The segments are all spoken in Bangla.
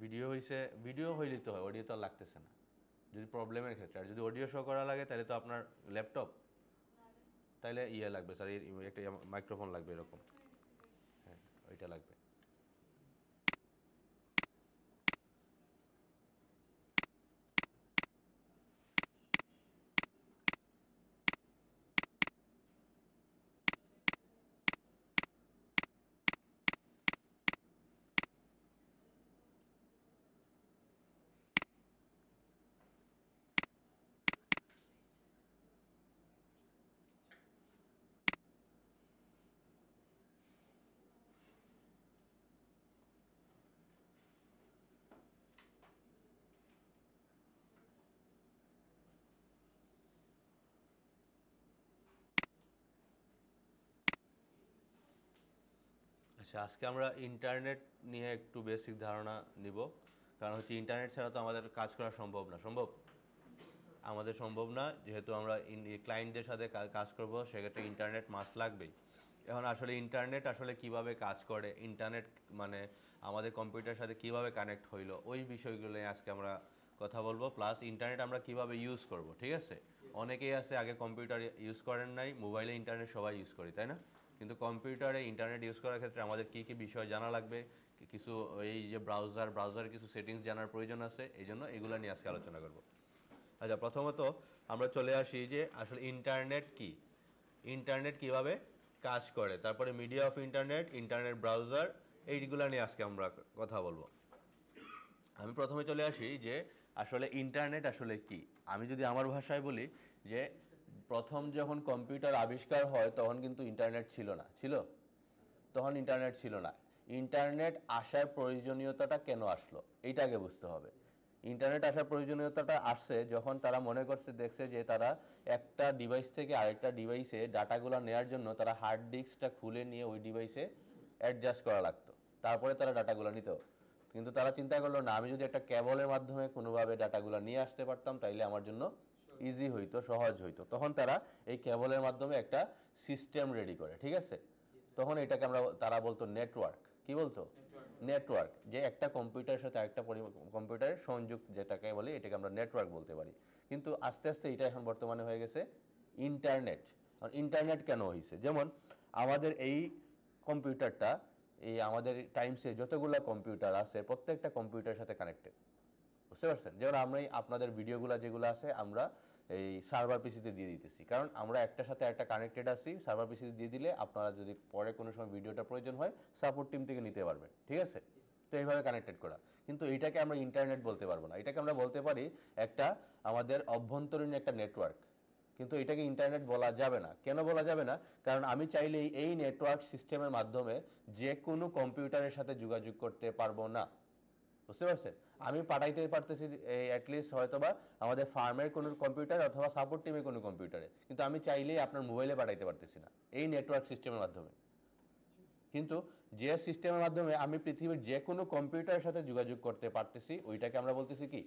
ভিডিও হইছে, ভিডিও হইলেই তো হয়, অডিও তো আর লাগতেছে না যদি প্রবলেমের ক্ষেত্রে। আর যদি অডিও শো করা লাগে তাহলে তো আপনার ল্যাপটপ, তাহলে ইয়ে লাগবে স্যার, একটা মাইক্রোফোন লাগবে এরকম। হ্যাঁ, ওইটা লাগবে। আচ্ছা, আজকে আমরা ইন্টারনেট নিয়ে একটু বেসিক ধারণা নিব। কারণ হচ্ছে ইন্টারনেট ছাড়া তো আমাদের কাজ করা সম্ভব না, আমাদের সম্ভব না, যেহেতু আমরা ক্লায়েন্টদের সাথে কাজ করব, সেক্ষেত্রে ইন্টারনেট মাস্ট লাগবেই। এখন আসলে ইন্টারনেট আসলে কিভাবে কাজ করে, ইন্টারনেট মানে আমাদের কম্পিউটারের সাথে কিভাবে কানেক্ট হইলো, ওই বিষয়গুলো নিয়ে আজকে আমরা কথা বলবো। প্লাস ইন্টারনেট আমরা কিভাবে ইউজ করব, ঠিক আছে? অনেকেই আছে আগে কম্পিউটার ইউজ করেন নাই, মোবাইলে ইন্টারনেট সবাই ইউজ করি, তাই না? কিন্তু কম্পিউটারে ইন্টারনেট ইউজ করার ক্ষেত্রে আমাদের কী কী বিষয় জানা লাগবে, কিছু এই যে ব্রাউজারের কিছু সেটিংস জানার প্রয়োজন আছে, এই জন্য এগুলো নিয়ে আজকে আলোচনা করব। আচ্ছা, প্রথমত আমরা চলে আসি যে আসলে ইন্টারনেট কি, ইন্টারনেট কিভাবে কাজ করে, তারপরে media of internet, internet browser, এইগুলো নিয়ে আজকে আমরা কথা বলবো। আমি প্রথমে চলে আসি যে আসলে ইন্টারনেট আসলে কি। আমি যদি আমার ভাষায় বলি যে প্রথম যখন কম্পিউটার আবিষ্কার হয় তখন কিন্তু ইন্টারনেট ছিল না, তখন ইন্টারনেট ছিল না। ইন্টারনেট আসার প্রয়োজনীয়তাটা কেন আসলো এইটা আগে বুঝতে হবে। ইন্টারনেট আসার প্রয়োজনীয়তাটা আসছে যখন তারা মনে করছে, দেখছে যে তারা একটা ডিভাইস থেকে আরেকটা ডিভাইসে ডাটাগুলো নেওয়ার জন্য তারা হার্ড ডিস্কটা খুলে নিয়ে ওই ডিভাইসে অ্যাডজাস্ট করা লাগতো, তারপরে তারা ডাটাগুলো নিত। কিন্তু তারা চিন্তা করলো না, আমি যদি একটা কেবলের মাধ্যমে কোনোভাবে ডাটাগুলো নিয়ে আসতে পারতাম তাইলে আমার জন্য ইজি হইতো, সহজ হইতো। তখন তারা এই কেবলের মাধ্যমে একটা সিস্টেম রেডি করে, ঠিক আছে? তখন এটাকে তারা বলতো নেটওয়ার্ক। কি বলতো? নেটওয়ার্ক। যে একটা কম্পিউটারের সাথে আরেকটা কম্পিউটারের সংযোগ যেটাকে বলি, এটাকে আমরা নেটওয়ার্ক বলতে পারি। কিন্তু আস্তে আস্তে এটা এখন বর্তমানে হয়ে গেছে ইন্টারনেট। আর ইন্টারনেট কেন হয়েছে, যেমন আমাদের এই কম্পিউটারটা, এই আমাদের টাইমসে যতগুলো কম্পিউটার আছে প্রত্যেকটা কম্পিউটারের সাথে কানেক্টেড, বুঝতে পারছেন? যেমন আমরা আপনাদের ভিডিওগুলো যেগুলো আছে আমরা এই সার্ভার পিসিতে দিয়ে দিতেছি, কারণ আমরা একটার সাথে একটা কানেক্টেড আছি। সার্ভার পিসিতে দিয়ে দিলে আপনারা যদি পরে কোনো সময় ভিডিওটা প্রয়োজন হয় সাপোর্ট টিম থেকে নিতে পারবেন, ঠিক আছে? তো এইভাবে কানেক্টেড করা। কিন্তু এইটাকে আমরা ইন্টারনেট বলতে পারবো না, এটাকে আমরা বলতে পারি একটা আমাদের অভ্যন্তরীণ একটা নেটওয়ার্ক। কিন্তু এটাকে ইন্টারনেট বলা যাবে না। কেন বলা যাবে না? কারণ আমি চাইলেই এই নেটওয়ার্ক সিস্টেমের মাধ্যমে যে কোনো কম্পিউটারের সাথে যোগাযোগ করতে পারবো না, বুঝতে পারছেন? আমি পাঠাইতে পারতেছি অ্যাটলিস্ট হয়তোবা আমাদের ফার্মের কোনো কম্পিউটার অথবা সাপোর্ট টিমের কোনো কম্পিউটারে, কিন্তু আমি চাইলেই আপনার মোবাইলে পাঠাইতে পারতেছি না এই নেটওয়ার্ক সিস্টেমের মাধ্যমে। কিন্তু যে সিস্টেমের মাধ্যমে আমি পৃথিবীর যে কোনো কম্পিউটারের সাথে যোগাযোগ করতে পারতেছি ওইটাকে আমরা বলতেছি কি?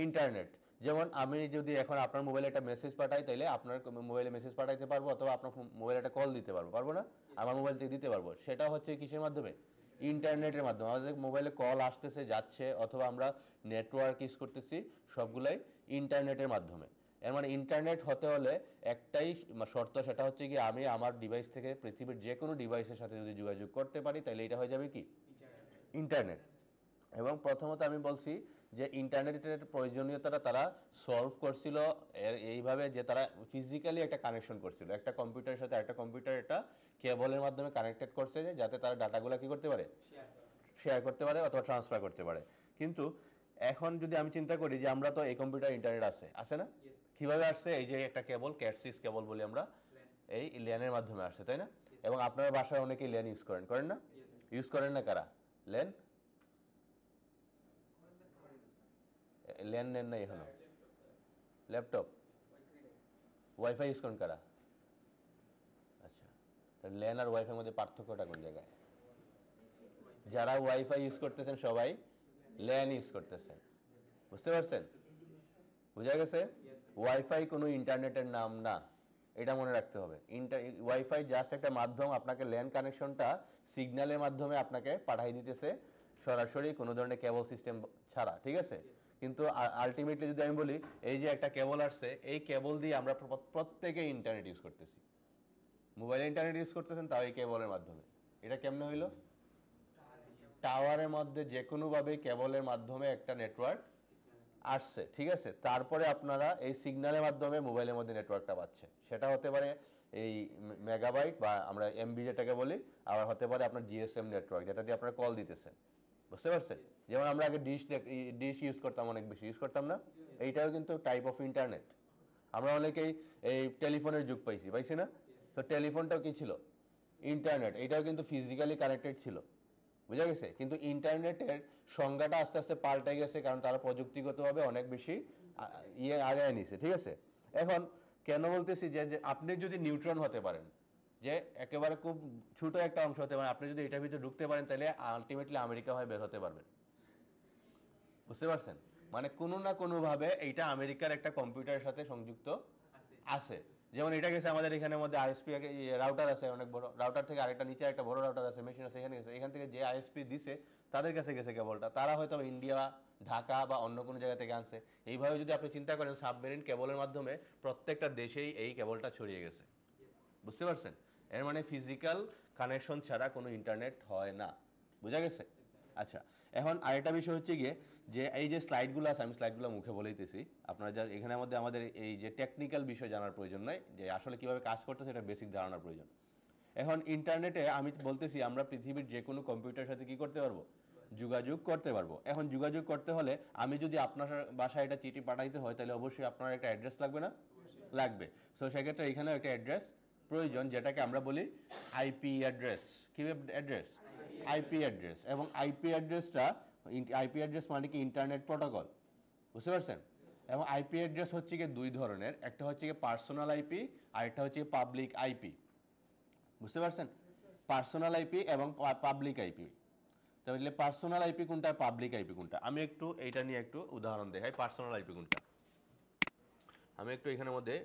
ইন্টারনেট। যেমন আমি যদি এখন আপনার মোবাইলে একটা মেসেজ পাঠাই তাইলে আপনার মোবাইলে মেসেজ পাঠাইতে পারবো, অথবা আপনার মোবাইলে একটা কল দিতে পারবো, পারবো না? আমার মোবাইল থেকে দিতে পারবো। সেটা হচ্ছে কিসের মাধ্যমে? ইন্টারনেটের মাধ্যমে। আমাদের মোবাইলে কল আসতেছে, যাচ্ছে, অথবা আমরা নেটওয়ার্ক ইউজ করতেছি, সবগুলাই ইন্টারনেটের মাধ্যমে। এর মানে ইন্টারনেট হতে হলে একটাই শর্ত, সেটা হচ্ছে কি আমি আমার ডিভাইস থেকে পৃথিবীর যে কোনো ডিভাইসের সাথে যদি যোগাযোগ করতে পারি তাহলে এটা হয়ে যাবে কি? ইন্টারনেট। এবং প্রথমত আমি বলছি যে ইন্টারনেটের প্রয়োজনীয়তাটা তারা সলভ করছিল এইভাবে যে তারা ফিজিক্যালি একটা কানেকশন করছিল, একটা কম্পিউটারের সাথে একটা কম্পিউটার একটা কেবলের মাধ্যমে কানেক্টেড করছে, যাতে তারা ডাটাগুলো কি করতে পারে? শেয়ার করতে পারে অথবা ট্রান্সফার করতে পারে। কিন্তু এখন যদি আমি চিন্তা করি যে আমরা তো এই কম্পিউটার ইন্টারনেট আছে, আছে না? কিভাবে আসছে? এই যে একটা কেবল, ক্যাট6 কেবল বলি আমরা, এই ল্যানের মাধ্যমে আসছে, তাই না? এবং আপনার বাসায় অনেকেই ল্যান ইউজ করেন, করেন না? ইউজ করেন না কারা ল্যান? ল্যান নেন না এখনো? ল্যাপটপ, ওয়াইফাই ইউজ করেন কারা? আচ্ছা, তাহলে ল্যান আর ওয়াইফাইয়ের মধ্যে পার্থক্যটা কোন জায়গায়? যারা ওয়াইফাই ইউজ করতেছেন সবাই ল্যান ইউজ করতেছেন, বুঝতে পারছেন? বুঝা গেছে? ওয়াইফাই কোনো ইন্টারনেটের নাম না, এটা মনে রাখতে হবে। ওয়াইফাই জাস্ট একটা মাধ্যম, আপনাকে ল্যান কানেকশনটা সিগন্যালের মাধ্যমে আপনাকে পাঠাই দিতেছে সরাসরি কোনো ধরনের কেবল সিস্টেম ছাড়া, ঠিক আছে? কিন্তু আলটিমেটলি যদি আমি বলি এই যে একটা কেবল আসছে, এই কেবল দিয়ে আমরা প্রত্যেকে ইন্টারনেট ইউজ করতেছি। মোবাইলে ইন্টারনেট ইউজ করতেছেন তাও এই কেবলের মাধ্যমে। এটা কেমনে হইলো? টাওয়ারের মধ্যে যে কোনোভাবে কেবলের মাধ্যমে একটা নেটওয়ার্ক আসছে, ঠিক আছে? তারপরে আপনারা এই সিগন্যালের মাধ্যমে মোবাইলের মধ্যে নেটওয়ার্কটা পাচ্ছে। সেটা হতে পারে এই মেগাবাইট বা আমরা এমবি যেটাকে বলি, আবার হতে পারে আপনার জিএসএম নেটওয়ার্ক যেটা দিয়ে আপনারা কল দিতেছেন। বুঝতে পারছেন? যেমন আমরা আগে ডিশ ইউজ করতাম, অনেক বেশি ইউজ করতাম না? এইটাও কিন্তু টাইপ অফ ইন্টারনেট। আমরা অনেকেই এই টেলিফোনের যুগ পাইছি না? তো টেলিফোনটাও কি ছিল? ইন্টারনেট। এটাও কিন্তু ফিজিক্যালি কানেক্টেড ছিল, বুঝা গেছে? কিন্তু ইন্টারনেটের সংজ্ঞাটা আস্তে আস্তে পাল্টে গেছে, কারণ তারা প্রযুক্তিগতভাবে অনেক বেশি আগায় নিছে, ঠিক আছে? এখন কেন বলতেছি যে আপনি যদি নিউট্রন হতে পারেন, যে একেবারে খুব ছোট একটা অংশ হতে পারে, আপনি যদি এটার ভিতরে ঢুকতে পারেন তাহলে আলটিমেটলি আমেরিকা হয়ে বের হতে পারবেন। বুঝতে পারছেন? মানে কোনো না কোনোভাবে এইটা আমেরিকার একটা কম্পিউটারের সাথে সংযুক্ত আছে। যেমন এটা গেছে আমাদের এখানের মধ্যে আইএসপি রাউটার আছে, অনেক বড় রাউটার থেকে আরেকটা নিচে একটা বড় রাউটার আছে, মেশিন আছে, এখানে গেছে। এখান থেকে যে আইএসপি দিছে তাদের কাছে গেছে কেবলটা, তারা হয়তো ইন্ডিয়া, ঢাকা বা অন্য কোনো জায়গা থেকে আনছে। এইভাবে যদি আপনি চিন্তা করেন সাবমেরিন কেবলের মাধ্যমে প্রত্যেকটা দেশেই এই কেবলটা ছড়িয়ে গেছে। বুঝতে পারছেন? এর মানে ফিজিক্যাল কানেকশন ছাড়া কোনো ইন্টারনেট হয় না। বুঝা গেছে? আচ্ছা, এখন আরেকটা বিষয় হচ্ছে গিয়ে যে এই যে স্লাইডগুলো আছে, আমি স্লাইডগুলো মুখে বলেইতেছি, আপনারা যা এখানের মধ্যে আমাদের এই যে টেকনিক্যাল বিষয় জানার প্রয়োজন নয়, যে আসলে কিভাবে কাজ করতেছে এটা বেসিক ধারণার প্রয়োজন। এখন ইন্টারনেটে আমি বলতেছি আমরা পৃথিবীর যে কোনো কম্পিউটারের সাথে কি করতে পারবো? যোগাযোগ করতে পারবো। এখন যোগাযোগ করতে হলে আমি যদি আপনার বাসায় একটা চিঠি পাঠাইতে হয় তাহলে অবশ্যই আপনার একটা অ্যাড্রেস লাগবে না? লাগবে। সো সেক্ষেত্রে এখানেও একটা অ্যাড্রেস প্রয়োজন, যেটাকে আমরা বলি আইপি অ্যাড্রেস। কি অ্যাড্রেস? IP address. এবং আইপি অ্যাড্রেসটা, আইপি অ্যাড্রেস মানে কি ইন্টারনেট প্রোটোকল। বুঝতে পারছেন? এবং আইপি অ্যাড্রেস হচ্ছে কি দুই ধরনের, একটা হচ্ছে কি পার্সোনাল আইপি আর একটা হচ্ছে পাবলিক আইপি। বুঝতে পারছেন? পার্সোনাল আইপি এবং পাবলিক আইপি। তাহলে পার্সোনাল আইপি কোনটা, পাবলিক আইপি কোনটা? আমি একটু এইটা নিয়ে একটু উদাহরণ দেখাই। পার্সোনাল আইপি কোনটা, আমি একটু এখানের মধ্যে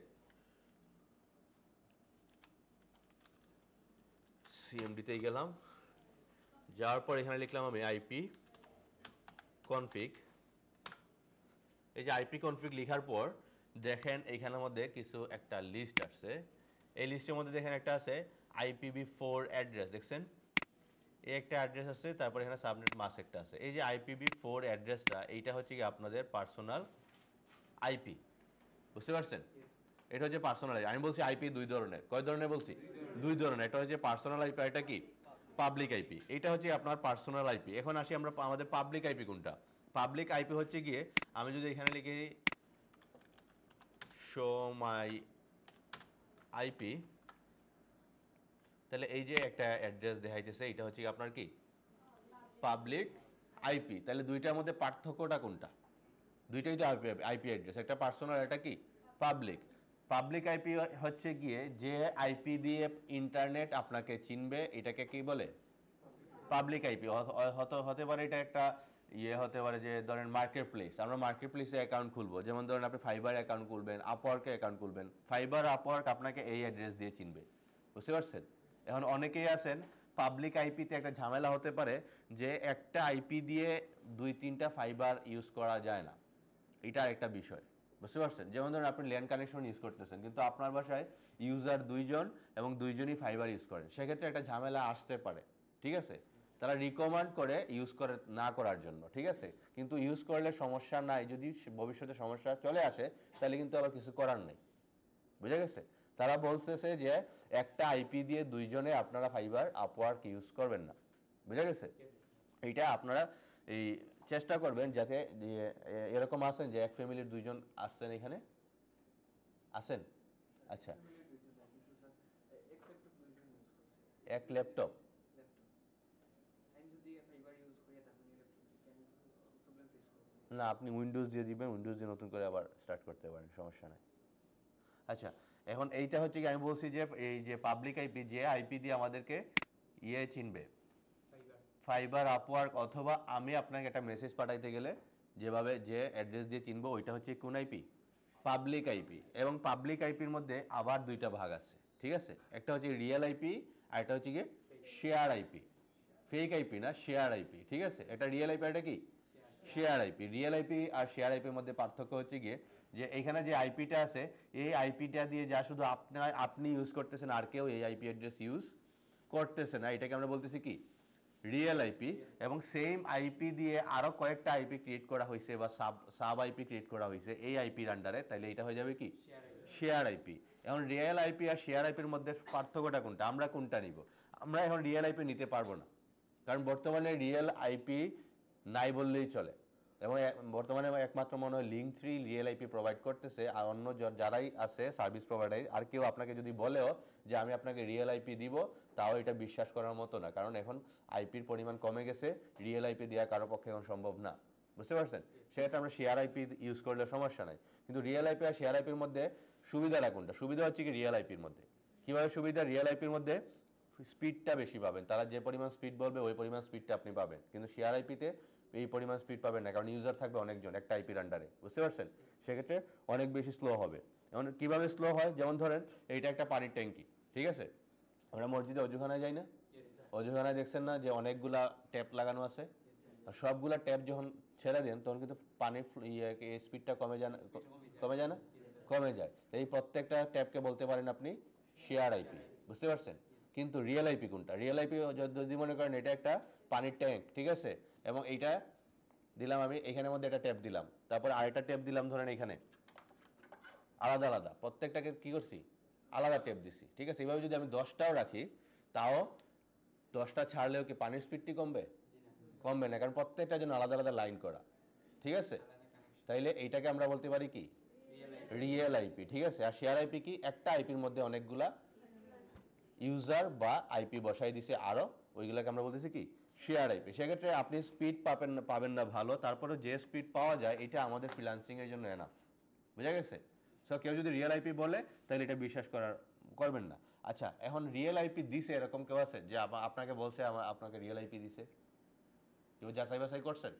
সিএমডিতেই গেলাম, যাওয়ার পর এখানে লিখলাম আমি আইপি কনফিগ। এই যে আইপি কনফিগ লেখার পর দেখেন এইখানের মধ্যে কিছু একটা লিস্ট আসছে। এই লিস্টের মধ্যে দেখেন একটা আছে IPv4 অ্যাড্রেস, দেখছেন? এই একটা অ্যাড্রেস আছে, তারপর এখানে সাবনেট মাস্ক একটা আছে। এই যে IPv4 অ্যাড্রেসটা, এইটা হচ্ছে কি আপনাদের পার্সোনাল আইপি। বুঝতে পারছেন? এটা হচ্ছে পার্সোনাল আইপি। আমি বলছি আইপি দুই ধরনের। কয় ধরনের বলছি? দুই ধরনের। এটা হচ্ছে পার্সোনাল আইপি, এটা কি পাবলিক আইপি। এটা হচ্ছে আপনার পার্সোনাল আইপি। এখন আসি আমরা আমাদের পাবলিক আইপি কোনটা। পাবলিক আইপি হচ্ছে গিয়ে আমি যদি এখানে লিখি শো মাই আইপি, তাহলে এই যে একটা অ্যাড্রেস দেখাইতেছে, এটা হচ্ছে আপনার কি পাবলিক আইপি। তাহলে দুইটার মধ্যে পার্থক্যটা কোনটা? দুইটাই তো আইপি অ্যাড্রেস, একটা পার্সোনাল, একটা কি পাবলিক। পাবলিক আইপি হচ্ছে গিয়ে যে আইপি দিয়ে ইন্টারনেট আপনাকে চিনবে, এটাকে কি বলে? Public IP. হতে পারে এটা একটা হতে পারে যে ধরেন মার্কেট প্লেস, আমরা মার্কেট প্লেসে অ্যাকাউন্ট খুলবো, যেমন ধরেন আপনি ফাইবার অ্যাকাউন্ট খুলবেন, আপওয়ার্কে অ্যাকাউন্ট খুলবেন, ফাইবার আপওয়ার্ক আপনাকে এই অ্যাড্রেস দিয়ে চিনবে। বুঝতে পারছেন? এখন অনেকেই আছেন পাবলিক আইপিতে একটা ঝামেলা হতে পারে যে একটা আইপি দিয়ে দুই তিনটা ফাইবার ইউজ করা যায় না, এটা একটা বিষয়। বুঝতে পারছেন? যেমন ধরুন আপনি ল্যান্ড কানেকশন ইউজ করতেছেন, কিন্তু আপনার বাসায় ইউজার দুইজন এবং দুইজনই ফাইবার ইউজ করেন, সেক্ষেত্রে একটা ঝামেলা আসতে পারে, ঠিক আছে? তারা রিকমেন্ড করে ইউজ করে না করার জন্য, ঠিক আছে? কিন্তু ইউজ করলে সমস্যা নাই, যদি ভবিষ্যতে সমস্যা চলে আসে তাহলে কিন্তু আবার কিছু করার নেই। বুঝা গেছে? তারা বলতেছে যে একটা আইপি দিয়ে দুইজনে আপনারা ফাইবার আপওয়ার্ক ইউজ করবেন না। বুঝা গেছে? এইটা আপনারা এই চেষ্টা করবেন যাতে এরকম আছেন যে এক ফ্যামিলির দুইজন আসছেন, এখানে আছেন? আচ্ছা, এক ল্যাপটপ। না, আপনি উইন্ডোজ দিয়ে দিবেন, উইন্ডোজ দিয়ে নতুন করে আবার স্টার্ট করতে পারেন, সমস্যা নাই। আচ্ছা, এখন এইটা হচ্ছে কি আমি বলছি যে এই যে পাবলিক আইপি, যে আইপি দিয়ে আমাদেরকে চিনবে, ফাইবার আপওয়ার্ক, অথবা আমি আপনাকে একটা মেসেজ পাঠাইতে গেলে যেভাবে যে অ্যাড্রেস দিয়ে চিনবো, ওইটা হচ্ছে কোন আইপি? Public IP. এবং পাবলিক আইপির মধ্যে আবার দুইটা ভাগ আছে, ঠিক আছে? একটা হচ্ছে রিয়েল আইপি আর একটা হচ্ছে গিয়ে শেয়ার আইপি। ফেক আইপি না, শেয়ার আইপি, ঠিক আছে? এটা রিয়েল আইপি, এটা কি শেয়ার আইপি। রিয়েল আইপি আর শেয়ার আইপির মধ্যে পার্থক্য হচ্ছে গিয়ে যে এখানে যে আইপিটা আছে এই আইপিটা দিয়ে যা শুধু আপনি ইউজ করতেছেন, আর কেউ এই আইপি অ্যাড্রেস ইউজ করতেছে না, এটাকে আমরা বলতেছি কি রিয়েল আইপি। এবং সেম আইপি দিয়ে আরো কয়েকটা আইপি ক্রিয়েট করা হয়েছে বা সাব আইপি ক্রিয়েট করা হয়েছে এই আইপির আন্ডারে, তাহলে এটা হয়ে যাবে কি শেয়ার আইপি। এখন রিয়েল আইপি আর শেয়ার আইপির মধ্যে পার্থক্যটা কোনটা, আমরা কোনটা নিব? আমরা এখন রিয়েল আইপি নিতে পারবো না, কারণ বর্তমানে রিয়েল আইপি নাই বললেই চলে। এবং বর্তমানে একমাত্র মনে হয় লিঙ্ক3 রিয়েল আইপি প্রোভাইড করতেছে, আর অন্য যারাই আছে সার্ভিস প্রোভাইডার আর কেউ আপনাকে যদি বলেও যে আমি আপনাকে রিয়েল আইপি দিব, তাও এটা বিশ্বাস করার মতো না, কারণ এখন আইপির পরিমাণ কমে গেছে, রিয়েল আইপি দেওয়া কারো পক্ষে এখন সম্ভব না, বুঝতে পারছেন? সেক্ষেত্রে আমরা শেয়ার আইপি ইউজ করলে সমস্যা নাই। কিন্তু রিয়েল আইপি আর শেয়ার আইপির মধ্যে সুবিধাটা কোনটা? সুবিধা হচ্ছে কি রিয়েল আইপির মধ্যে। কীভাবে সুবিধা? রিয়েল আইপির মধ্যে স্পিডটা বেশি পাবেন, তারা যে পরিমাণ স্পিড বলবে ওই পরিমাণ স্পিডটা আপনি পাবেন, কিন্তু শেয়ার আইপিতে এই পরিমাণ স্পিড পাবেন না, কারণ ইউজার থাকবে অনেকজন একটা আইপির আন্ডারে, বুঝতে পারছেন? সেক্ষেত্রে অনেক বেশি স্লো হবে। এখন কীভাবে স্লো হয়? যেমন ধরেন এইটা একটা পানির ট্যাঙ্কি, ঠিক আছে? আমরা মসজিদে অজুখানায় যাই না? অজুখানায় দেখছেন না যে অনেকগুলা ট্যাপ লাগানো আছে? সবগুলা ট্যাপ যখন ছেড়ে দেন তখন কিন্তু পানির স্পিডটা কমে যায় না? কমে যায়। এই প্রত্যেকটা ট্যাপকে বলতে পারেন আপনি শেয়ার আইপি, বুঝতে পারছেন? কিন্তু রিয়েল আইপি কোনটা? রিয়েল আইপি যদি মনে করেন এটা একটা পানির ট্যাঙ্ক, ঠিক আছে, এবং এইটা দিলাম আমি এখানের মধ্যে একটা ট্যাপ দিলাম, তারপর আরেকটা ট্যাপ দিলাম ধরেন এখানে, আলাদা আলাদা প্রত্যেকটাকে কি করছি আলাদা ট্যাপ দিছি, ঠিক আছে? এইভাবে যদি আমি 10টাও রাখি তাও 10টা ছাড়লেও কি পানির স্পিডটি কমবে? কমবে না, কারণ প্রত্যেকটা জন্য আলাদা আলাদা লাইন করা, ঠিক আছে? তাইলে এইটাকে আমরা বলতে পারি কি রিয়েল আইপি, ঠিক আছে? আর শেয়ার আইপি কি একটা আইপির মধ্যে অনেকগুলা ইউজার বা আইপি বসাই দিছে আরো, ওইগুলোকে আমরা বলতেছি কি শেয়ার আইপি। সেক্ষেত্রে আপনি স্পিড পাবেন না ভালো, তারপরে যে স্পিড পাওয়া যায় এটা আমাদের ফ্রিল্যান্সিং এর জন্য এনাফ, বুঝা গেছে? সো কেউ যদি রিয়েল আইপি বলে তাহলে এটা বিশ্বাস করবেন না। আচ্ছা, এখন রিয়েল আইপি দিছে এরকম কেউ আছে যে আপনাকে বলছে আপনাকে রিয়েল আইপি দিছে? কেউ যাচাই বাছাই করছেন?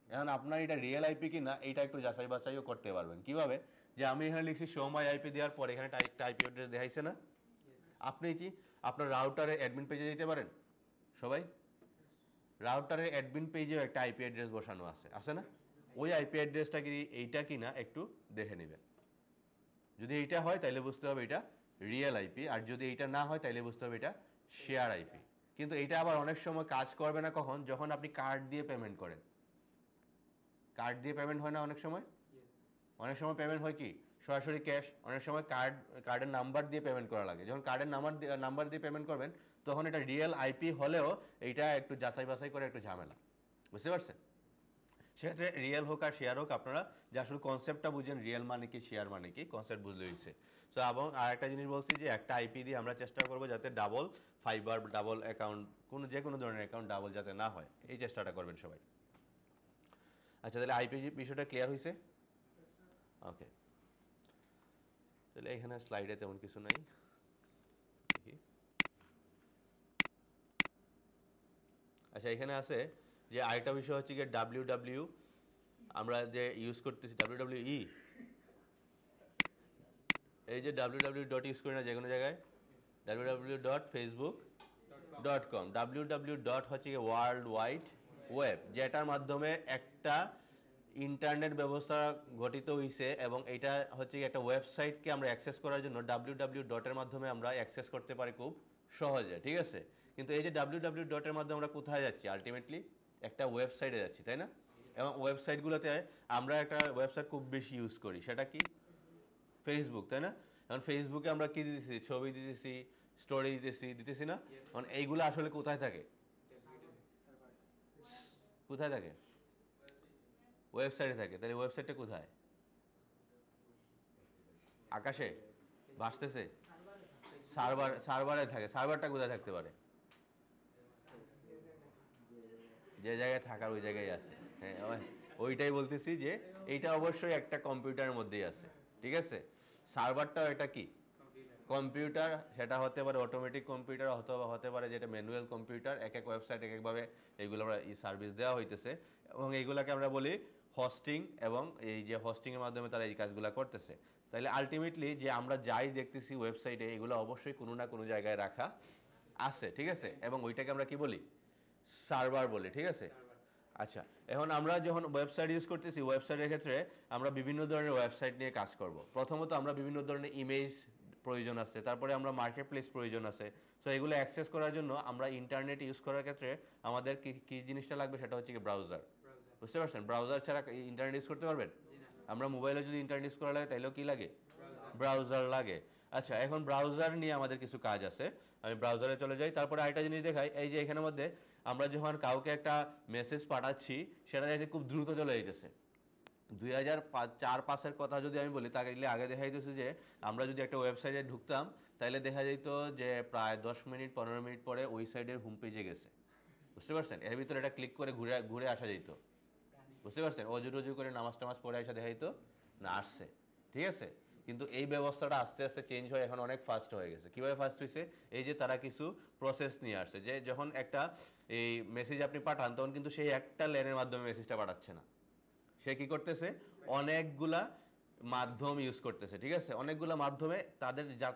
এখন আপনার এটা রিয়েল আইপি কি না এইটা একটু যাচাই বাছাইও করতে পারবেন কিভাবে? যে আমি এখানে লিখছি শো মাই আইপি দেওয়ার পর এখানে একটা আইপি অ্যাড্রেস দেখাইছে না? আপনি কি আপনার রাউটারে অ্যাডমিন পেজে যেতে পারেন? সবাই রাউটারের অ্যাডমিন পেজেও একটা আইপি অ্যাড্রেস বসানো আছে না? ওই আইপি অ্যাড্রেসটা কি এইটা কি না একটু দেখে নেবেন। যদি এইটা হয় তাহলে বুঝতে হবে এটা রিয়েল আইপি, আর যদি এইটা না হয় তাহলে বুঝতে হবে এটা শেয়ার আইপি। কিন্তু এটা আবার অনেক সময় কাজ করবে না কখন? যখন আপনি কার্ড দিয়ে পেমেন্ট করেন। কার্ড দিয়ে পেমেন্ট হয় না অনেক সময়? অনেক সময় পেমেন্ট হয় কি সরাসরি ক্যাশ, অনেক সময় কার্ডের নাম্বার দিয়ে পেমেন্ট করা লাগে। যখন কার্ডের নাম্বার দিয়ে পেমেন্ট করবেন তখন এটা রিয়েল আইপি হলেও এইটা একটু যাচাই বাছাই করে একটু ঝামেলা, বুঝতে পারছেন? সেক্ষেত্রে রিয়েল হোক আর শেয়ার হোক আপনারা যে আসলে কনসেপ্টটা বুঝেন, রিয়েল মানে কি শেয়ার মানে কি, কনসেপ্ট বুঝলে হয়েছে। সো এবং আরেকটা জিনিস বলছি যে একটা আইপি দিয়ে আমরা চেষ্টা করবো যাতে ডাবল ফাইবার ডাবল অ্যাকাউন্ট যে কোনো ধরনের অ্যাকাউন্ট ডাবল যাতে না হয়, এই চেষ্টাটা করবেন সবাই। আচ্ছা, তাহলে আইপি বিষয়টা ক্লিয়ার হয়েছে? ওকে, তাহলে এখানে স্লাইডে তেমন কিছু নাই। আচ্ছা, এখানে আছে যে আরেকটা বিষয় হচ্ছে গিয়ে ডাব্লিউ আমরা যে ইউজ করতেছি ডাব্লিউ এই যে ডাব্লিউ ইউজ করি না যে কোনো জায়গায়, www.facebook.com। ডাব্লিউ হচ্ছে গিয়ে ওয়ার্ল্ড ওয়াইড ওয়েব, যেটার মাধ্যমে একটা ইন্টারনেট ব্যবস্থা গঠিত হয়েছে, এবং এটা হচ্ছে একটা ওয়েবসাইটকে আমরা অ্যাক্সেস করার জন্য ডাব্লিউ মাধ্যমে আমরা অ্যাক্সেস করতে পারি খুব সহজে, ঠিক আছে? কিন্তু এই যে ডাব্লিউ মাধ্যমে আমরা কোথায় যাচ্ছি? আলটিমেটলি একটা ওয়েবসাইটে যাচ্ছি, তাই না? এবং ওয়েবসাইটগুলোতে আমরা একটা ওয়েবসাইট খুব বেশি ইউজ করি, সেটা কি ফেসবুক, তাই না? এখন ফেসবুকে আমরা কি দিতেছি? ছবি দিতেছি, স্টোরি দিতেছি না? এখন এইগুলো আসলে কোথায় থাকে? কোথায় থাকে? ওয়েবসাইটে থাকে। তাহলে ওয়েবসাইটটা কোথায়? আকাশে ভাসতেছে? সার্ভারে থাকে। সার্ভারটা কোথায় থাকতে পারে? যে জায়গায় থাকার ওই জায়গায় আছে। হ্যাঁ, ওইটাই বলতেছি যে এইটা অবশ্যই একটা কম্পিউটারের মধ্যেই আছে, ঠিক আছে? সার্ভারটাও এটা কি কম্পিউটার, সেটা হতে পারে অটোমেটিক কম্পিউটার অথবা হতে পারে যেটা ম্যানুয়াল কম্পিউটার। এক এক ওয়েবসাইট এক একভাবে এইগুলো আমরা সার্ভিস দেওয়া হইতেছে, এবং এইগুলোকে আমরা বলি হোস্টিং, এবং এই যে হোস্টিংয়ের মাধ্যমে তারা এই কাজগুলো করতেছে। তাহলে আলটিমেটলি যে আমরা যাই দেখতেছি ওয়েবসাইটে, এগুলো অবশ্যই কোনো না কোনো জায়গায় রাখা আছে, ঠিক আছে, এবং ওইটাকে আমরা কি বলি, সার্ভার বলি, ঠিক আছে। আচ্ছা, এখন আমরা যখন ওয়েবসাইট ইউজ করতেছি, ওয়েবসাইটের ক্ষেত্রে আমরা বিভিন্ন ধরনের ওয়েবসাইট নিয়ে কাজ করব। প্রথমত আমরা বিভিন্ন ধরনের ইমেজ প্রয়োজন আছে, তারপরে আমরা মার্কেট প্লেস প্রয়োজন আছে। সো এগুলো অ্যাক্সেস করার জন্য আমরা ইন্টারনেট ইউজ করার ক্ষেত্রে আমাদের কি জিনিসটা লাগবে, সেটা হচ্ছে কি ব্রাউজার। বুঝতে পারছেন? ব্রাউজার ছাড়া ইন্টারনেট ইউজ করতে পারবেন? আমরা মোবাইলে যদি ইন্টারনেট ইউজ করা লাগে তাইলেও কি লাগে, ব্রাউজার লাগে। আচ্ছা, এখন ব্রাউজার নিয়ে আমাদের কিছু কাজ আছে, আমি ব্রাউজারে চলে যাই। তারপরে আরেকটা জিনিস দেখাই, এই যে এখানের মধ্যে আমরা যখন কাউকে একটা মেসেজ পাঠাচ্ছি, সেটা দেখে খুব দ্রুত চলে যেতেছে। 2004-05-এর কথা যদি আমি বলি, তাকে আগে দেখা যেতেছে যে আমরা যদি একটা ওয়েবসাইটে ঢুকতাম, তাহলে দেখা যেত যে প্রায় 10 মিনিট 15 মিনিট পরে ওই সাইডের হোম পেজে গেছে। বুঝতে পারছেন? এর ভিতরে এটা ক্লিক করে ঘুরে ঘুরে আসা যেত। বুঝতে পারছেন? অজু টজু করে নামাজ টামাজ পড়ে আসা দেখা যেত না, আসছে, ঠিক আছে। কিন্তু এই ব্যবস্থাটা আস্তে আস্তে চেঞ্জ হয়ে এখন অনেক ফাস্ট হয়ে গেছে। কিভাবে ফাস্ট হয়েছে? এই যে তারা কিছু প্রসেস নিয়ে আসছে, যে যখন একটা এই মেসেজ আপনি পাঠান, তখন কিন্তু সেই একটা লেনের মাধ্যমে মেসেজটা পাঠাচ্ছে না, সে কি করতেছে, অনেকগুলা মাধ্যম ইউজ করতেছে, ঠিক আছে। অনেকগুলা মাধ্যমে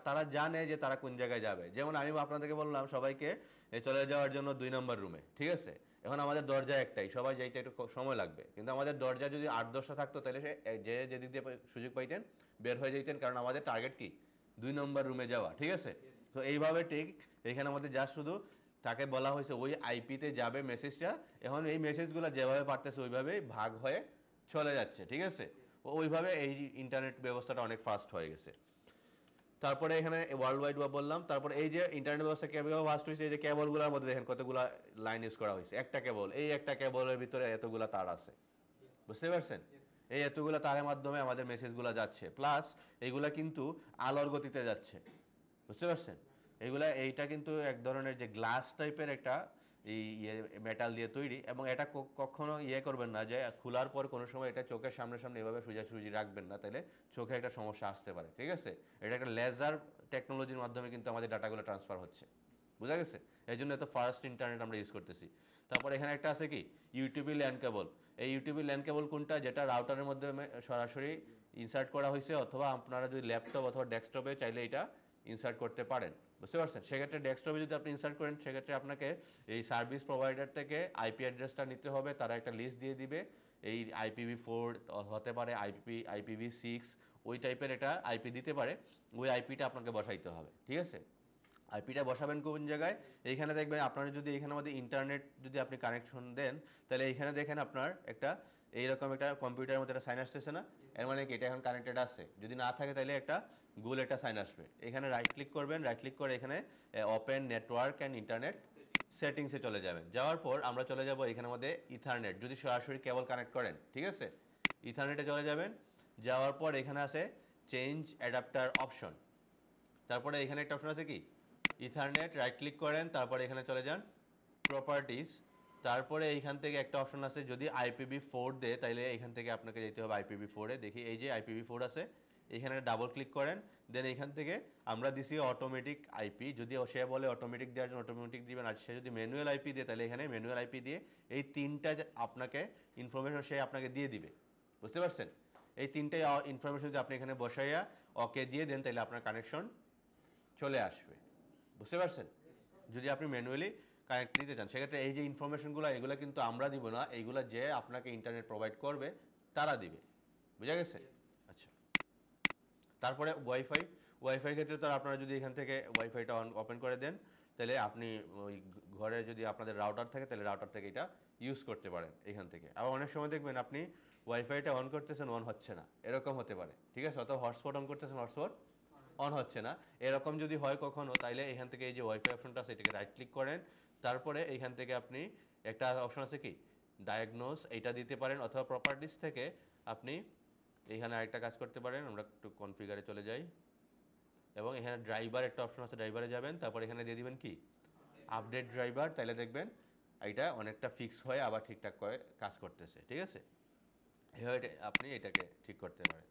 তারা জানে যে তারা কোন জায়গায় যাবে। যেমন আমি আপনাদেরকে বললাম সবাইকে চলে যাওয়ার জন্য 2 নম্বর রুমে, ঠিক আছে। এখন আমাদের দরজা একটাই, সবাই যাইতে একটু সময় লাগবে, কিন্তু আমাদের দরজা যদি 8-10টা থাকতো, তাহলে সে যেদিক দিয়ে সুযোগ পাইতেন বের হয়ে যেতেন, কারণ আমাদের টার্গেট কি 2 নম্বর রুমে যাওয়া, ঠিক আছে। তো এইভাবে ঠিক এখানে আমাদের যা শুধু তাকে বলা হয়েছে ওই আইপিতে যাবে মেসেজটা। এখন এই মেসেজগুলো যেভাবে পারতেছে ওইভাবেই ভাগ হয়ে চলে যাচ্ছে, ঠিক আছে। ওইভাবে এই ইন্টারনেট ব্যবস্থাটা অনেক ফাস্ট হয়ে গেছে। তারপরে এখানে ওয়ার্ল্ড ওয়াইড ওয়েব বললাম। তারপরে এই যে ইন্টারনেট ব্যবস্থা কিভাবে ফাস্ট হয়েছে, এই যে কেবলগুলোর মধ্যে দেখেন কতগুলো লাইন ইউজ করা হয়েছে। একটা কেবল, এই একটা কেবলের ভিতরে এতগুলো তার আছে, বুঝতে পারছেন? এই এতগুলো তারের মাধ্যমে আমাদের মেসেজগুলো যাচ্ছে, প্লাস এইগুলা কিন্তু আলোর গতিতে যাচ্ছে, বুঝতে পারছেন? এইটা কিন্তু এক ধরনের যে গ্লাস টাইপের একটা মেটাল দিয়ে তৈরি, এবং এটা কখনো করবেন না যে খোলার পর কোনো সময় এটা চোখের সামনে সামনে এভাবে সোজাসুজি রাখবেন না, তাহলে চোখে একটা সমস্যা আসতে পারে, ঠিক আছে। এটা একটা লেজার টেকনোলজির মাধ্যমে কিন্তু আমাদের ডাটাগুলো ট্রান্সফার হচ্ছে, বোঝা গেছে? এই জন্য এত ফাস্ট ইন্টারনেট আমরা ইউজ করতেছি। তারপর এখানে একটা আছে কি, ইউটিউবি ল্যান্ড কেবল। এই ইউটিউবি ল্যান্ড কেবল কোনটা, যেটা রাউটারের মাধ্যমে সরাসরি ইনসার্ট করা হয়েছে, অথবা আপনারা যদি ল্যাপটপ অথবা ডেস্কটপে চাইলে এটা ইনসার্ট করতে পারেন, বুঝতে পারছেন? সেক্ষেত্রে ডেস্কটপে যদি আপনি ইনসার্ট করেন, সেক্ষেত্রে আপনাকে এই সার্ভিস প্রোভাইডার থেকে আইপি অ্যাড্রেসটা নিতে হবে। তারা একটা লিস্ট দিয়ে দিবে, এই IPv4 হতে পারে, IPv6, ওই টাইপের একটা আইপি দিতে পারে। ওই আইপিটা আপনাকে বসাইতে হবে, ঠিক আছে। আইপিটা বসাবেন কোন জায়গায়? এইখানে দেখবেন আপনার যদি এখানে মধ্যে ইন্টারনেট যদি আপনি কানেকশন দেন, তাহলে এইখানে দেখেন আপনার একটা এইরকম একটা কম্পিউটারের মধ্যে একটা সাইন আসতেছে না? এর মানে কি এটা এখন কানেক্টেড আছে। যদি না থাকে তাহলে একটা গোল একটা সাইন আসবে। এখানে রাইট ক্লিক করবেন, রাইট ক্লিক করে এখানে ওপেন নেটওয়ার্ক অ্যান্ড ইন্টারনেট সেটিংসে চলে যাবেন। যাওয়ার পর আমরা চলে যাব এখানের মধ্যে ইথারনেট, যদি সরাসরি কেবল কানেক্ট করেন, ঠিক আছে। ইথারনেটে চলে যাবেন, যাওয়ার পর এখানে আছে চেঞ্জ অ্যাডাপ্টার অপশন। তারপরে এখানে একটা অপশন আছে কি ইথারনেট, রাইট ক্লিক করেন, তারপরে এখানে চলে যান প্রপার্টিজ। তারপরে এইখান থেকে একটা অপশন আছে, যদি IPv4 দেয় তাহলে এখান থেকে আপনাকে যেতে হবে IPv4-এ। দেখি এই যে IPv4 আছে, এখানে ডাবল ক্লিক করেন, দেন এইখান থেকে আমরা দিছি অটোমেটিক আইপি। যদি সে বলে অটোমেটিক দেওয়ার জন্য অটোমেটিক দিবেন, আর সে যদি ম্যানুয়াল আইপি দেয় তাহলে এখানে ম্যানুয়াল আইপি দিয়ে এই তিনটা আপনাকে ইনফরমেশন সে আপনাকে দিয়ে দিবে, বুঝতে পারছেন? এই তিনটে ইনফরমেশন যদি আপনি এখানে বসাইয়া ওকে দিয়ে দেন, তাহলে আপনার কানেকশন চলে আসবে, বুঝতে পারছেন? যদি আপনি ম্যানুয়ালি কানেক্ট নিতে চান, সেক্ষেত্রে এই যে ইনফরমেশনগুলো এগুলো কিন্তু আমরা দিব না, এইগুলো যে আপনাকে ইন্টারনেট প্রোভাইড করবে তারা দিবে, বুঝা গেছে? আচ্ছা, তারপরে ওয়াইফাই ক্ষেত্রে তো আপনারা যদি এখান থেকে ওয়াইফাইটা ওপেন করে দেন, তাহলে আপনি ওই ঘরে যদি আপনাদের রাউটার থাকে, তাহলে রাউটার থেকে এটা ইউজ করতে পারেন এখান থেকে। আবার অনেক সময় দেখবেন আপনি ওয়াইফাইটা অন করতেছেন, অন হচ্ছে না, এরকম হতে পারে, ঠিক আছে। অথবা হটস্পট অন করতেছেন, হটস্পট অন হচ্ছে না, এরকম যদি হয় কখনো, তাইলে এখান থেকে এই যে ওয়াইফাই অপশনটা আছে এটাকে রাইট ক্লিক করেন। তারপরে এইখান থেকে আপনি একটা অপশন আছে কি ডায়াগনোস, এইটা দিতে পারেন, অথবা প্রপার্টিস থেকে আপনি এইখানে আরেকটা কাজ করতে পারেন। আমরা একটু কনফিগারে চলে যাই, এবং এখানে ড্রাইভার একটা অপশন আছে, ড্রাইভারে যাবেন, তারপর এখানে দিয়ে দিবেন কি আপডেট ড্রাইভার, তাহলে দেখবেন এটা অনেকটা ফিক্স হয়ে আবার ঠিকঠাক করে কাজ করতেছে, ঠিক আছে। এভাবে আপনি এটাকে ঠিক করতে পারেন।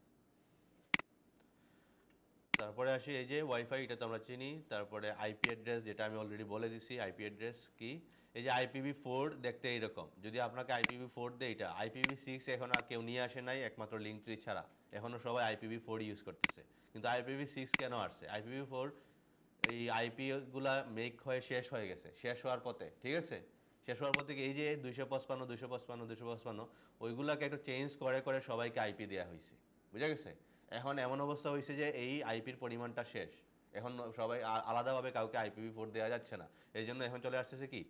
তারপরে আসি এই যে ওয়াইফাই, এটা তো আমরা চিনি। তারপরে আইপি অ্যাড্রেস, যেটা আমি অলরেডি বলে দিছি আইপি অ্যাড্রেস কি। এই যে IPv4 দেখতে এইরকম, যদি আপনাকে IPv4 দেয়, এটা IPv6 এখন আর কেউ নিয়ে আসে নাই, একমাত্র লিঙ্ক ট্রি ছাড়া এখনও সবাই IPv4 ইউজ করতেছে। কিন্তু IPv6 কেন আসছে? IPv4 এই আইপি গুলা মেক হয়ে শেষ হয়ে গেছে, শেষ হওয়ার পথে, ঠিক আছে, শেষ হওয়ার পথে এই যে 255 ওইগুলাকে একটু চেঞ্জ করে করে সবাইকে আইপি দেওয়া হয়েছে, বুঝা গেছে। এখন এমন অবস্থা হয়েছে যে এই আইপির পরিমাণটা শেষ, এখন সবাই আলাদাভাবে কাউকে IPv4 দেওয়া যাচ্ছে না। এই জন্য এখন চলে আসতেছে কি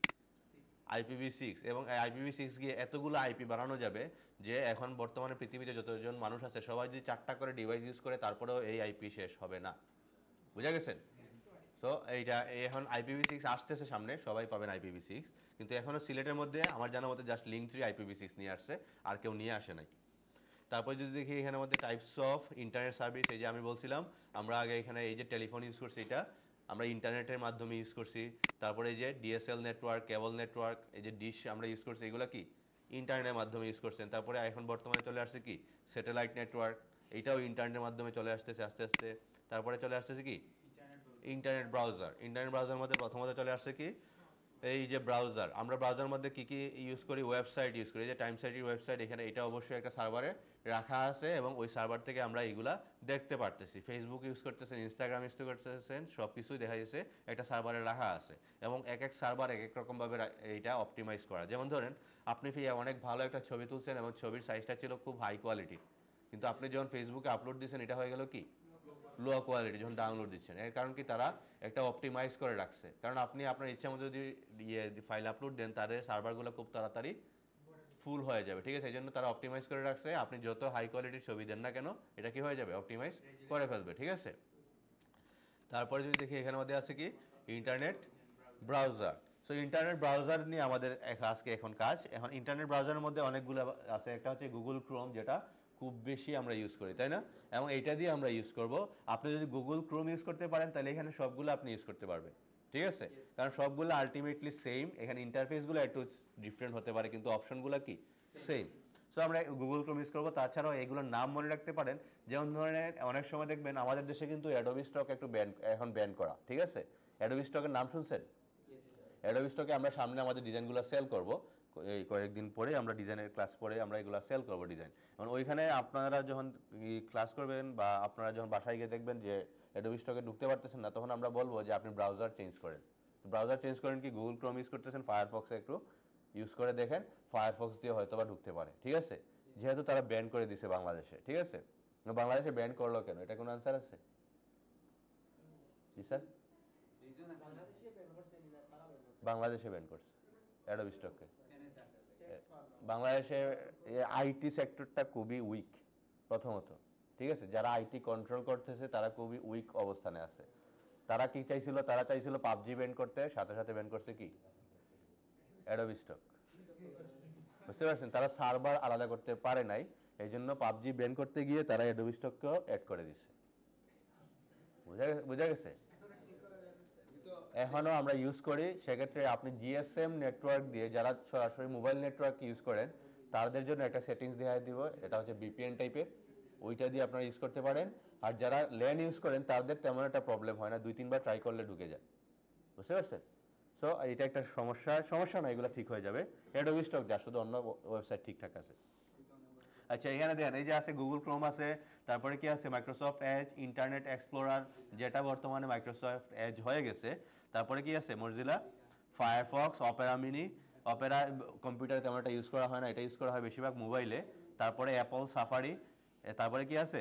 IPv6, এবং IPv6 গিয়ে এতগুলো আইপি বানানো যাবে যে এখন বর্তমানে পৃথিবীতে যতজন মানুষ আছে সবাই যদি 4টা করে ডিভাইস ইউজ করে তারপরেও এই আইপি শেষ হবে না, বুঝা গেছেন। তো এইটা এখন IPv6 আসতেছে সামনে, সবাই পাবেন IPv6, কিন্তু এখনো সিলেটের মধ্যে আমার জানার মধ্যে জাস্ট লিঙ্ক 3 IPv6 নিয়ে আসছে, আর কেউ নিয়ে আসে নাই। তারপর যদি দেখি এখানে মধ্যে টাইপস অফ ইন্টারনেট সার্ভিস, এই যে আমি বলছিলাম আমরা আগে এখানে এই যে টেলিফোন ইউজ করছি এটা আমরা ইন্টারনেটের মাধ্যমে ইউজ করছি। তারপরে এই যে ডিএসএল নেটওয়ার্ক, কেবল নেটওয়ার্ক, এই যে ডিশ আমরা ইউজ করছি, এগুলো কি ইন্টারনেটের মাধ্যমে ইউজ করছেন। তারপরে এখন বর্তমানে চলে আসছে কি স্যাটেলাইট নেটওয়ার্ক, এইটাও ইন্টারনেটের মাধ্যমে চলে আসতেছে আস্তে আস্তে। তারপরে চলে আসতেছে কি ইন্টারনেট ব্রাউজার, ইন্টারনেট ব্রাউজার মধ্যে প্রথমত চলে আসছে কি এই যে ব্রাউজার। আমরা ব্রাউজার মধ্যে কি কি ইউজ করি, ওয়েবসাইট ইউজ করি, যে টাইম সাইটের ওয়েবসাইট, এখানে এটা অবশ্যই একটা সার্ভারে রাখা আছে এবং ওই সার্ভার থেকে আমরা এইগুলা দেখতে পারতেছি। ফেসবুক ইউজ করতেছেন, ইনস্টাগ্রাম ইউজ করতেছেন, সব কিছুই দেখা যাচ্ছে একটা সার্ভারে রাখা আছে এবং এক এক সার্ভার এক এক রকমভাবে এইটা অপটিমাইজ করা। যেমন ধরেন আপনি অনেক ভালো একটা ছবি তুলছেন এবং ছবির সাইজটা ছিল খুব হাই কোয়ালিটি, কিন্তু আপনি যখন ফেসবুকে আপলোড দিচ্ছেন এটা হয়ে গেল কি লো কোয়ালিটি যখন ডাউনলোড দিচ্ছেন। এর কারণ কি তারা একটা অপটিমাইজ করে রাখছে, কারণ আপনি আপনার ইচ্ছা মতো যদি ফাইল আপলোড দেন তাদের সার্ভারগুলো খুব তাড়াতাড়ি ফুল হয়ে যাবে, ঠিক আছে। এই জন্য তারা অপটিমাইজ করে রাখছে, আপনি যত হাই কোয়ালিটির ছবি দেন না কেন এটা কি হয়ে যাবে অপটিমাইজ করে ফেলবে, ঠিক আছে। তারপরে যদি দেখি এখানে মধ্যে আছে কি internet browser. So internet browser নিয়ে আমাদের আজকে এখন কাজ। এখন ইন্টারনেট ব্রাউজারের মধ্যে অনেকগুলো আছে, একটা হচ্ছে গুগল ক্রোম, যেটা খুব বেশি আমরা ইউজ করি, তাই না, এবং এইটা দিয়ে আমরা ইউজ করব। আপনি যদি গুগল ক্রোম ইউজ করতে পারেন তাহলে এখানে সবগুলো আপনি ইউজ করতে পারবেন, ঠিক আছে, কারণ সবগুলো আলটিমেটলি সেম। এখানে ইন্টারফেসগুলো একটু ডিফারেন্ট হতে পারে কিন্তু অপশনগুলো কি সেম। সো আমরা গুগল ক্রোম ইউজ করবো। তাছাড়াও এগুলোর নাম মনে রাখতে পারেন, যেমন ধরনের অনেক সময় দেখবেন আমাদের দেশে কিন্তু অ্যাডোবি স্টক একটু এখন ব্যান করা, ঠিক আছে। অ্যাডোবি স্টকের নাম শুনছেন? অ্যাডোবি স্টকে আমরা সামনে আমাদের ডিজাইনগুলো সেল করব, এই কয়েকদিন পরে আমরা ডিজাইনের ক্লাস পরে আমরা এগুলো সেল করব ডিজাইন। এবং ওইখানে আপনারা যখন ক্লাস করবেন বা আপনারা যখন বাসায় গিয়ে দেখবেন যে অ্যাডোবি স্টকে ঢুকতে পারতেছেন না, তখন আমরা বলবো যে আপনি ব্রাউজার চেঞ্জ করেন। ব্রাউজার চেঞ্জ করেন কি গুগল ক্রোম ইউজ করতেছেন, ফায়ারফক্সে একটু ইউজ করে দেখেন, ফায়ারফক্স দিয়ে হয়তো বা ঢুকতে পারে, ঠিক আছে, যেহেতু তারা ব্যান করে দিছে বাংলাদেশে, ঠিক আছে। বাংলাদেশে ব্যান করলো কেন, এটা কোনো আনসার আছে? জি স্যার, বাংলাদেশে ব্যান করছে অ্যাডোবি স্টককে। বাংলাদেশে আইটি সেক্টরটা খুবই উইক প্রথমত, ঠিক আছে, যারা আইটি কন্ট্রোল করতেছে তারা খুবই উইক অবস্থানে আছে। তারা কি চাইছিল, তারা চাইছিল পাবজি ব্যান করতে, সাথে সাথে ব্যান করছে কি অ্যাডোবি স্টক, বুঝতে পারছেন। তারা সার্ভার আলাদা করতে পারে নাই, এই জন্য পাবজি ব্যান করতে গিয়ে তারা অ্যাডোবি স্টককেও অ্যাড করে দিচ্ছে, বুঝা গেছে। এখনও আমরা ইউজ করি, সেক্ষেত্রে আপনি জিএসএম নেটওয়ার্ক দিয়ে যারা সরাসরি মোবাইল নেটওয়ার্ক ইউজ করেন তাদের জন্য একটা সেটিংস দেখাই দিব, এটা হচ্ছে বিপিএন টাইপের, ওইটা দিয়ে আপনারা ইউজ করতে পারেন। আর যারা ল্যান ইউজ করেন তাদের তেমন একটা প্রবলেম হয় না, 2-3 বার ট্রাই করলে ঢুকে যায়, বুঝতে পারছেন। সো এটা একটা সমস্যা না, এগুলো ঠিক হয়ে যাবে। অ্যাডোবি স্টক যা, শুধু অন্য ওয়েবসাইট ঠিকঠাক আছে। আচ্ছা, এখানে দেখেন এই যে আছে গুগল ক্রোম আছে, তারপরে কি আছে মাইক্রোসফট এজ, ইন্টারনেট এক্সপ্লোরার যেটা বর্তমানে মাইক্রোসফট এজ হয়ে গেছে, তারপরে কি আছে Mozilla Firefox, Opera mini. Opera কম্পিউটারে তেমন একটা ইউজ করা হয় না, এটা ইউজ করা হয় বেশিরভাগ মোবাইলে। তারপরে অ্যাপল সাফারি, তারপরে কি আছে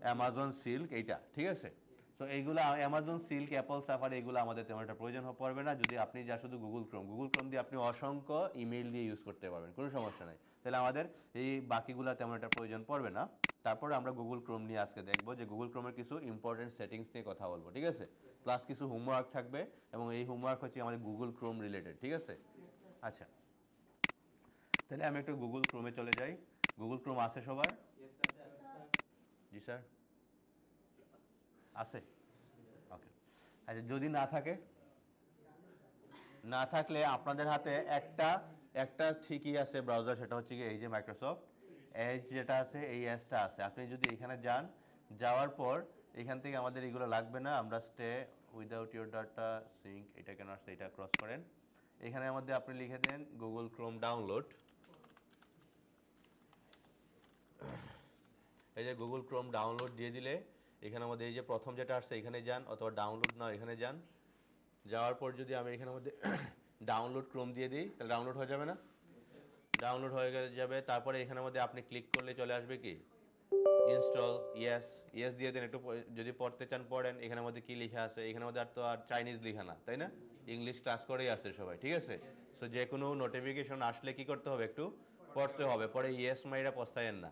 অ্যামাজন সিল্ক, এইটা, ঠিক আছে। সো এইগুলো অ্যামাজন সিল্ক, অ্যাপল সাফারি, এগুলো আমাদের তেমন একটা প্রয়োজন পড়বে না যদি আপনি যা শুধু গুগল ক্রোম দিয়ে আপনি অসংখ্য ইমেইল দিয়ে ইউজ করতে পারবেন, কোনো সমস্যা নাই। তাহলে আমাদের এই বাকিগুলো তেমন একটা প্রয়োজন পড়বে না। তারপরে আমরা গুগল ক্রোম নিয়ে আজকে দেখবো যে গুগল ক্রোমের কিছু ইম্পর্টেন্ট সেটিংস নিয়ে কথা বলবো, ঠিক আছে, প্লাস কিছু হোমওয়ার্ক থাকবে এবং এই হোমওয়ার্ক হচ্ছে আমাদের গুগল ক্রোম রিলেটেড, ঠিক আছে। আচ্ছা, তাহলে আমি একটু গুগল ক্রোমে চলে যাই। গুগল ক্রোম আছে সবার? জি স্যার, আছে, ওকে। আচ্ছা, যদি না থাকে, না থাকলে আপনাদের হাতে একটা ঠিকই আছে ব্রাউজার, সেটা হচ্ছে কি এই যে মাইক্রোসফট এজ যেটা আছে, এই এজটা আছে। আপনি যদি এখানে যান, যাওয়ার পর এখান থেকে আমাদের এগুলো লাগবে না, আমরা stay without your data sync, এটা কেন আসছে এটা ক্রস করেন। এখানে মধ্যে আপনি লিখে দেন গুগল ক্রোম ডাউনলোড। এই যে গুগল ক্রোম ডাউনলোড দিয়ে দিলে এখানের মধ্যে এই যে প্রথম যেটা আসছে এখানে যান, অথবা ডাউনলোড নাও এখানে যান। যাওয়ার পর যদি আমি এখানের মধ্যে ডাউনলোড ক্রোম দিয়ে দিই তাহলে ডাউনলোড হয়ে যাবে না? ডাউনলোড হয়ে যাবে। তারপরে এখানের মধ্যে আপনি ক্লিক করলে চলে আসবে কি ইনস্টল, ইয়েস ইয়েস দিয়ে দেন। একটু যদি পড়তে চান পড়েন। এখানের মধ্যে কি লেখা আছে, এখানের মধ্যে আর তো আর চাইনিজ লেখা না, তাই না? ইংলিশ ক্লাস করেই আসছে সবাই, ঠিক আছে? সো যে কোনো নোটিফিকেশন আসলে কি করতে হবে, একটু পড়তে হবে। পরে ইয়েস মাইরা পস্তায়েন না,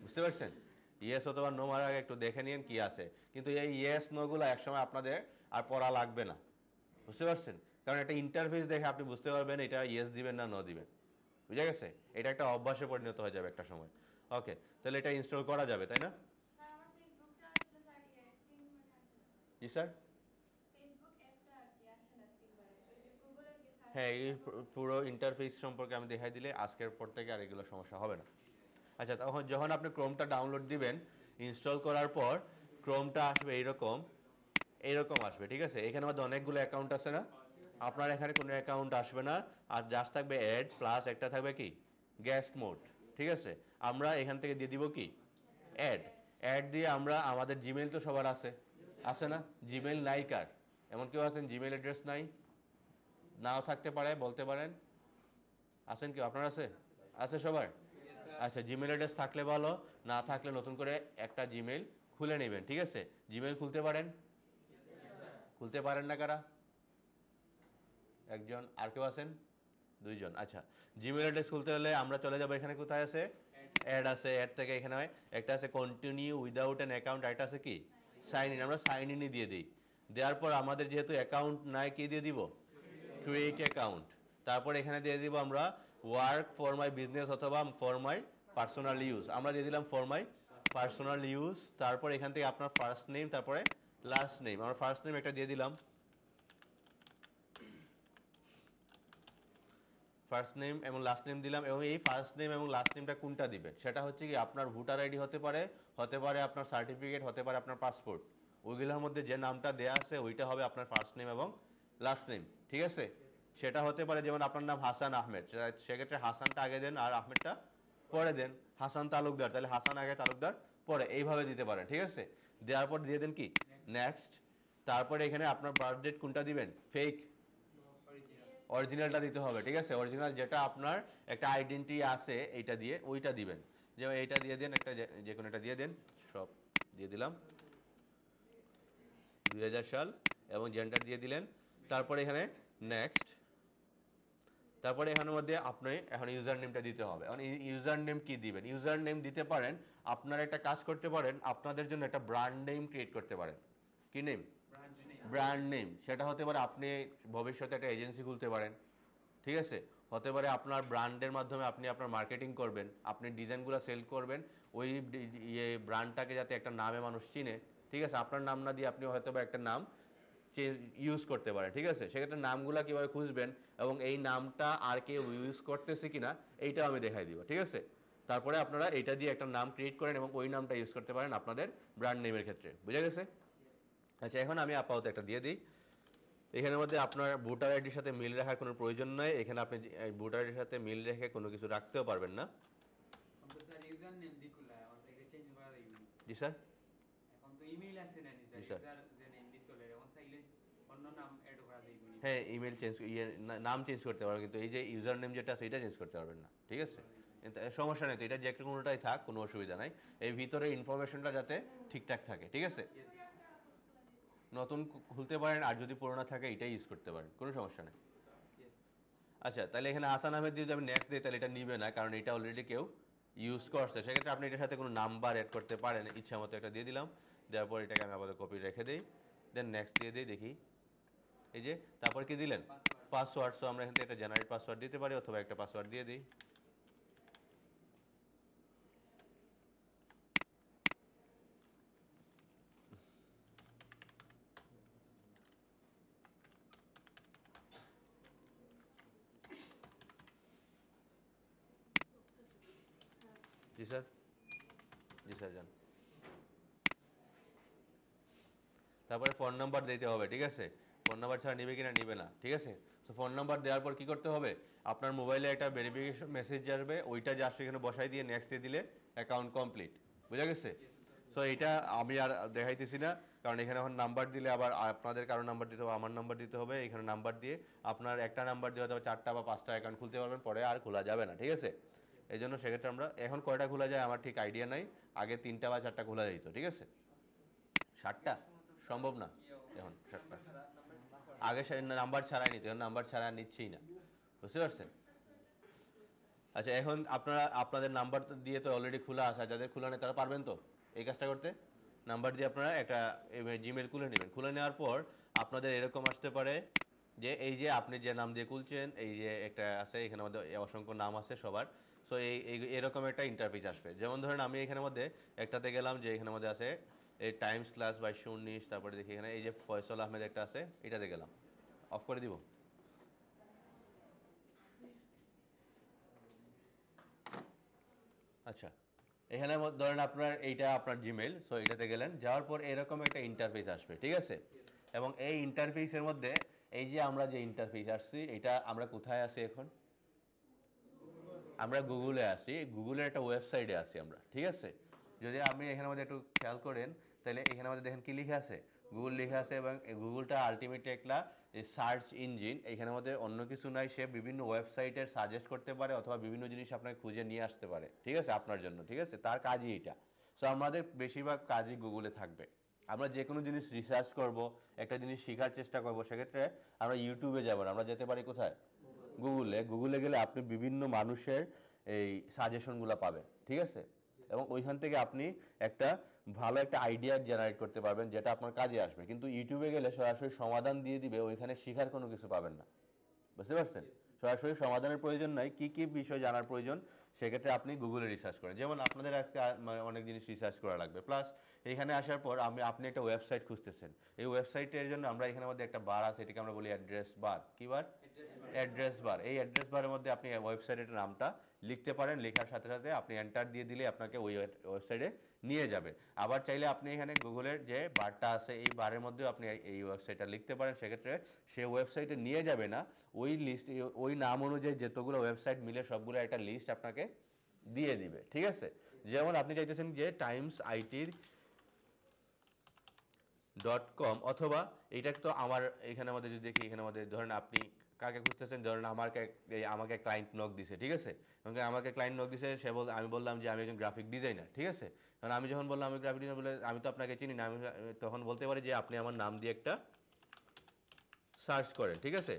বুঝতে পারছেন? ইয়েস অথবা নো মারার আগে একটু দেখে নিন কি আছে। কিন্তু এই ইয়েস নোগুলো একসময় আপনাদের আর পড়া লাগবে না, বুঝতে পারছেন? কারণ একটা ইন্টারফেস দেখে আপনি বুঝতে পারবেন এটা ইয়েস দিবেন না নো দিবেন, বুঝে গেছে? এটা একটা অভ্যাসে পরিণত হয়ে যাবে একটা সময়। ওকে, তাহলে এটা ইনস্টল করা যাবে, তাই না? জি স্যার। হ্যাঁ, এই পুরো ইন্টারফেস সম্পর্কে আমি দেখাই দিলে আজকের পর থেকে আর এগুলো সমস্যা হবে না। আচ্ছা, তখন যখন আপনি ক্রোমটা ডাউনলোড দিবেন, ইনস্টল করার পর ক্রোমটা আসবে এইরকম, এইরকম আসবে, ঠিক আছে? এখানে মধ্যে অনেকগুলো অ্যাকাউন্ট আছে না? আপনার এখানে কোনো অ্যাকাউন্ট আসবে না। আর জাস্ট থাকবে অ্যাড, প্লাস একটা থাকবে কি গেস্ট মোড, ঠিক আছে? আমরা এখান থেকে দিয়ে দিব কি অ্যাড। অ্যাড দিয়ে আমরা আমাদের জিমেইল তো সবার আছে, আছে না? জিমেইল নাই কার? এমন কেউ আছেন জিমেইল অ্যাড্রেস নাই? নাও থাকতে পারে, বলতে পারেন। আছেন কেউ? আপনার আছে? আছে সবার? আচ্ছা, জিমেইল অ্যাড্রেস থাকলে ভালো, না থাকলে নতুন করে একটা জিমেইল খুলে নেবেন, ঠিক আছে? জিমেইল খুলতে পারেন? খুলতে পারেন না কারা? একজন। আর কেউ আছেন? দুইজন। আচ্ছা, জিমেইল অ্যাড্রেস খুলতে হলে আমরা চলে যাবো এখানে, কোথায় আছে অ্যাড আছে। অ্যাড থেকে এখানে হয় একটা আছে কন্টিনিউ উইদাউট অ্যান অ্যাকাউন্ট, আর একটা আছে কি সাইন ইন। আমরা সাইন ইনই দিয়ে দিই। দেওয়ার পর আমাদের যেহেতু অ্যাকাউন্ট নাই, কি দিয়ে দিব ক্রিয়েট অ্যাকাউন্ট। তারপর এখানে দিয়ে দিব আমরা ওয়ার্ক ফর মাই বিজনেস অথবা ফর মাই পার্সোনাল ইউজ। আমরা দিয়ে দিলাম ফর মাই পার্সোনাল ইউজ। তারপর এখান থেকে আপনার ফার্স্ট নেম, তারপরে লাস্ট নেম। আমরা ফার্স্ট নেম একটা দিয়ে দিলাম, ফার্স্ট নেম এবং লাস্ট নেম দিলাম। এবং এই ফার্স্ট নেম এবং লাস্ট নেমটা কোনটা দিবেন সেটা হচ্ছে কি আপনার ভোটার আইডি হতে পারে, হতে পারে আপনার সার্টিফিকেট, হতে পারে আপনার পাসপোর্ট। ওইগুলোর মধ্যে যে নামটা দেয়া আছে ওইটা হবে আপনার ফার্স্ট নেম এবং লাস্ট নেম, ঠিক আছে? সেটা হতে পারে যেমন আপনার নাম হাসান আহমেদ, সেক্ষেত্রে হাসানটা আগে দেন আর আহমেদটা পরে দেন। হাসান তালুকদার, তাহলে হাসান আগে তালুকদার পরে, এইভাবে দিতে পারেন, ঠিক আছে? দেওয়ার পর দিয়ে দেন কি নেক্সট। তারপরে এখানে আপনার বার্থ ডেট কোনটা দিবেন, ফেক অরিজিনালটা দিতে হবে, ঠিক আছে? অরিজিনাল যেটা আপনার একটা আইডেন্টি আছে এইটা দিয়ে ওইটা দিবেন। যেমন এইটা দিয়ে দেন, একটা যে কোনো একটা দিয়ে দেন, সব দিয়ে দিলাম 2000 সাল এবং জেন্ডার দিয়ে দিলেন। তারপরে এখানে নেক্সট। তারপরে এখানের মধ্যে আপনি এখন ইউজার নেমটা দিতে হবে। এখন ইউজার নেম কি দিবেন? ইউজার নেম দিতে পারেন, আপনারা একটা কাজ করতে পারেন, আপনাদের জন্য একটা ব্র্যান্ড নেম ক্রিয়েট করতে পারেন। কি নেম? Brand name. সেটা হতে পারে আপনি ভবিষ্যতে একটা এজেন্সি খুলতে পারেন, ঠিক আছে? হতে পারে আপনার ব্র্যান্ডের মাধ্যমে আপনি আপনার মার্কেটিং করবেন, আপনি ডিজাইনগুলো সেল করবেন, ওই ব্র্যান্ডটাকে যাতে একটা নামে মানুষ চিনে, ঠিক আছে? আপনার নাম না দিয়ে আপনি হয়তো বা একটা নাম ইউজ করতে পারেন, ঠিক আছে? সেক্ষেত্রে নামগুলো কীভাবে খুঁজবেন এবং এই নামটা আর কেউ ইউজ করতেছে কিনা এইটাও আমি দেখাই দিব, ঠিক আছে? তারপরে আপনারা এটা দিয়ে একটা নাম ক্রিয়েট করেন এবং ওই নামটা ইউজ করতে পারেন আপনাদের ব্র্যান্ড নেমের ক্ষেত্রে, বুঝে গেছে? আচ্ছা, এখন আমি আপাতত একটা দিয়ে দিই। এখানের মধ্যে আপনার ভোটার আইডির সাথে মিল রাখার কোনো প্রয়োজন নয়। এখানে আপনি ভোটার আইডির সাথে মিল রেখে কোনো কিছু রাখতেও পারবেন না। জি স্যার। জি স্যার। হ্যাঁ, ইমেল চেঞ্জ, নাম চেঞ্জ করতে পারবেন, কিন্তু এই যে ইউজার নেম যেটা আছে এটা চেঞ্জ করতে পারবেন না, ঠিক আছে? সমস্যা নেই তো, এটা যে কোনোটাই থাক, কোনো অসুবিধা নাই। এই ভিতরে ইনফরমেশনটা যাতে ঠিকঠাক থাকে, ঠিক আছে? নতুন খুলতে পারেন, আর যদি পুরোনো থাকে এটাই ইউজ করতে পারেন, কোনো সমস্যা নেই। আচ্ছা, তাহলে এখানে হাসান আহমেদ দিয়ে যদি আমি নেক্সট দিই তাহলে এটা নিবে না, কারণ এটা অলরেডি কেউ ইউজ করছে। সেক্ষেত্রে আপনি এটার সাথে কোনো নাম্বার অ্যাড করতে পারেন, ইচ্ছা মতো একটা দিয়ে দিলাম। দেওয়ার পর এটাকে আমি আপাতত কপি রেখে দিই, দেন নেক্সট দিয়ে দিই, দেখি এই যে। তারপর কি দিলেন? পাসওয়ার্ড। সো আমরা এখান থেকে একটা জেনারেট পাসওয়ার্ড দিতে পারি, অথবা একটা পাসওয়ার্ড দিয়ে দিই। জি স্যার। জি স্যার, যান। তারপরে ফোন নাম্বার দিতে হবে, ঠিক আছে? ফোন নাম্বার ছাড়া নিবে কিনা নিবে না, ঠিক আছে? তো ফোন নাম্বার দেওয়ার পর কি করতে হবে? আপনার মোবাইলে একটা ভেরিফিকেশন মেসেজ আসবে, ওইটা জাস্ট এখানে বসাই দিয়ে নেক্সট দিয়ে দিলে অ্যাকাউন্ট কমপ্লিট, বুঝা গেছে? সো এটা আমি আর দেখাইতেছি না, কারণ এখানে এখন নাম্বার দিলে আবার আপনাদের কারো নাম্বার দিতে হবে, আমার নাম্বার দিতে হবে, এখানে নাম্বার দিয়ে আপনার একটা নাম্বার দিয়ে হয়তো 4টা বা 5টা অ্যাকাউন্ট খুলতে পারবেন, পরে আর খোলা যাবে না, ঠিক আছে? এই জন্য সেক্ষেত্রে আমরা এখন কয়টা খোলা যায় আমার ঠিক আইডিয়া নাই, আগে 3টা বা 4টা খোলা যেত, ঠিক আছে? 7টা সম্ভব না এখন 7টা, আগে নাম্বার ছাড়াই নিত, এখন নাম্বার ছাড়া নিচ্ছেই না, বুঝতে পারছেন? আচ্ছা, এখন আপনারা আপনাদের নাম্বার দিয়ে তো অলরেডি খোলা আছে, যাদের খোলা নেই তারা পারবেন তো এই কাজটা করতে? নাম্বার দিয়ে আপনারা একটা জিমেল খুলে নেবেন, খুলে নেওয়ার পর আপনাদের এরকম আসতে পারে যে এই যে আপনি যে নাম দিয়ে খুলছেন, এই যে একটা আছে এখানে মধ্যে অসংখ্য নাম আছে সবার। সো এরকম একটা ইন্টারফেস আসবে, যেমন ধরেন আমি এখানের মধ্যে একটাতে গেলাম, যে এখানের মধ্যে আছে এই টাইমস ক্লাস 2219, তারপরে দেখি এখানে এই যে ফয়সল আহমেদ একটা আছে, এটাতে গেলাম, অফ করে দিব। আচ্ছা, এখানে ধরেন আপনার এইটা আপনার জিমেল, সো এটাতে গেলেন, যাওয়ার পর এরকম একটা ইন্টারফেস আসবে, ঠিক আছে? এবং এই ইন্টারফেসের মধ্যে এই যে আমরা যে ইন্টারফেস আসছি, এটা আমরা কোথায় আছি এখন? আমরা গুগলে আছি, গুগলের একটা ওয়েবসাইটে আছি আমরা, ঠিক আছে? যদি আপনি এখানের মধ্যে একটু খেয়াল করেন, তাহলে এখানের মধ্যে দেখেন কি লিখে আছে, গুগল লিখে আছে, এবং গুগলটা আলটিমেটলি একটা সার্চ ইঞ্জিন, এখানের মধ্যে অন্য কিছু নাই, সে বিভিন্ন ওয়েবসাইটের সাজেস্ট করতে পারে অথবা বিভিন্ন জিনিস আপনাকে খুঁজে নিয়ে আসতে পারে, ঠিক আছে, আপনার জন্য, ঠিক আছে? তার কাজই এটা। সো আমাদের বেশিরভাগ কাজই গুগলে থাকবে। আমরা যে কোনো জিনিস রিসার্চ করব, একটা জিনিস শেখার চেষ্টা করব, সেক্ষেত্রে আমরা ইউটিউবে যাব না, আমরা যেতে পারি কোথায়? গুগলে। গুগলে গেলে আপনি বিভিন্ন মানুষের এই সাজেশনগুলো পাবেন, ঠিক আছে? এবং ওইখান থেকে আপনি একটা ভালো একটা আইডিয়া জেনারেট করতে পারবেন, যেটা আপনার কাজে আসবে। কিন্তু ইউটিউবে গেলে সরাসরি সমাধান দিয়ে দিবে, ওইখানে শেখার কোনো কিছু পাবেন না, বুঝতে পারছেন? সরাসরি সমাধানের প্রয়োজন নাই, কি কি বিষয় জানার প্রয়োজন সেক্ষেত্রে আপনি গুগলে রিসার্চ করেন। যেমন আপনাদের একটা অনেক জিনিস রিসার্চ করা লাগবে, প্লাস এখানে আসার পর আপনি একটা ওয়েবসাইট খুঁজতেছেন, এই ওয়েবসাইটের জন্য আমরা এখানের মধ্যে একটা বার আছে, এটাকে আমরা বলি অ্যাড্রেস বার। কি বার? Address bar. এই অ্যাড্রেস বারের মধ্যে আপনি ওয়েবসাইটের নামটা লিখতে পারেন, লেখার সাথে সাথে আপনি এন্টার দিয়ে দিলে আপনাকে ওই ওয়েবসাইটে নিয়ে যাবে। আবার চাইলে আপনি এখানে গুগলের যে বারটা আছে, এই বারের মধ্যেও আপনি এই ওয়েবসাইটটা লিখতে পারেন, সেক্ষেত্রে সে ওয়েবসাইটে নিয়ে যাবে না, ওই লিস্ট, ওই নাম অনুযায়ী যতগুলো ওয়েবসাইট মিলে সবগুলো একটা লিস্ট আপনাকে দিয়ে দিবে, ঠিক আছে? যেমন আপনি চাইতেছেন যে timesIT.com, অথবা এটা তো আমার এখানে মধ্যে যদি দেখি, এখানে মধ্যে ধরেন আপনি কাকে খুঁজতেছেন, ধরেন আমাকে ক্লায়েন্ট নক দিছে, ঠিক আছে? আমাকে ক্লায়েন্ট নক দিছে, আমি বললাম যে আমি একজন গ্রাফিক ডিজাইনার, ঠিক আছে? কারণ আমি যখন বললাম আমি গ্রাফিক ডিজাইনার বলে, আমি তো আপনাকে চিনি না, আমি তখন বলতে পারি যে আপনি আমার নাম দিয়ে একটা সার্চ করেন, ঠিক আছে?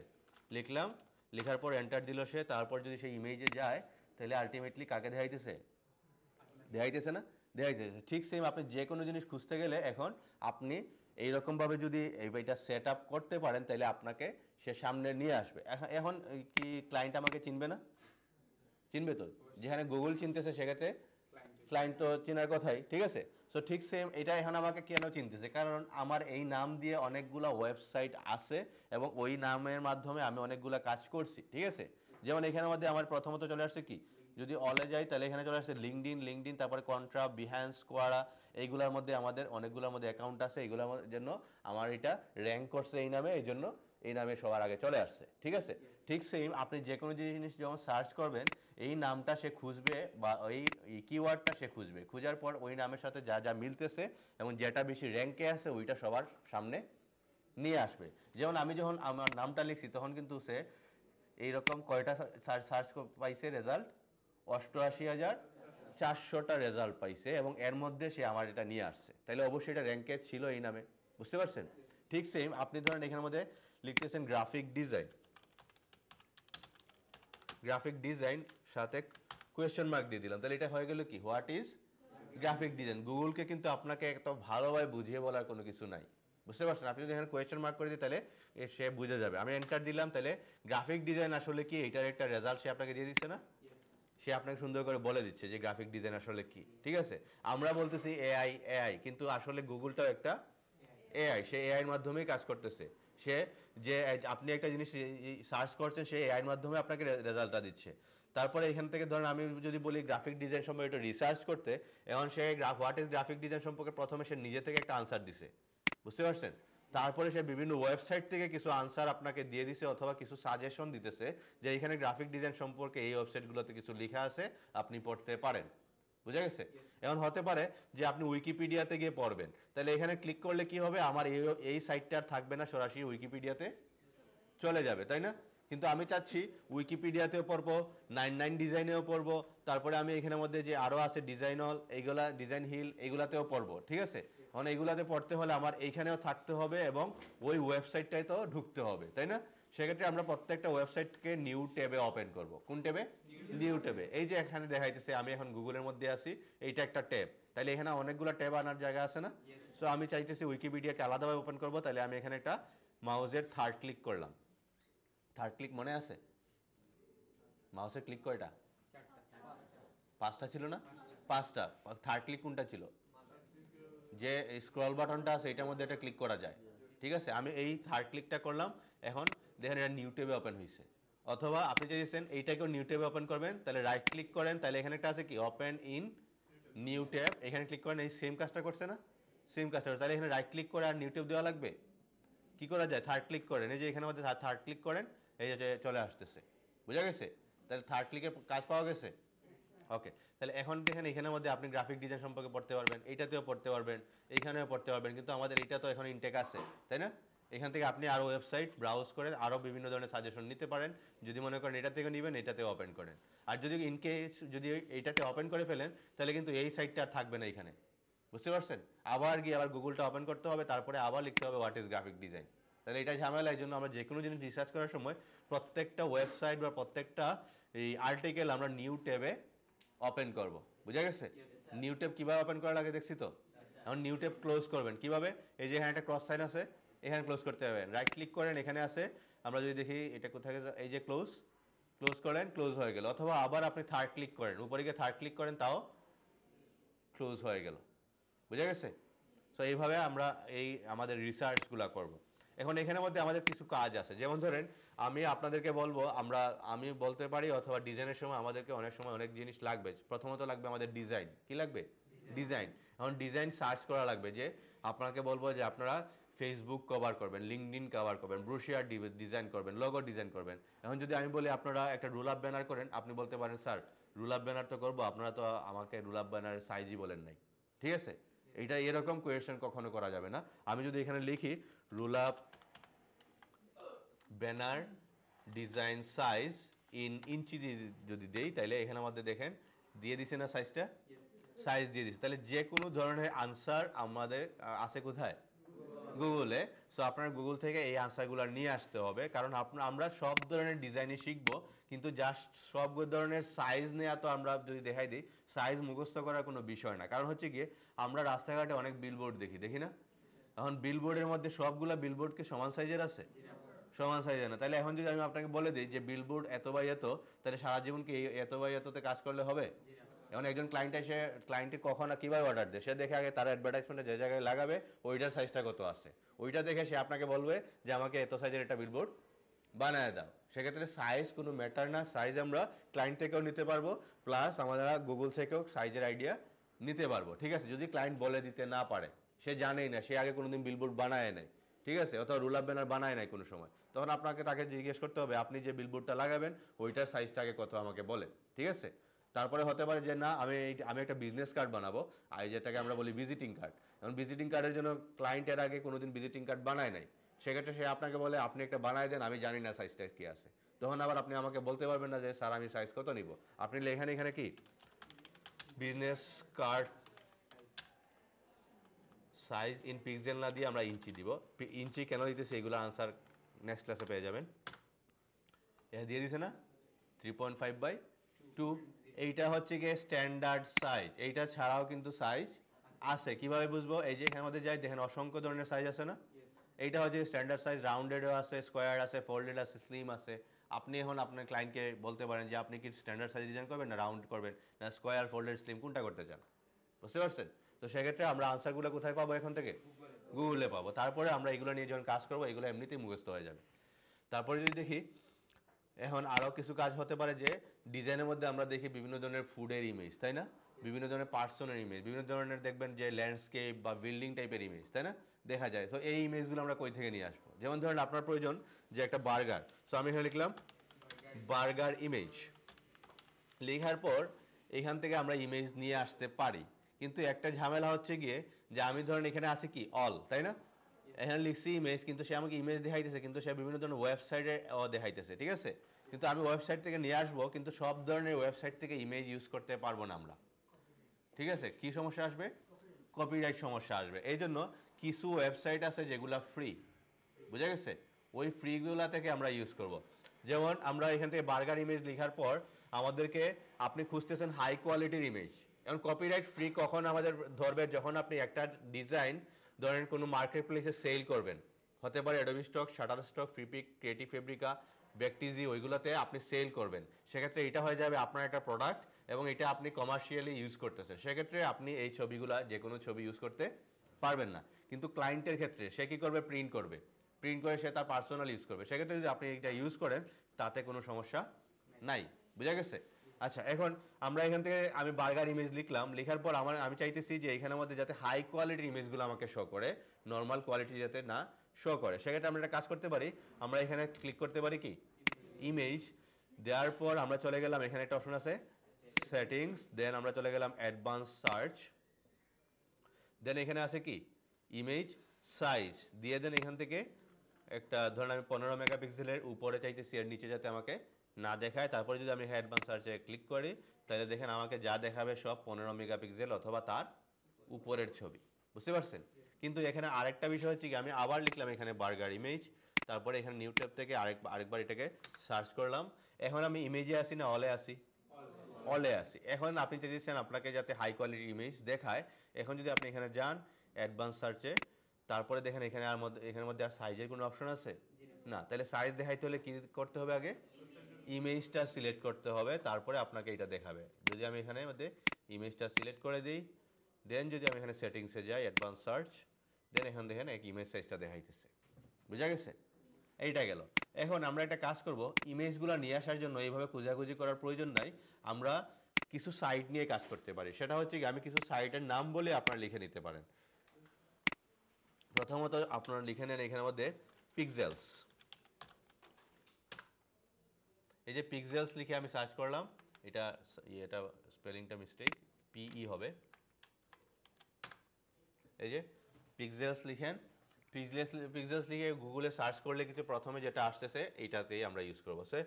লিখলাম, লেখার পর এন্টার দিল সে, তারপর যদি সেই ইমেজে যায়, তাহলে আলটিমেটলি কাকে দেখাইতেছে? দেখাইতেছে না? দেখাইতেছে। ঠিক সেম আপনি যে কোনো জিনিস খুঁজতে গেলে এখন আপনি এইরকমভাবে যদি এটা সেট আপ করতে পারেন, তাহলে আপনাকে সে সামনে নিয়ে আসবে। এখন কি ক্লায়েন্ট আমাকে চিনবে না? চিনবে তো, যেখানে গুগল চিনতেছে সেক্ষেত্রে ক্লায়েন্ট তো চেনার কথাই, ঠিক আছে? সো ঠিক সেম এটা এখন আমাকে কেন চিনতেছে, কারণ আমার এই নাম দিয়ে অনেকগুলা ওয়েবসাইট আছে এবং ওই নামের মাধ্যমে আমি অনেকগুলা কাজ করছি, ঠিক আছে? যেমন এখানের মধ্যে আমার প্রথমত চলে আসছে কি, যদি অলে যাই তাহলে এখানে চলে আসছে লিঙ্কডিন, তারপরে কন্ট্রা, বিহ্যান্স, কোয়ারা, এইগুলোর মধ্যে আমাদের অনেকগুলোর মধ্যে অ্যাকাউন্ট আছে, এইগুলোর জন্য আমার এটা র্যাঙ্ক করছে এই নামে, এই জন্য এই নামে সবার আগে চলে আসছে, ঠিক আছে? ঠিক সেম আপনি যে কোনো জিনিস যখন সার্চ করবেন, এই নামটা সে খুঁজবে বা ওই কিওয়ার্ডটা সে খুঁজবে, খোঁজার পর ওই নামের সাথে যা যা মিলতেছে এবং যেটা বেশি র্যাঙ্কে আছে ওইটা সবার সামনে নিয়ে আসবে। যেমন আমি যখন আমার নামটা লিখছি, তখন কিন্তু সে এইরকম কয়টা সার্চ পাইছে রেজাল্ট? 88,400টা রেজাল্ট পাইছে, এবং এর মধ্যে সে আমার এটা নিয়ে আসছে, তাহলে অবশ্যই এটা র্যাঙ্কে ছিল এই নামে, বুঝতে পারছেন? ঠিক সেম আপনি ধরেন এখানের মধ্যে লিখতেছেন গ্রাফিক ডিজাইন সাথে কোয়েশ্চেন মার্ক দিয়ে দিলাম, তাহলে এটা হয়ে গেল কি, হোয়াট ইজ গ্রাফিক ডিজাইন। গুগলকে কিন্তু আপনাকে এত ভালোভাবে বুঝিয়ে বলার কোনো কিছু নাই, বুঝতে পারছেন? আপনি যদি এখানে কোয়েশ্চেন মার্ক করে দিই, তাহলে সে বুঝে যাবে। আমি এন্টার দিলাম, তাহলে গ্রাফিক ডিজাইন আসলে কি এটার একটা রেজাল্ট সে আপনাকে দিয়ে দিচ্ছে না? সে আপনাকে সুন্দর করে বলে দিচ্ছে যে গ্রাফিক ডিজাইন আসলে কি, ঠিক আছে? আমরা বলতেছি এআই, কিন্তু আসলে গুগলটাও একটা এআই, সে এআই এর মাধ্যমেই কাজ করতেছে। সে যে আপনি একটা জিনিস সার্চ করছেন, সে এআই এর মাধ্যমে আপনাকে রেজাল্টটা দিচ্ছে। তারপরে এখান থেকে ধরেন আমি যদি বলি গ্রাফিক ডিজাইন সম্পর্কে একটু রিসার্চ করতে, এখন say what is graphic design সম্পর্কে প্রথমে সে নিজে থেকে একটা আনসার দিছে, বুঝতে পারছেন? তারপরে সে বিভিন্ন ওয়েবসাইট থেকে কিছু আনসার আপনাকে দিয়ে দিছে অথবা কিছু সাজেশন দিতেছে যে এখানে গ্রাফিক ডিজাইন সম্পর্কে এই ওয়েবসাইটগুলোতে কিছু লেখা আছে, আপনি পড়তে পারেন, বুঝা গেছে? এখন হতে পারে যে আপনি উইকিপিডিয়াতে গিয়ে পড়বেন, তাহলে এখানে ক্লিক করলে কি হবে, আমার এই সাইটটা আর থাকবে না, সরাসরি উইকিপিডিয়াতে চলে যাবে, তাই না? কিন্তু আমি চাচ্ছি উইকিপিডিয়াতেও পড়বো, 99 ডিজাইনেও পড়বো, তারপরে আমি এখানের মধ্যে যে আরও আছে ডিজাইন অল, এইগুলা ডিজাইন হিল, এইগুলাতেও পড়বো, ঠিক আছে? কারণ এইগুলাতে পড়তে হলে আমার এইখানেও থাকতে হবে এবং ওই ওয়েবসাইটটাই তো ঢুকতে হবে, তাই না? সেক্ষেত্রে আমরা প্রত্যেকটা ওয়েবসাইটকে নিউ ট্যাবে ওপেন করব। কোন ট্যাবে? নিউ ট্যাবে। এই যে এখানে দেখাইতেছে আমি এখন গুগলের মধ্যে আছি, এইটা একটা ট্যাব, তাহলে এখানে অনেকগুলো ট্যাব আনার জায়গা আছে না? সো আমি চাইতেছি উইকিপিডিয়াকে আলাদাভাবে ওপেন করবো, তাহলে আমি এখানে একটা মাউসের থার্ড ক্লিক করলাম। থার্ড ক্লিক মনে আছে? মাউসের ক্লিক কয়টা? 5টা ছিল না? 5টা। থার্ড ক্লিক কোনটা ছিল? যে স্ক্রল বাটনটা আছে এটার মধ্যে এটা ক্লিক করা যায়, ঠিক আছে? আমি এই থার্ড ক্লিকটা করলাম, এখন দেখেন এটা নিউ ট্যাবে ওপেন হয়েছে। অথবা আপনি চাইছেন এইটাকেও নিউ ট্যাবে ওপেন করবেন, তাহলে রাইট ক্লিক করেন, তাহলে এখানে একটা আছে কি ওপেন ইন নিউ ট্যাব, এখানে ক্লিক করেন, এই সেম কাজটা করছে না? সেম কাজটা, তাহলে এখানে রাইট ক্লিক করে আর নিউ ট্যাব দেওয়া লাগবে? কি করা যায়? থার্ড ক্লিক করেন, এই যে এখানে মধ্যে থার্ড ক্লিক করেন, এই যে চলে আসতেছে, বুঝা গেছে? তাহলে থার্ড ক্লিকের কাজ পাওয়া গেছে। ওকে, তাহলে এখন দেখেন এখানের মধ্যে আপনি গ্রাফিক ডিজাইন সম্পর্কে পড়তে পারবেন, এইটাতেও পড়তে পারবেন, এইখানেও পড়তে পারবেন, কিন্তু আমাদের এটা তো এখন ইনটেক আছে, তাই না? এখান থেকে আপনি আরও ওয়েবসাইট ব্রাউজ করে আরও বিভিন্ন ধরনের সাজেশন নিতে পারেন, যদি মনে করেন এটা থেকে নেবেন, এটাতে ওপেন করেন। আর যদি ইনকেস যদি এইটাতে ওপেন করে ফেলেন, তাহলে কিন্তু এই সাইটটা আর থাকবে না এখানে, বুঝতে পারছেন? আবার গিয়ে আবার গুগলটা ওপেন করতে হবে, তারপরে আবার লিখতে হবে হোয়াট ইজ গ্রাফিক ডিজাইন। তাহলে এটা ঝামেলা, এই জন্য আমরা যে কোনো জিনিস রিসার্চ করার সময় প্রত্যেকটা ওয়েবসাইট বা প্রত্যেকটা এই আর্টিকেল আমরা নিউ ট্যাবে ওপেন করব, বুঝা গেছে? নিউ ট্যাব কিভাবে ওপেন করা লাগে দেখছি তো। এখন নিউ ট্যাব ক্লোজ করবেন কিভাবে? এই যে এখানে একটা ক্রস সাইন আছে, এখানে ক্লোজ করতে হবে, রাইট ক্লিক করেন, এখানে আছে, আমরা যদি দেখি এটা কোথায়, এই যে ক্লোজ, ক্লোজ করেন, ক্লোজ হয়ে গেল। অথবা আবার আপনি থার্ড ক্লিক করেন, উপরে গিয়ে থার্ড ক্লিক করেন, তাও ক্লোজ হয়ে গেল, বুঝা গেছে? সো এইভাবে আমরা এই আমাদের রিসার্চগুলো করব। এখন এখানের মধ্যে আমাদের কিছু কাজ আছে, যেমন ধরেন আমি আপনাদেরকে বলবো, আমি বলতে পারি অথবা ডিজাইনের সময় আমাদেরকে অনেক সময় অনেক জিনিস লাগবে। প্রথমত লাগবে আমাদের ডিজাইন। কি লাগবে? ডিজাইন। এখন ডিজাইন সার্চ করা লাগবে, যে আপনাকে বলবো যে আপনারা ফেসবুক কভার করবেন, লিঙ্কডইন কভার করবেন, ব্রোশিয়ার ডিজাইন করবেন, লোগো ডিজাইন করবেন। এখন যদি আমি বলি আপনারা একটা রুল আপ ব্যানার করেন, আপনি বলতে পারেন স্যার রুল আপ ব্যানার তো করবো, আপনারা তো আমাকে রুল আপ ব্যানারের সাইজই বলেন নাই, ঠিক আছে? এটা এরকম কোয়েশ্চেন কখনো করা যাবে না। আমি যদি এখানে লিখি roll up banner design size in inch যদি দেই, তাহলে এখানে আমাদের দেখেন দিয়ে দিছে না সাইজটা? সাইজ দিয়ে দিচ্ছে। তাহলে যে কোনো ধরনের আনসার আমাদের আছে কোথায়? গুগলে। সো আপনার গুগল থেকে এই আনসারগুলো নিয়ে আসতে হবে, কারণ আমরা সব ধরনের ডিজাইনই শিখবো, কিন্তু জাস্ট সব ধরনের সাইজ নেওয়া তো আমরা যদি দেখাই দিই, সাইজ মুখস্থ করার কোনো বিষয় না। কারণ হচ্ছে গিয়ে আমরা রাস্তাঘাটে অনেক বিলবোর্ড দেখি না? এখন বিলবোর্ডের মধ্যে সবগুলা বিলবোর্ড কি সমান সাইজের আছে? সমান সাইজের না। তাহলে এখন যদি আমি আপনাকে বলে দিই যে বিলবোর্ড এত বাই এত, তাহলে সারা জীবন কি এত বাই এততে কাজ করলে হবে? এখন একজন ক্লায়েন্ট এসে ক্লায়েন্টে কখন কিভাবে অর্ডার দেয়, সে দেখে আগে তার অ্যাডভার্টাইজমেন্টে যে জায়গায় লাগাবে ওইটার সাইজটা কত আছে, ওইটা দেখে সে আপনাকে বলবে যে আমাকে এত সাইজের একটা বিলবোর্ড বানায় দাও। সেক্ষেত্রে সাইজ কোনো ম্যাটার না, সাইজ আমরা ক্লায়েন্ট থেকেও নিতে পারবো, প্লাস আমরা গুগল থেকেও সাইজের আইডিয়া নিতে পারবো, ঠিক আছে? যদি ক্লায়েন্ট বলে দিতে না পারে, সে জানেই না, সে আগে কোনোদিন বিলবোর্ড বানায় নাই, ঠিক আছে? অথবা রুল আপ ব্যানার বানায় নাই কোনো সময়, তখন আপনাকে তাকে জিজ্ঞেস করতে হবে আপনি যে বিলবোর্ডটা লাগাবেন ওইটার সাইজটা আগে কত আমাকে বলেন, ঠিক আছে? তারপরে হতে পারে যে না আমি একটা বিজনেস কার্ড বানাবো, আর যেটাকে আমরা বলি ভিজিটিং কার্ড। এখন ভিজিটিং কার্ডের জন্য ক্লায়েন্টের আগে কোনোদিন ভিজিটিং কার্ড বানায় নাই, সেক্ষেত্রে সে আপনাকে বলে আপনি একটা বানায় দেন, আমি জানি না সাইজটা কি আছে। তখন আবার আপনি আমাকে বলতে পারবেন না যে স্যার আমি সাইজ কত নিব। আপনি এখানে কি business card size in pixel না দিয়ে আমরা ইঞ্চি দিব। ইঞ্চি কেন দিতেছে এগুলো আনসার নেক্সট ক্লাসে পেয়ে যাবেন। এটা দিয়ে দিছে না 3.5/2। এইটা হচ্ছে গিয়ে স্ট্যান্ডার্ড সাইজ। এইটা ছাড়াও কিন্তু সাইজ আছে, কিভাবে বুঝবো? এই যে এখানে মধ্যে যাই দেখেন অসংখ্য ধরনের সাইজ আছে না? এইটা হচ্ছে স্ট্যান্ডার্ড সাইজ, রাউন্ডেডও আছে, স্কোয়ার আছে, ফোল্ডেড আছে, স্লিম আছে। আপনি এখন আপনার ক্লায়েন্টকে বলতে পারেন যে আপনি কি স্ট্যান্ডার্ড সাইজ ডিজাইন করবেন, না রাউন্ড করবেন, না স্কোয়ার, ফোল্ডেড, স্লিম, কোনটা করতে চান? বুঝতে পারছেন? তো সেক্ষেত্রে আমরা আনসারগুলো কোথায় পাবো? এখন থেকে গুগলে পাবো। তারপরে আমরা এগুলো নিয়ে যখন কাজ করবো এগুলো এমনিতেই মুখস্থ হয়ে যাবে। তারপরে যদি দেখি এখন আরও কিছু কাজ হতে পারে, যে ডিজাইনের মধ্যে আমরা দেখি বিভিন্ন ধরনের ফুডের ইমেজ, তাই না? বিভিন্ন ধরনের পার্সনের ইমেজ, বিভিন্ন ধরনের দেখবেন যে ল্যান্ডস্কেপ বা বিল্ডিং টাইপের ইমেজ, তাই না? দেখা যায়। তো এই ইমেজগুলো আমরা কই থেকে নিয়ে আসবো? যেমন ধরেন আপনার প্রয়োজন যে একটা বার্গার, সো আমি এখানে লিখলাম বার্গার ইমেজ। লেখার পর এখান থেকে আমরা ইমেজ নিয়ে আসতে পারি, কিন্তু একটা ঝামেলা হচ্ছে গিয়ে যে আমি ধরেন এখানে আছে কি অল, তাই না? এখানে লিখছি ইমেজ, কিন্তু সে আমাকে ইমেজ দেখাইতেছে, কিন্তু সে বিভিন্ন ধরনের ওয়েবসাইটে দেখাইতেছে, ঠিক আছে? কিন্তু আমি ওয়েবসাইট থেকে নিয়ে আসবো, কিন্তু সব ধরনের ওয়েবসাইট থেকে ইমেজ ইউজ করতে পারবো না আমরা, ঠিক আছে? কি সমস্যা আসবে? কপিরাইট সমস্যা আসবে। এই জন্য কিছু ওয়েবসাইট আছে যেগুলো ফ্রি, বুঝা গেছে? ওই ফ্রিগুলা থেকে আমরা ইউজ করব। যেমন আমরা এখান থেকে বার্গার ইমেজ লেখার পর আমাদেরকে আপনি খুঁজতেছেন হাই কোয়ালিটির ইমেজ। এখন কপিরাইট ফ্রি কখন আমাদের ধরবে? যখন আপনি একটা ডিজাইন ধরেন কোনো মার্কেট প্লেসে সেল করবেন, হতে পারে Adobe Stock, Shutterstock, Freepik, Creative Fabrica, Vecteezy, ওইগুলোতে আপনি সেল করবেন। সেক্ষেত্রে এটা হয়ে যাবে আপনার একটা প্রোডাক্ট এবং এটা আপনি কমার্শিয়ালি ইউজ করতেছেন। সেক্ষেত্রে আপনি এই ছবিগুলা যে কোনো ছবি ইউজ করতে পারবেন না। কিন্তু ক্লায়েন্টের ক্ষেত্রে সে কী করবে? প্রিন্ট করবে, প্রিন্ট করে সে তার পার্সোনাল ইউজ করবে। সেক্ষেত্রে যদি আপনি এটা ইউজ করেন তাতে কোনো সমস্যা নাই, বুঝা গেছে? আচ্ছা, এখন আমরা এখান থেকে আমি বার্গার ইমেজ লিখলাম, লেখার পর আমি চাইতেছি যে এখানের মধ্যে যাতে হাই কোয়ালিটির ইমেজগুলো আমাকে শো করে, নর্মাল কোয়ালিটি যাতে না শো করে। সেক্ষেত্রে আমরা একটা কাজ করতে পারি, আমরা এখানে ক্লিক করতে পারি কি ইমেজ, দেওয়ার পর আমরা চলে গেলাম, এখানে একটা অপশন আছে সেটিংস, দেন আমরা চলে গেলাম অ্যাডভান্স সার্চ, দেন এখানে আছে কি ইমেজ সাইজ দিয়ে দেন। এখান থেকে একটা ধরেন আমি 15 মেগাপিক্সেলের উপরে চাইতেছি, এর নিচে যাতে আমাকে না দেখায়। তারপরে যদি আমি অ্যাডভান্স সার্চে ক্লিক করি তাহলে দেখেন আমাকে যা দেখাবে সব 15 মেগাপিক্সেল অথবা তার উপরের ছবি, বুঝতে পারছেন? কিন্তু এখানে আরেকটা বিষয় হচ্ছে কি, আমি আবার লিখলাম এখানে বার্গার ইমেজ, তারপরে এখানে নিউ ট্যাব থেকে আরেকবার এটাকে সার্চ করলাম। এখন আমি ইমেজে আসি না অলে আসি? অলে আসি। এখন আপনি চাইছেন আপনাকে যাতে হাই কোয়ালিটির ইমেজ দেখায়, এখন যদি আপনি এখানে যান অ্যাডভান্স সার্চে, তারপরে দেখেন এখানের মধ্যে আর সাইজের কোনো অপশন আছে না। তাহলে সাইজ দেখাইতে হলে কি করতে হবে? আগে ইমেজটা সিলেক্ট করতে হবে, তারপরে আপনাকে এটা দেখাবে। যদি আমি এখানে মধ্যে ইমেজটা সিলেক্ট করে দিই, দেন যদি আমি এখানে সেটিংসে যাই অ্যাডভান্স সার্চ, দেন এখানে দেখেন এক ইমেজ সাইজটা দেখাইতেছে, বুঝা গেছে? এইটা গেল। এখন আমরা একটা কাজ করব, ইমেজগুলো নিয়ে আসার জন্য এইভাবে খোঁজাখুঁজি করার প্রয়োজন নাই, আমরা কিছু সাইট নিয়ে কাজ করতে পারি। সেটা হচ্ছে কি, আমি কিছু সাইটের নাম বলে আপনারা লিখে নিতে পারেন। প্রথমত আপনারা লিখে নেন এখানের মধ্যে পিক্সেলস। এই যে পিক্সেলস লিখে আমি সার্চ করলাম, এটা স্পেলিংটা মিস্টেক, পিই হবে। এই যে পিক্সেলস লিখেন, পিক্সেলস লিখে গুগলে সার্চ করলে কিন্তু প্রথমে যেটা আসতেছে এইটাতেই আমরা ইউজ করবো। সে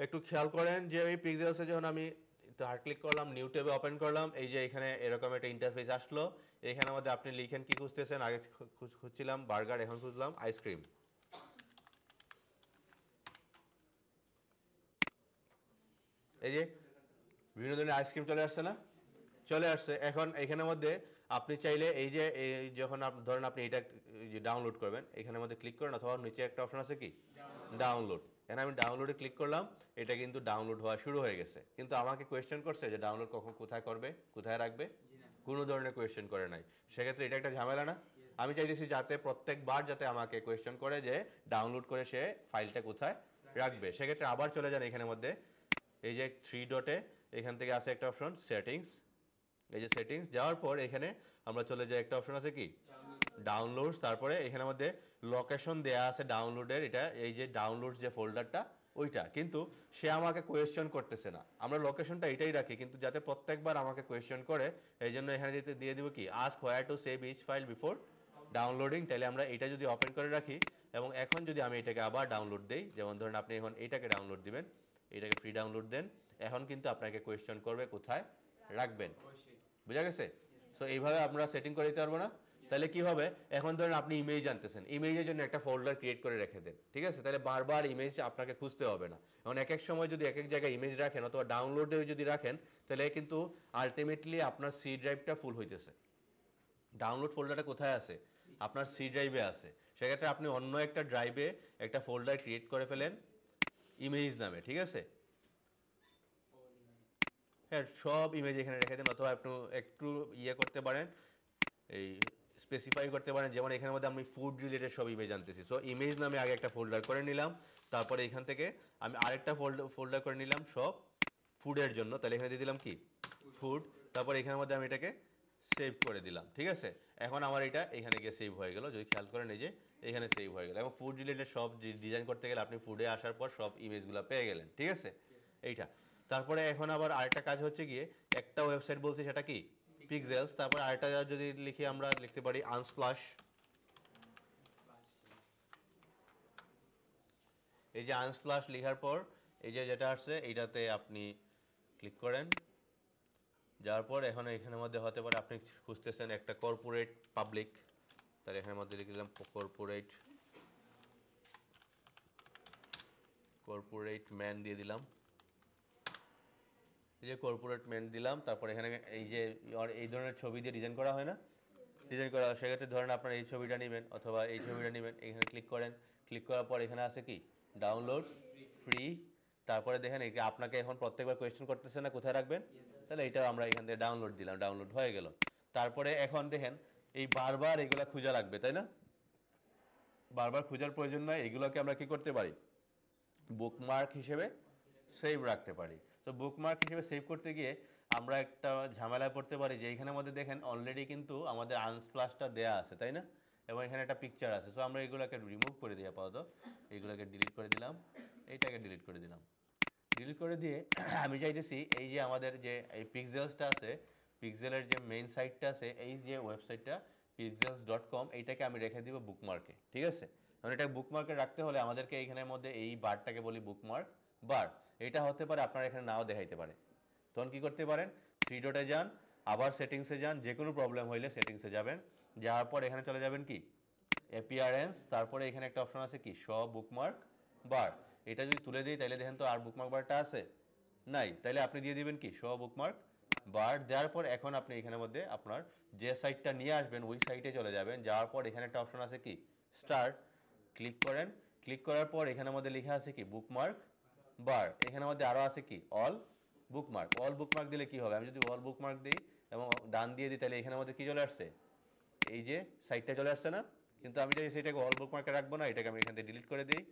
একটু খেয়াল করেন যে এই পিক্সেলসে যখন আমি হার্ড ক্লিক করলাম, নিউ ট্যাবে ওপেন করলাম, এই যে এখানে এরকম একটা ইন্টারফেস আসলো। এখানের মধ্যে আপনি লিখেন কি খুঁজতেছেন, আগে খুঁজছিলাম বার্গার, এখন খুঁজলাম আইসক্রিম। এই যে বিভিন্ন ধরনের আইসক্রিম চলে আসছে না? চলে আসছে। এখন এখানের মধ্যে আপনি চাইলে এই যে যখন ধরেন আপনি এটা ডাউনলোড করবেন, এখানের মধ্যে ক্লিক করেন, অথবা নিচে একটা অপশন আছে কি ডাউনলোড। এখানে আমি ডাউনলোডে ক্লিক করলাম, এটা কিন্তু ডাউনলোড হওয়া শুরু হয়ে গেছে। কিন্তু আমাকে কোয়েশ্চেন করছে যে ডাউনলোড কখন কোথায় করবে, কোথায় রাখবে? কোনো ধরনের কোয়েশ্চেন করে নাই। সেক্ষেত্রে এটা একটা ঝামেলা না? আমি চাইতেছি যাতে প্রত্যেকবার যাতে আমাকে কোয়েশ্চেন করে যে ডাউনলোড করে সে ফাইলটা কোথায় রাখবে। সেক্ষেত্রে আবার চলে যান এখানের মধ্যে, এই যে 3 ডটে এখান থেকে আছে একটা অপশন সেটিংস। এই যে সেটিংস যাওয়ার পর এখানে আমরা চলে যাই, একটা অপশন আছে কি ডাউনলোডস। তারপরে এখানের মধ্যে লোকেশন দেয়া আছে ডাউনলোডের, এটা এই যে ডাউনলোড যে ফোল্ডারটা ওইটা, কিন্তু সে আমাকে কোয়েশ্চেন করতেছে না। আমরা লোকেশনটা এটাই রাখি, কিন্তু যাতে প্রত্যেকবার আমাকে কোয়েশ্চেন করে এই জন্য এখানে দিয়ে দিব কি ask where to save each file before downloading. তাহলে আমরা এটা যদি ওপেন করে রাখি এবং এখন যদি আমি এটাকে আবার ডাউনলোড দেই, যেমন ধরেন আপনি এখন এটাকে ডাউনলোড দিবেন, এটাকে ফ্রি ডাউনলোড দেন, এখন কিন্তু আপনাকে কোয়েশ্চেন করবে কোথায় রাখবেন, বুঝা গেছে? সো এইভাবে আমরা সেটিং করে দিতে পারবো না? তাহলে কি হবে, এখন ধরেন আপনি ইমেজ আনতেছেন, ইমেজের জন্য একটা ফোল্ডার ক্রিয়েট করে রেখে দেন, ঠিক আছে? তাহলে বারবার ইমেজ আপনাকে খুঁজতে হবে না। এখন এক এক সময় যদি এক এক জায়গায় ইমেজ রাখেন অথবা ডাউনলোডে যদি রাখেন, তাহলে কিন্তু আলটিমেটলি আপনার সি ড্রাইভটা ফুল হইতেছে। ডাউনলোড ফোল্ডারটা কোথায় আছে? আপনার সি ড্রাইভে আছে। সেক্ষেত্রে আপনি অন্য একটা ড্রাইভে একটা ফোল্ডার ক্রিয়েট করে ফেলেন ইমেজ নামে, ঠিক আছে? হ্যাঁ, সব ইমেজ এখানে রেখে দেন, অথবা একটু ইয়ে করতে পারেন, এই স্পেসিফাই করতে পারেন। যেমন এখানের মধ্যে আমি ফুড রিলেটেড সব ইমেজ আনতেছি, সো ইমেজ নামে আগে একটা ফোল্ডার করে নিলাম, তারপরে এখান থেকে আমি আরেকটা ফোল্ডার করে নিলাম সব ফুডের জন্য। তাহলে এখানে দিয়ে দিলাম কি ফুড, তারপর এখানের মধ্যে আমি এটাকে সেভ করে দিলাম, ঠিক আছে? এখন আমার এটা এখানে গিয়ে সেভ হয়ে গেল, যদি খেয়াল করেন এই যে এখানে সেভ হয়ে গেল। এবং ফুড রিলেটেড সব ডিজাইন করতে গেলে আপনি ফুডে আসার পর সব ইমেজগুলো পেয়ে গেলেন, ঠিক আছে? এইটা তারপরে এখন আবার আরেকটা কাজ হচ্ছে গিয়ে একটা ওয়েবসাইট বলছি সেটা কি পিক্সেলস, তারপর আরেকটা যদি লিখি আমরা লিখতে পারি আনস্প্লাশ। এই যে আনস্প্লাশ লেখার পর এই যে যেটা আসছে এইটাতে আপনি ক্লিক করেন, যাওয়ার পর এখন এখানের মধ্যে হতে পারে আপনি খুঁজতেছেন একটা কর্পোরেট পাবলিক, তাহলে এখানের মধ্যে লিখে দিলাম কর্পোরেট ম্যান দিয়ে দিলাম। এই যে কর্পোরেট ম্যান দিলাম, তারপর এখানে এই যে এই ধরনের ছবি দিয়ে ডিজাইন করা হয় না, ডিজাইন করা হয়, সেক্ষেত্রে ধরেন আপনারা এই ছবিটা নেবেন অথবা এই ছবিটা নেবেন, এখানে ক্লিক করেন, ক্লিক করার পর এখানে আছে কি ডাউনলোড ফ্রি। তারপরে দেখেন এই আপনাকে এখন প্রত্যেকবার কোয়েশ্চেন করতেছে না কোথায় রাখবেন, তাহলে এইটা আমরা এখান থেকে ডাউনলোড দিলাম, ডাউনলোড হয়ে গেল। তারপরে এখন দেখেন এই বারবার এগুলা খোঁজা লাগবে, তাই না? বারবার খোঁজার প্রয়োজন নয়, এগুলোকে আমরা কি করতে পারি বুকমার্ক হিসেবে সেভ রাখতে পারি। তো বুকমার্ক হিসেবে সেভ করতে গিয়ে আমরা একটা ঝামেলায় পড়তে পারি যে এইখানের মধ্যে দেখেন অলরেডি কিন্তু আমাদের আনস্প্লাশটা দেয়া আছে, তাই না? এবং এখানে একটা পিকচার আছে, সো আমরা এগুলোকে রিমুভ করে দিই আপাতত, এইগুলোকে ডিলিট করে দিলাম, এইটাকে ডিলিট করে দিলাম। ডিলিট করে দিয়ে আমি চাইতেছি এই যে আমাদের যে এই পিক্সেলসটা আছে, পিক্সেলের যে মেইন সাইটটা আছে, এই যে ওয়েবসাইটটা pixels.com, এইটাকে আমি রেখে দিব বুকমার্কে, ঠিক আছে? কারণ এটা বুকমার্কে রাখতে হলে আমাদেরকে এইখানের মধ্যে এই বারটাকে বলি বুকমার্ক বার। এটা হতে পারে আপনার এখানে নাও দেখাইতে পারে, তখন কি করতে পারেন থ্রি ডটে যান, আবার সেটিংসে যান, যে কোনো প্রবলেম হইলে সেটিংসে যাবেন, যাওয়ার পর এখানে চলে যাবেন কি অ্যাপিয়ারেন্স, তারপরে এখানে একটা অপশন আছে কি শো বুকমার্ক বার। এটা যদি তুলে দিই তাহলে দেখেন তো আর বুকমার্ক বারটা আছে নাই, তাহলে আপনি দিয়ে দিবেন কি শো বুকমার্ক বার। দেওয়ার পর এখন আপনি এখানের মধ্যে আপনার যে সাইটটা নিয়ে আসবেন ওই সাইটে চলে যাবেন, যাওয়ার পর এখানে একটা অপশন আছে কি স্টার্ট, ক্লিক করেন, ক্লিক করার পর এখানের মধ্যে লেখা আছে কি বুকমার্ক বার, এখানের মধ্যে আরও আছে কি অল বুকমার্ক। অল বুকমার্ক দিলে কি হবে, আমি যদি অল বুকমার্ক দিই এবং ডান দিয়ে দিই তাহলে এখানের মধ্যে কি চলে আসছে এই যে সাইটটা চলে আসছে না? কিন্তু আমি যদি সেটাকে অল বুকমার্কে রাখবো না, এটাকে আমি এখান থেকে ডিলিট করে দিই,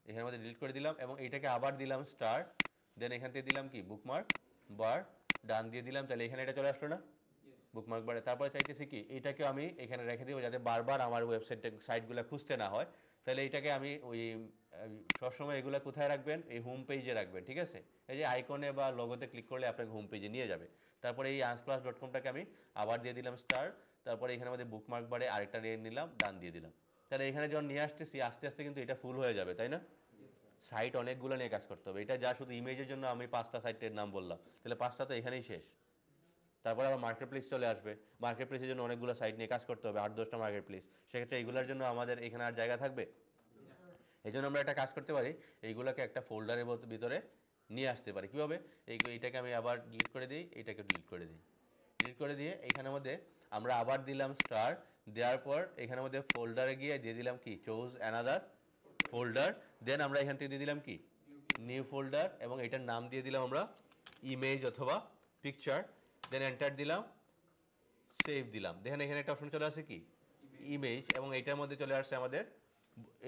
এখানের মধ্যে ডিলিট করে দিলাম এবং এইটাকে আবার দিলাম স্টার্ট, দেন এখান থেকে দিলাম কি বুকমার্ক বার, ডান দিয়ে দিলাম, তাহলে এখানে এটা চলে আসলো না বুকমার্ক বারে। তারপরে চাইতেছি কি এটাকে আমি এখানে রেখে দিব যাতে বারবার আমার ওয়েবসাইট সাইটগুলো খুঁজতে না হয়, তাহলে এইটাকে আমি ওই সবসময় এগুলো কোথায় রাখবেন এই হোম পেজে রাখবেন, ঠিক আছে? এই যে আইকনে বা লোগোতে ক্লিক করলে আপনাকে হোম পেজে নিয়ে যাবে। তারপরে এই আনস্প্লাশ.কমটাকে আমি আবার দিয়ে দিলাম স্টার, তারপরে এখানে আমাদের বুকমার্ক বারে আরেকটা নিয়ে নিলাম, ডান দিয়ে দিলাম, তাহলে এখানে যখন নিয়ে আসতেছি আস্তে আস্তে কিন্তু এটা ফুল হয়ে যাবে, তাই না? সাইট অনেকগুলো নিয়ে কাজ করতে হবে, এটা যা শুধু ইমেজের জন্য আমি 5টা সাইটের নাম বললাম, তাহলে 5টা তো এখানেই শেষ। তারপরে আবার মার্কেট প্লেস চলে আসবে, মার্কেট প্লেসের জন্য অনেকগুলো সাইট নিয়ে কাজ করতে হবে, 8-10টা মার্কেট প্লেস, সেক্ষেত্রে এইগুলোর জন্য আমাদের এখানে আর জায়গা থাকবে? এই জন্য আমরা একটা কাজ করতে পারি, এইগুলোকে একটা ফোল্ডারের ভিতরে নিয়ে আসতে পারি। কীভাবে? এইটাকে আমি আবার ডিলিট করে দিই, এইটাকে ডিলিট করে দিই, ডিলিট করে দিয়ে এইখানের মধ্যে আমরা আবার দিলাম স্টার, দেওয়ার পর এখানের মধ্যে ফোল্ডারে গিয়ে দিয়ে দিলাম কি চুজ অ্যানাদার ফোল্ডার, দেন আমরা এখান থেকে দিয়ে দিলাম কি নিউ ফোল্ডার এবং এটার নাম দিয়ে দিলাম আমরা ইমেজ অথবা পিকচার, দেন এন্টার দিলাম, সেভ দিলাম, দেখেন এখানে একটা অপশন চলে আসে কি ইমেজ এবং এইটার মধ্যে চলে আসছে আমাদের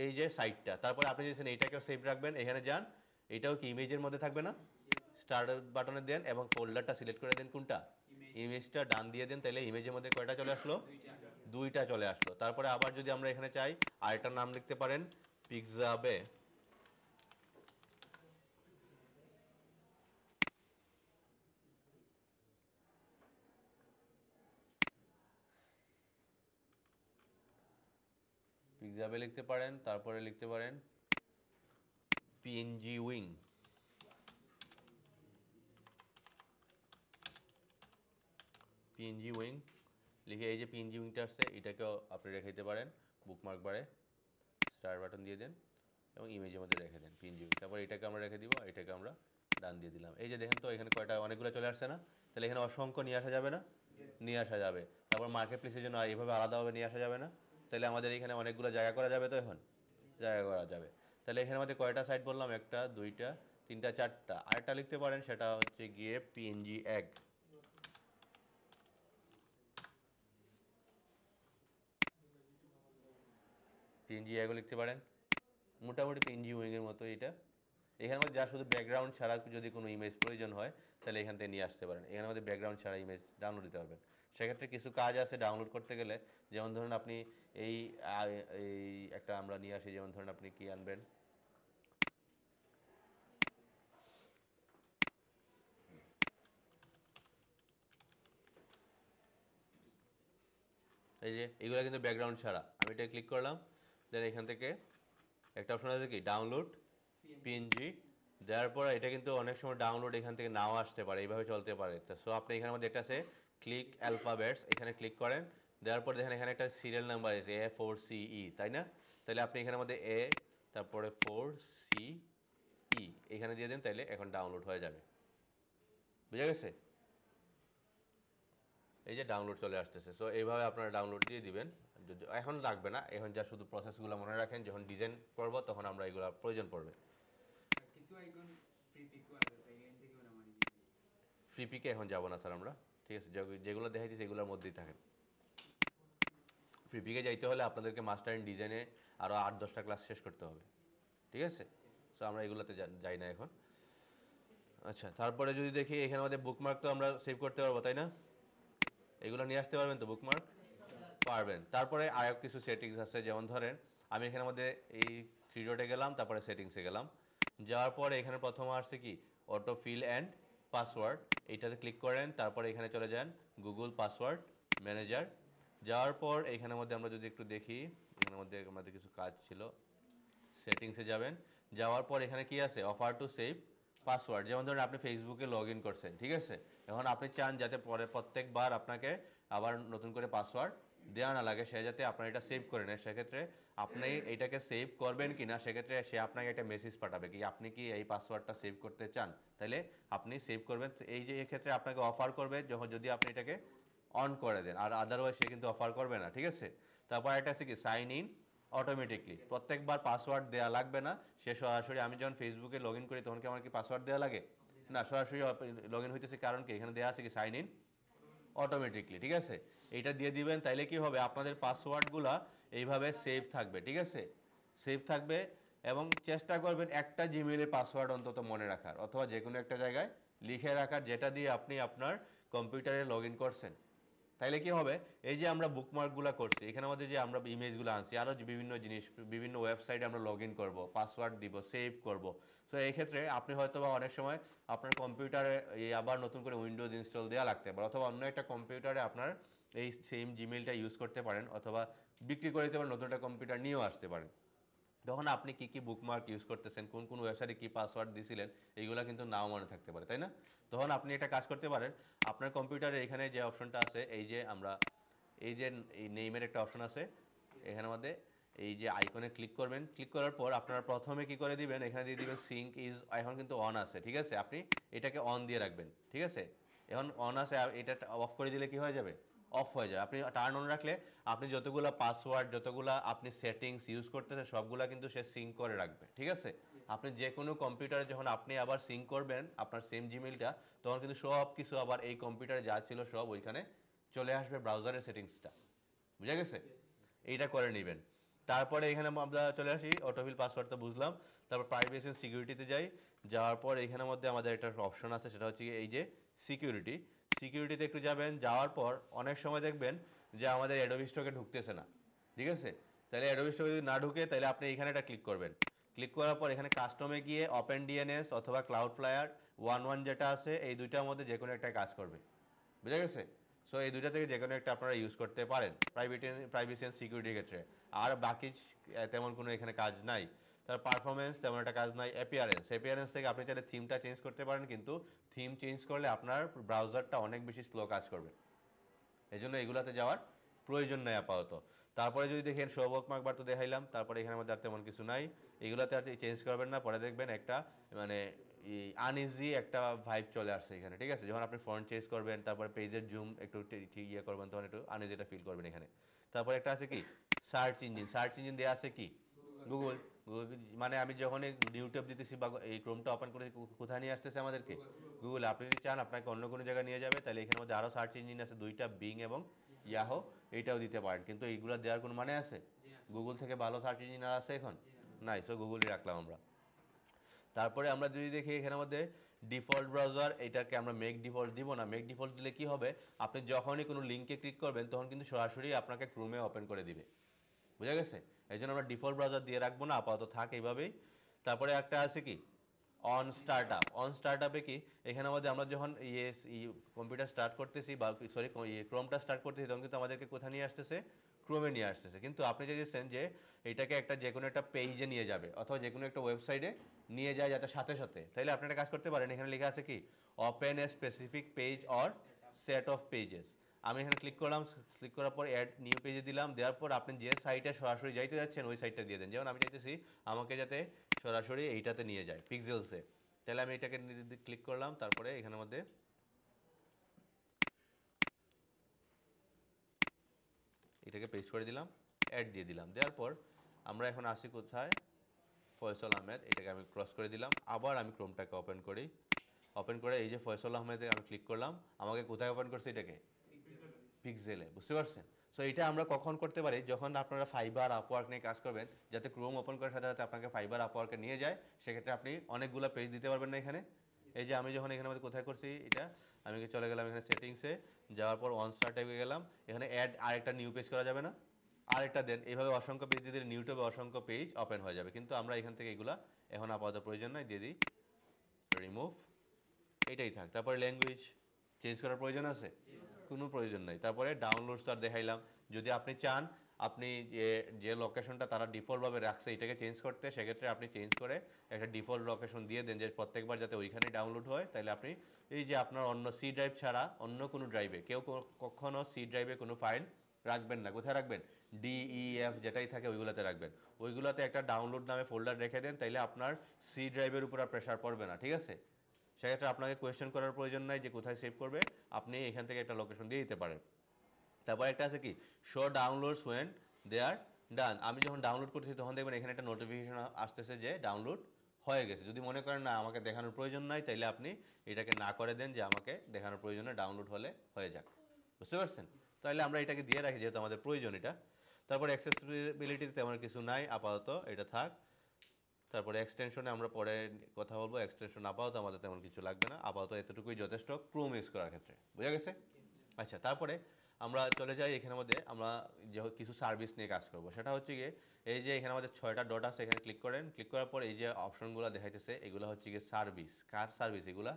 এই যে সাইটটা। তারপরে আপনি যদি এইটাকেও সেভ রাখবেন, এখানে যান, এটাও কি ইমেজের মধ্যে থাকবে না, স্টার্ট বাটনে দেন এবং ফোল্ডারটা সিলেক্ট করে দেন কোনটা ইমেজটা, ডান দিয়ে দেন, তাহলে ইমেজের মধ্যে কয়টা চলে আসলো দুইটা চলে আসলো। তারপরে আবার যদি আমরা এখানে চাই আরেকটার নাম লিখতে পারেন পিক্সাবে, পিক্সাবে লিখতে পারেন, তারপরে লিখতে পারেন পিএনজি উইং, পিএনজি উইং লিখে এই যে পিএনজি উইংটা আসছে এটাকেও আপনি রেখে দিতে পারেন বুকমার্ক বারে, স্টার বাটন দিয়ে দেন এবং ইমেজের মধ্যে রেখে দেন পিএনজি উইং। তারপর এটাকে আমরা রেখে দিব, এটাকে আমরা ডান দিয়ে দিলাম। এই যে দেখেন তো এখানে কয়টা অনেকগুলো চলে আসছে না, তাহলে এখানে অসংখ্য নিয়ে আসা যাবে না, নিয়ে আসা যাবে। তারপর মার্কেট প্লেসের জন্য এইভাবে আলাদাভাবে নিয়ে আসা যাবে না, তাহলে আমাদের এখানে অনেকগুলো জায়গা করা যাবে, তো এখন জায়গা করা যাবে। তাহলে এখানে আমাদের কয়টা সাইট বললাম, একটা দুইটা তিনটা চারটা, আরেকটা লিখতে পারেন সেটা হচ্ছে গিয়ে পিএনজি এগ, পিএনজি এগও লিখতে পারেন, মোটামুটি পিএনজি উইংয়ের মতো এটা। এখানে মধ্যে যা শুধু ব্যাকগ্রাউন্ড ছাড়া যদি কোনো ইমেজ প্রয়োজন হয় তাহলে এখান থেকে নিয়ে আসতে পারেন, এখানে আমাদের ব্যাকগ্রাউন্ড ছাড়া ইমেজ ডাউনলোড দিতে পারবেন। সেক্ষেত্রে কিছু কাজ আছে ডাউনলোড করতে গেলে, যেমন ধরুন আপনি এই এই একটা আমরা নিয়ে আসি, যেমন ধরুন আপনি কি আনবেন, এই যে এগুলো কিন্তু ব্যাকগ্রাউন্ড ছাড়া। আমি এটা ক্লিক করলাম, দেন এখান থেকে একটা অপশন আছে কি ডাউনলোড পিএনজি, দেওয়ার পর এটা কিন্তু অনেক সময় ডাউনলোড এখান থেকে নাও আসতে পারে, এইভাবে চলতে পারে। সো আপনি এখানের মধ্যে একটা আছে ক্লিক অ্যালফাবেটস, এখানে ক্লিক করেন, দেওয়ার পর দেখেন এখানে একটা সিরিয়াল নাম্বার আছে A4CE, তাই না? তাহলে আপনি এখানের মধ্যে A তারপরে 4CE এখানে দিয়ে দেন, তাইলে এখন ডাউনলোড হয়ে যাবে। বুঝা গেছে? এই যে ডাউনলোড চলে আসতেছে। সো এইভাবে আপনারা ডাউনলোড দিয়ে দিবেন। যদি এখন লাগবে না, এখন যা শুধু প্রসেসগুলো মনে রাখেন, যখন ডিজাইন করব তখন আমরা এগুলো প্রয়োজন পড়বে। কিছু আইকন ফ্রি পিকও আছে, সেকেন্ড থেকেও না মানে ফ্রি পিকে এখন যাব না স্যার আমরা, ঠিক আছে? যেগুলো দেখাইছি সেগুলোর মধ্যেই থাকেন। ফ্রি পিকে যাইতে হলে আপনাদেরকে মাস্টার ইন ডিজাইনে আরও 8-10টা ক্লাস শেষ করতে হবে, ঠিক আছে? সো আমরা এগুলোতে যাই না এখন। আচ্ছা, তারপরে যদি দেখি এখানে আমাদের বুকমার্ক তো আমরা সেভ করতে পারবো, তাই না? এগুলো নিয়ে আসতে পারবেন তো বুকমার্ক? পারবেন। তারপরে আরও কিছু সেটিংস আছে, যেমন ধরেন আমি এখানের মধ্যে এই 3 ডটে গেলাম, তারপরে সেটিংসে গেলাম, যাওয়ার পরে এখানে প্রথম আসছে কি অটো ফিল অ্যান্ড পাসওয়ার্ড, এইটাতে ক্লিক করেন, তারপরে এখানে চলে যান গুগল পাসওয়ার্ড ম্যানেজার। যাওয়ার পর এখানের মধ্যে আমরা যদি একটু দেখি, এখানের মধ্যে আমাদের কিছু কাজ ছিল, সেটিংসে যাবেন, যাওয়ার পর এখানে কি আছে অফার টু সেভ পাসওয়ার্ড। যেমন ধরুন আপনি ফেসবুকে লগ ইন করছেন, ঠিক আছে? এখন আপনি চান যাতে পরে প্রত্যেকবার আপনাকে আবার নতুন করে পাসওয়ার্ড দেওয়া না লাগে, সে যাতে আপনার এটা সেভ করে নেয়। সেক্ষেত্রে আপনি এইটাকে সেভ করবেন কি না, সেক্ষেত্রে সে আপনাকে একটা মেসেজ পাঠাবে কি আপনি কি এই পাসওয়ার্ডটা সেভ করতে চান, তাহলে আপনি সেভ করবেন। এই যে এক্ষেত্রে আপনাকে অফার করবে যখন যদি আপনি এটাকে অন করে দেন, আর আদারওয়াইজ সে কিন্তু অফার করবে না, ঠিক আছে? তারপর একটা আছে কি সাইন ইন অটোমেটিকলি, প্রত্যেকবার পাসওয়ার্ড দেওয়া লাগবে না, সে সরাসরি আমি যখন ফেসবুকে লগ ইন করি তখন কি আমার কি পাসওয়ার্ড দেওয়া লাগে না, সরাসরি লগ ইন হইতেছে। কারণ কি এখানে দেওয়া আছে কি সাইন ইন অটোমেটিকলি, ঠিক আছে? এইটা দিয়ে দিবেন, তাইলে কি হবে আপনাদের পাসওয়ার্ডগুলা এইভাবে সেভ থাকবে, ঠিক আছে? সেভ থাকবে। এবং চেষ্টা করবেন একটা জিমেইলে পাসওয়ার্ড অন্তত মনে রাখার, অথবা যে কোনো একটা জায়গায় লিখে রাখার, যেটা দিয়ে আপনি আপনার কম্পিউটারে লগ ইন করছেন। তাইলে কি হবে, এই যে আমরা বুকমার্কগুলো করছি এখানে মধ্যে যে আমরা ইমেজগুলো আনছি, আরও বিভিন্ন জিনিস, বিভিন্ন ওয়েবসাইটে আমরা লগ ইন করবো, পাসওয়ার্ড দিব, সেভ করব। সো এই ক্ষেত্রে আপনি হয়তো বা অনেক সময় আপনার কম্পিউটারে আবার নতুন করে উইন্ডোজ ইনস্টল দেওয়া লাগতে পারে, অথবা অন্য একটা কম্পিউটারে আপনার এই সেম জিমেইলটা ইউজ করতে পারেন, অথবা বিক্রি করে দিতে পারেন, নতুন একটা কম্পিউটার নিয়েও আসতে পারেন। তখন আপনি কি কি বুকমার্ক ইউজ করতেছেন, কোন কোন ওয়েবসাইটে কি পাসওয়ার্ড দিয়েছিলেন, এইগুলো কিন্তু নাও মনে থাকতে পারে, তাই না? তখন আপনি একটা কাজ করতে পারেন, আপনার কম্পিউটারে এখানে যে অপশনটা আছে, এই যে আমরা এই যে এই নেইমের একটা অপশন আছে এখানের মধ্যে, এই যে আইকনে ক্লিক করবেন, ক্লিক করার পর আপনারা প্রথমে কি করে দিবেন, এখানে দিয়ে দিবেন সিঙ্ক ইজ, এখন কিন্তু অন আছে, ঠিক আছে? আপনি এটাকে অন দিয়ে রাখবেন, ঠিক আছে? এখন অন আছে, এটা অফ করে দিলে কি হয়ে যাবে, অফ হয়ে যায়। আপনি টার্ন অন রাখলে আপনি যতগুলো পাসওয়ার্ড, যতগুলো আপনি সেটিংস ইউজ করতেছেন সবগুলা কিন্তু সে সিঙ্ক করে রাখবে, ঠিক আছে? আপনি যে কোনো কম্পিউটারে যখন আপনি আবার সিঙ্ক করবেন আপনার সেম জিমেইলটা, তখন কিন্তু সব কিছু আবার এই কম্পিউটারে যা ছিল সব ওইখানে চলে আসবে, ব্রাউজারের সেটিংসটা। বুঝা গেছে? এইটা করে নেবেন। তারপরে এখানে আমরা চলে আসি, অটোফিল পাসওয়ার্ড তো বুঝলাম। তারপর প্রাইভেসি এন্ড সিকিউরিটিতে যাই, যাওয়ার পর এখানের মধ্যে আমাদের একটা অপশন আছে, সেটা হচ্ছে এই যে সিকিউরিটি। সিকিউরিটিতে একটু যাবেন, যাওয়ার পর অনেক সময় দেখবেন যে আমাদের অ্যাডোবি স্টকে ঢুকতেছে না, ঠিক আছে? তাহলে অ্যাডোবি স্টকে যদি না ঢুকে, তাহলে আপনি এখানে একটা ক্লিক করবেন। ক্লিক করার পর এখানে কাস্টমে গিয়ে ওপেন ডিএনএস অথবা ক্লাউড ফ্লায়ার 1.1 যেটা আছে, এই দুইটার মধ্যে যে কোনো একটা কাজ করবে। বুঝা গেছে? সো এই দুইটা থেকে যে কোনো একটা আপনারা ইউজ করতে পারেন প্রাইভেসি এন্ড সিকিউরিটির ক্ষেত্রে। আর বাকি তেমন কোনো এখানে কাজ নাই। তার পারফরমেন্স তেমন একটা কাজ নাই। অ্যাপিয়ারেন্স থেকে আপনি চাইলে থিমটা চেঞ্জ করতে পারেন, কিন্তু থিম চেঞ্জ করলে আপনার ব্রাউজারটা অনেক বেশি স্লো কাজ করবে, এই জন্য এগুলাতে যাওয়ার প্রয়োজন নেই আপাতত। তারপরে যদি দেখেন শো বুকমার্ক বার তো দেখাইলাম, তারপরে এখানের মধ্যে আর তেমন কিছু নাই, এগুলাতে আর চেঞ্জ করবেন না। পরে দেখবেন একটা মানে আনইজি একটা ভাইব চলে আসছে এখানে, ঠিক আছে? যখন আপনি ফন্ট চেঞ্জ করবেন, তারপরে পেজের জুম একটু ঠিক ইয়ে করবেন, তখন একটু আনইজিটা ফিল করবেন এখানে। তারপরে একটা আছে কি সার্চ ইঞ্জিন দেওয়া আছে কি গুগল। মানে আমি যখন ইউটিউব দিতেছি বা এই ক্রোমটা ওপেন করে কোথায় নিয়ে আসতেছে আমাদেরকে, গুগল। আপনি যদি চান আপনাকে অন্য কোনো জায়গায় নিয়ে যাবে, তাহলে এখানের মধ্যে আরও সার্চ ইঞ্জিন আছে দুইটা, বিং এবং ইয়াহো, এইটাও দিতে পারেন। কিন্তু এইগুলো দেওয়ার কোনো মানে আছে? গুগল থেকে ভালো সার্চ ইঞ্জিন আর আছে এখন? নাই। সো গুগলই রাখলাম আমরা। তারপরে আমরা যদি দেখি এখানের মধ্যে ডিফল্ট ব্রাউজার এটাকে আমরা মেক ডিফল্ট দিব না। মেক ডিফল্ট দিলে কি হবে, আপনি যখনই কোনো লিঙ্কে ক্লিক করবেন তখন কিন্তু সরাসরি আপনাকে ক্রোমে ওপেন করে দিবে, বুঝা গেছে? এই জন্য আমরা ডিফল্ট ব্রাউজার দিয়ে রাখবো না, আপাতত থাক এইভাবেই। তারপরে একটা আছে কি অন স্টার্টআপ। অন স্টার্টআপে কি, এখানে আমাদের আমরা যখন কম্পিউটার স্টার্ট করতেছি বা সরি ক্রোমটা স্টার্ট করতেছি তখন কিন্তু আমাদেরকে কোথায় নিয়ে আসতেছে, ক্রোমে নিয়ে আসতেছে। কিন্তু আপনি যদি চান যে এটাকে একটা যে কোনো একটা পেজে নিয়ে যাবে অথবা যে কোনো একটা ওয়েবসাইটে নিয়ে যায় যাতে সাথে সাথে, তাহলে আপনি একটা কাজ করতে পারেন, এখানে লেখা আছে কি open a specific page or set of pages. আমি এখানে ক্লিক করলাম, ক্লিক করার পর অ্যাড নিউ পেজে দিলাম, দেওয়ার পর আপনি যে সাইটে সরাসরি যাইতে যাচ্ছেন ওই সাইটটা দিয়ে দেন। যেমন আমি চাইতেছি আমাকে যাতে সরাসরি এইটাতে নিয়ে যায় পিক্সেলসে, তাহলে আমি এটাকে ক্লিক করলাম, তারপরে এখানের মধ্যে এটাকে পেস্ট করে দিলাম, অ্যাড দিয়ে দিলাম। দেওয়ার পর আমরা এখন আসি কোথায়, ফয়সাল আহমেদ, এটাকে আমি ক্রস করে দিলাম। আবার আমি ক্রোমটাকে ওপেন করি, ওপেন করে এই যে ফয়সাল আহমেদে আমি ক্লিক করলাম, আমাকে কোথায় ওপেন করছে, এটাকে পিক্সেলে, বুঝতে পারছেন? সো এটা আমরা কখন করতে পারি, যখন আপনারা ফাইবার আপওয়ার্ক নিয়ে কাজ করবেন, যাতে ক্রোম ওপেন করার সাথে সাথে আপনাকে ফাইবার আপওয়ার্কে নিয়ে যায়, সেক্ষেত্রে আপনি অনেকগুলো পেজ দিতে পারবেন না এখানে। এই যে আমি যখন এখানে মধ্যে কোথায় করছি এটা, আমি চলে গেলাম এখানে সেটিংসে, যাওয়ার পর অন স্টার্টে গেলাম, এখানে অ্যাড আরেকটা নিউ পেজ করা যাবে না, আরেকটা দেন, এইভাবে অসংখ্য পেজ দিয়ে দিলে ইউটিউবে অসংখ্য পেজ ওপেন হয়ে যাবে। কিন্তু আমরা এখান থেকে এগুলা এখন আপাতত প্রয়োজন নয়, দিয়ে দিই রিমুভ, এটাই থাক। তারপরে ল্যাঙ্গুয়েজ চেঞ্জ করার প্রয়োজন আছে, কোনো প্রয়োজন নাই। তারপরে ডাউনলোডস আর দেখাইলাম, যদি আপনি চান আপনি যে লোকেশনটা তারা ডিফল্টভাবে রাখছে এটাকে চেঞ্জ করতে, সেক্ষেত্রে আপনি চেঞ্জ করে একটা ডিফল্ট লোকেশন দিয়ে দেন যে প্রত্যেকবার যাতে ওইখানেই ডাউনলোড হয়। তাহলে আপনি এই যে আপনার অন্য সি ড্রাইভ ছাড়া অন্য কোনো ড্রাইভে কেউ কখনো সি ড্রাইভে কোনো ফাইল রাখবেন না। কোথায় রাখবেন, DEF যেটাই থাকে ওইগুলোতে রাখবেন। ওইগুলোতে একটা ডাউনলোড নামে ফোল্ডার রেখে দেন, তাইলে আপনার সি ড্রাইভের উপর আর প্রেশার পড়বে না, ঠিক আছে? সেক্ষেত্রে আপনাকে কোয়েশ্চেন করার প্রয়োজন নাই যে কোথায় সেভ করবে, আপনি এখান থেকে একটা লোকেশন দিয়ে দিতে পারেন। তারপর একটা আছে কি শো ডাউনলোডস ওয়েন দে আর ডান। আমি যখন ডাউনলোড করতেছি তখন দেখবেন এখানে একটা নোটিফিকেশন আসতেছে যে ডাউনলোড হয়ে গেছে। যদি মনে করেন না আমাকে দেখানোর প্রয়োজন নাই, তাইলে আপনি এটাকে না করে দেন যে আমাকে দেখানোর প্রয়োজন নেই, ডাউনলোড হলে হয়ে যাক, বুঝতে পারছেন? তাহলে আমরা এটাকে দিয়ে রাখি যেহেতু আমাদের প্রয়োজন এটা। তারপর অ্যাক্সেসিবিলিটিতে তেমন কিছু নাই, আপাতত এটা থাক। তারপরে এক্সটেনশনে আমরা পরে কথা বলবো, এক্সটেনশন আপাতত আমাদের তেমন কিছু লাগবে না, আপাতত এতটুকুই যথেষ্ট ক্রোম ইউজ করার ক্ষেত্রে, বুঝা গেছে? আচ্ছা, তারপরে আমরা চলে যাই এখানে মধ্যে আমরা যে কিছু সার্ভিস নিয়ে কাজ করব। সেটা হচ্ছে গিয়ে এই যে এখানে আমাদের 6টা ডট আছে, এখানে ক্লিক করেন, ক্লিক করার পর এই যে অপশনগুলো দেখাইতেছে এগুলো হচ্ছে গিয়ে সার্ভিস। কার সার্ভিস এগুলা?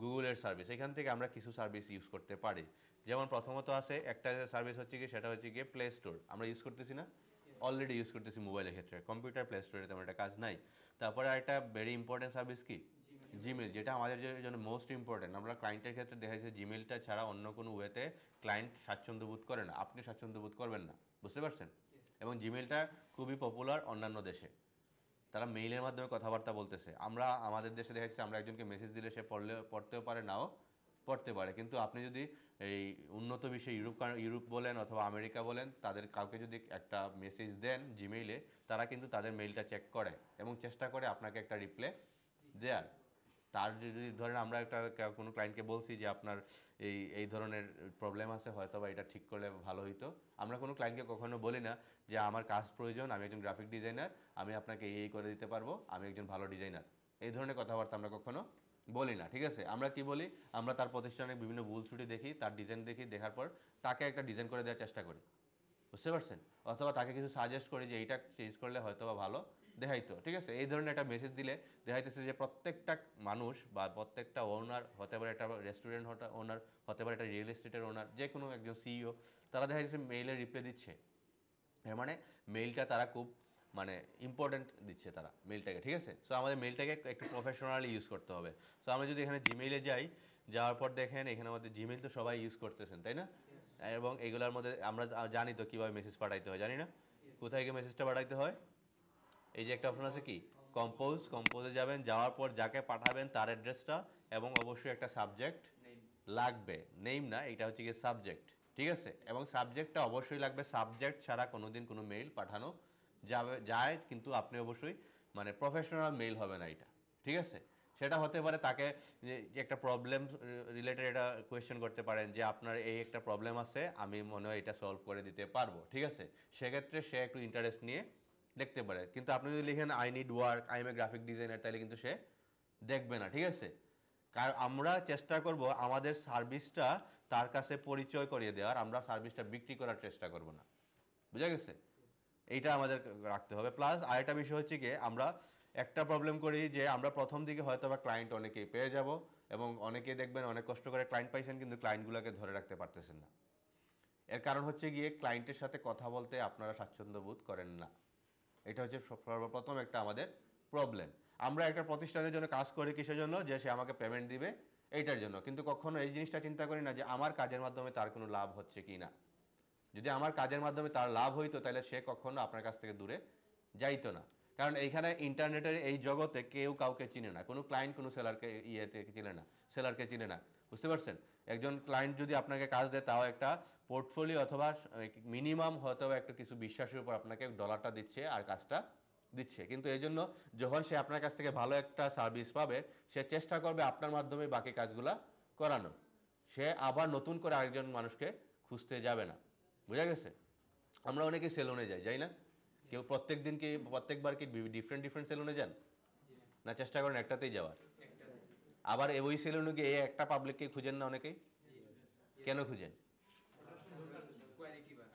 গুগলের সার্ভিস। এখান থেকে আমরা কিছু সার্ভিস ইউজ করতে পারি। যেমন প্রথমত আছে একটা সার্ভিস হচ্ছে কি, সেটা হচ্ছে গিয়ে প্লে স্টোর। আমরা ইউজ করতেছি না, অলরেডি ইউজ করতেছি মোবাইলের ক্ষেত্রে, কম্পিউটার প্লে স্টোরে তেমন একটা কাজ নাই। তারপরে একটা ভেরি ইম্পর্টেন্ট সার্ভিস কি, জিমেল, যেটা আমাদের জন্য মোস্ট ইম্পর্টেন্ট। আমরা ক্লায়েন্টের ক্ষেত্রে দেখা যাচ্ছে জিমেলটা ছাড়া অন্য কোনো ওয়েতে ক্লায়েন্ট স্বাচ্ছন্দ্য বোধ করে না, আপনি স্বাচ্ছন্দ্য বোধ করবেন না, বুঝতে পারছেন? এবং জিমেলটা খুবই পপুলার অন্যান্য দেশে, তারা মেইলের মাধ্যমে কথাবার্তা বলতেছে। আমরা আমাদের দেশে দেখা যাচ্ছে আমরা একজনকে মেসেজ দিলে সে পড়তেও পারে, নাও পড়তে পারে। কিন্তু আপনি যদি এই উন্নত বিশ্বে ইউরোপ বলেন অথবা আমেরিকা বলেন, তাদের কাউকে যদি একটা মেসেজ দেন জিমেইলে, তারা কিন্তু তাদের মেইলটা চেক করে এবং চেষ্টা করে আপনাকে একটা রিপ্লাই দেয়ার। তার যদি ধরেন আমরা একটা কোনো ক্লায়েন্টকে বলছি যে আপনার এই ধরনের প্রবলেম আছে, হয়তো বা এটা ঠিক করলে ভালো হইতো, আমরা কোনো ক্লায়েন্টকে কখনো বলি না যে আমার কাজ প্রয়োজন, আমি একজন গ্রাফিক ডিজাইনার, আমি আপনাকে এই করে দিতে পারবো, আমি একজন ভালো ডিজাইনার। এই ধরনের কথাবার্তা আমরা কখনো বলি না, ঠিক আছে? আমরা কি বলি, আমরা তার প্রতিষ্ঠানের বিভিন্ন ভুল ত্রুটি দেখি, তার ডিজাইন দেখি, দেখার পর তাকে একটা ডিজাইন করে দেওয়ার চেষ্টা করি, বুঝতে পারছেন? অথবা তাকে কিছু সাজেস্ট করি যে এইটা চেঞ্জ করলে হয়তো বা ভালো দেখাইতো, ঠিক আছে? এই ধরনের একটা মেসেজ দিলে দেখাইতেছে যে প্রত্যেকটা মানুষ বা প্রত্যেকটা ওনার, হতে পারে একটা রেস্টুরেন্ট ওনার, হতে পারে একটা রিয়েল এস্টেটের ওনার, যে কোনো একজন সিইও, তারা দেখা যাচ্ছে মেইলের রিপ্লাই দিচ্ছে। এর মানে মেইলটা তারা খুব মানে ইম্পর্টেন্ট দিচ্ছে তারা মেইলটাকে, ঠিক আছে? সো আমাদের মেইলটাকে একটু প্রফেশনালি ইউজ করতে হবে। সো আমরা যদি এখানে জিমেইলে যাই, যাওয়ার পর দেখেন এখানে আমাদের জিমেইল তো সবাই ইউজ করতেছেন, তাই না? এবং এগুলোর মধ্যে আমরা জানি তো কীভাবে মেসেজ পাঠাইতে হয়, জানি না? কোথায় গিয়ে মেসেজটা পাঠাইতে হয়? এই যে একটা অপশন আছে কি কম্পোজে যাবেন, যাওয়ার পর যাকে পাঠাবেন তার অ্যাড্রেসটা এবং অবশ্যই একটা সাবজেক্ট লাগবে, নেম না, এটা হচ্ছে গিয়ে সাবজেক্ট, ঠিক আছে? এবং সাবজেক্টটা অবশ্যই লাগবে, সাবজেক্ট ছাড়া কোনোদিন কোনো মেইল পাঠানো যায়, কিন্তু আপনি অবশ্যই মানে প্রফেশনাল মেইল হবে না এটা, ঠিক আছে? সেটা হতে পারে তাকে যে একটা প্রবলেম রিলেটেড এটা কোয়েশ্চেন করতে পারেন যে আপনার এই একটা প্রবলেম আছে, আমি মনে হয় এটা সলভ করে দিতে পারবো, ঠিক আছে? সেক্ষেত্রে সে একটু ইন্টারেস্ট নিয়ে দেখতে পারে। কিন্তু আপনি যদি লিখেন I need work, I M A graphic designer, তাহলে কিন্তু সে দেখবে না, ঠিক আছে? কারণ আমরা চেষ্টা করব আমাদের সার্ভিসটা তার কাছে পরিচয় করিয়ে দেওয়ার, আমরা সার্ভিসটা বিক্রি করার চেষ্টা করব না। বুঝা গেছে? এইটা আমাদের রাখতে হবে। প্লাস আরেকটা বিষয় হচ্ছে কি, আমরা একটা প্রবলেম করি যে আমরা প্রথম দিকে হয়তো বা ক্লায়েন্ট অনেকেই পেয়ে যাব, এবং অনেকেই দেখবেন অনেক কষ্ট করে ক্লায়েন্ট পাইছেন কিন্তু ক্লায়েন্টগুলোকে ধরে রাখতে পারতেছেন না। এর কারণ হচ্ছে গিয়ে ক্লায়েন্টের সাথে কথা বলতে আপনারা স্বাচ্ছন্দ্য বোধ করেন না। এটা হচ্ছে সর্বপ্রথম একটা আমাদের প্রবলেম। আমরা একটা প্রতিষ্ঠানের জন্য কাজ করি কিসের জন্য? যে সে আমাকে পেমেন্ট দিবে এইটার জন্য, কিন্তু কখনো এই জিনিসটা চিন্তা করি না যে আমার কাজের মাধ্যমে তার কোনো লাভ হচ্ছে কি না। যদি আমার কাজের মাধ্যমে তার লাভ হইতো তাহলে সে কখনো আপনার কাছ থেকে দূরে যাইতো না। কারণ এইখানে ইন্টারনেটের এই জগতে কেউ কাউকে চিনে না, কোনো ক্লায়েন্ট কোনো সেলারকে চিনে না, সেলারকে চিনে না। বুঝতে পারছেন? একজন ক্লায়েন্ট যদি আপনাকে কাজ দেয় তাও একটা পোর্টফোলিও অথবা মিনিমাম হয়তো একটা কিছু বিশ্বাসের উপর আপনাকে ডলারটা দিচ্ছে আর কাজটা দিচ্ছে, কিন্তু এই জন্য যখন সে আপনার কাছ থেকে ভালো একটা সার্ভিস পাবে সে চেষ্টা করবে আপনার মাধ্যমে বাকি কাজগুলা করানো। সে আবার নতুন করে আরেকজন মানুষকে খুঁজতে যাবে না। বুঝা গেছে? আমরা অনেকে সেলুনে যাই না? কেউ প্রত্যেকবার কি ডিফারেন্ট ডিফারেন্ট সেলুনে যান না? চেষ্টা করেন একটাতেই যাওয়ার। আবার ওই সেলুনে গিয়ে এই একটা পাবলিককে খুঁজেন না অনেকেই? কেন খুঁজেন?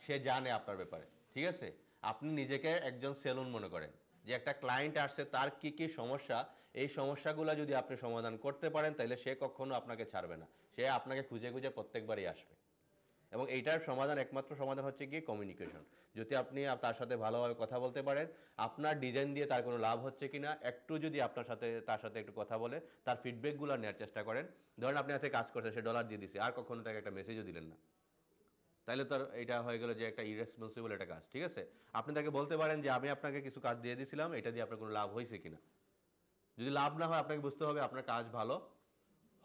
সে জানে আপনার ব্যাপারে, ঠিক আছে? আপনি নিজেকে একজন সেলুন মনে করেন, যে একটা ক্লায়েন্ট আসছে তার কি কি সমস্যা, এই সমস্যাগুলো যদি আপনি সমাধান করতে পারেন তাহলে সে কখনো আপনাকে ছাড়বে না, সে আপনাকে খুঁজে খুঁজে প্রত্যেকবারই আসবে। এবং এইটার সমাধান, একমাত্র সমাধান হচ্ছে গিয়ে কমিউনিকেশন। যদি আপনি তার সাথে ভালোভাবে কথা বলতে পারেন, আপনার ডিজাইন দিয়ে তার কোনো লাভ হচ্ছে কিনা একটু যদি তার সাথে একটু কথা বলে তার ফিডব্যাকগুলো নেওয়ার চেষ্টা করেন। ধরেন আপনি আজকে কাজ করছেন, সে ডলার দিয়ে দিছে, আর কখনো তাকে একটা মেসেজও দিলেন না, তাহলে তো এটা হয়ে গেল যে একটা ইরেসপন্সিবল একটা কাজ, ঠিক আছে? আপনি তাকে বলতে পারেন যে আমি আপনাকে কিছু কাজ দিয়ে দিয়েছিলাম, এটা দিয়ে আপনার কোনো লাভ হয়েছে কিনা। যদি লাভ না হয় আপনাকে বুঝতে হবে আপনার কাজ ভালো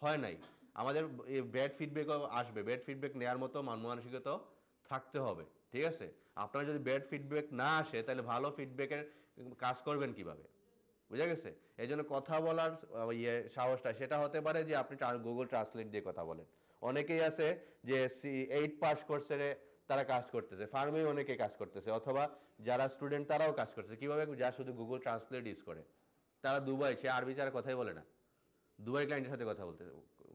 হয় নাই। আমাদের ব্যাড ফিডব্যাকও আসবে, ব্যাড ফিডব্যাক নেওয়ার মতো মানসিকতাও থাকতে হবে, ঠিক আছে? আপনার যদি ব্যাড ফিডব্যাক না আসে তাহলে ভালো ফিডব্যাকের কাজ করবেন কিভাবে? বুঝা গেছে? এই জন্য কথা বলার সাহসটা সেটা হতে পারে যে আপনি গুগল ট্রান্সলেট দিয়ে কথা বলেন। অনেকেই আছে যে C8 পাস করছে, তারা কাজ করতেছে, ফার্মে অনেকে কাজ করতেছে, অথবা যারা স্টুডেন্ট তারাও কাজ করতেছে। কিভাবে? যা শুধু গুগল ট্রান্সলেট ইউজ করে। তারা দুবাই, সে আরবি ছাড়া কথাই বলে না, দুবাই ক্লায়েন্টের সাথে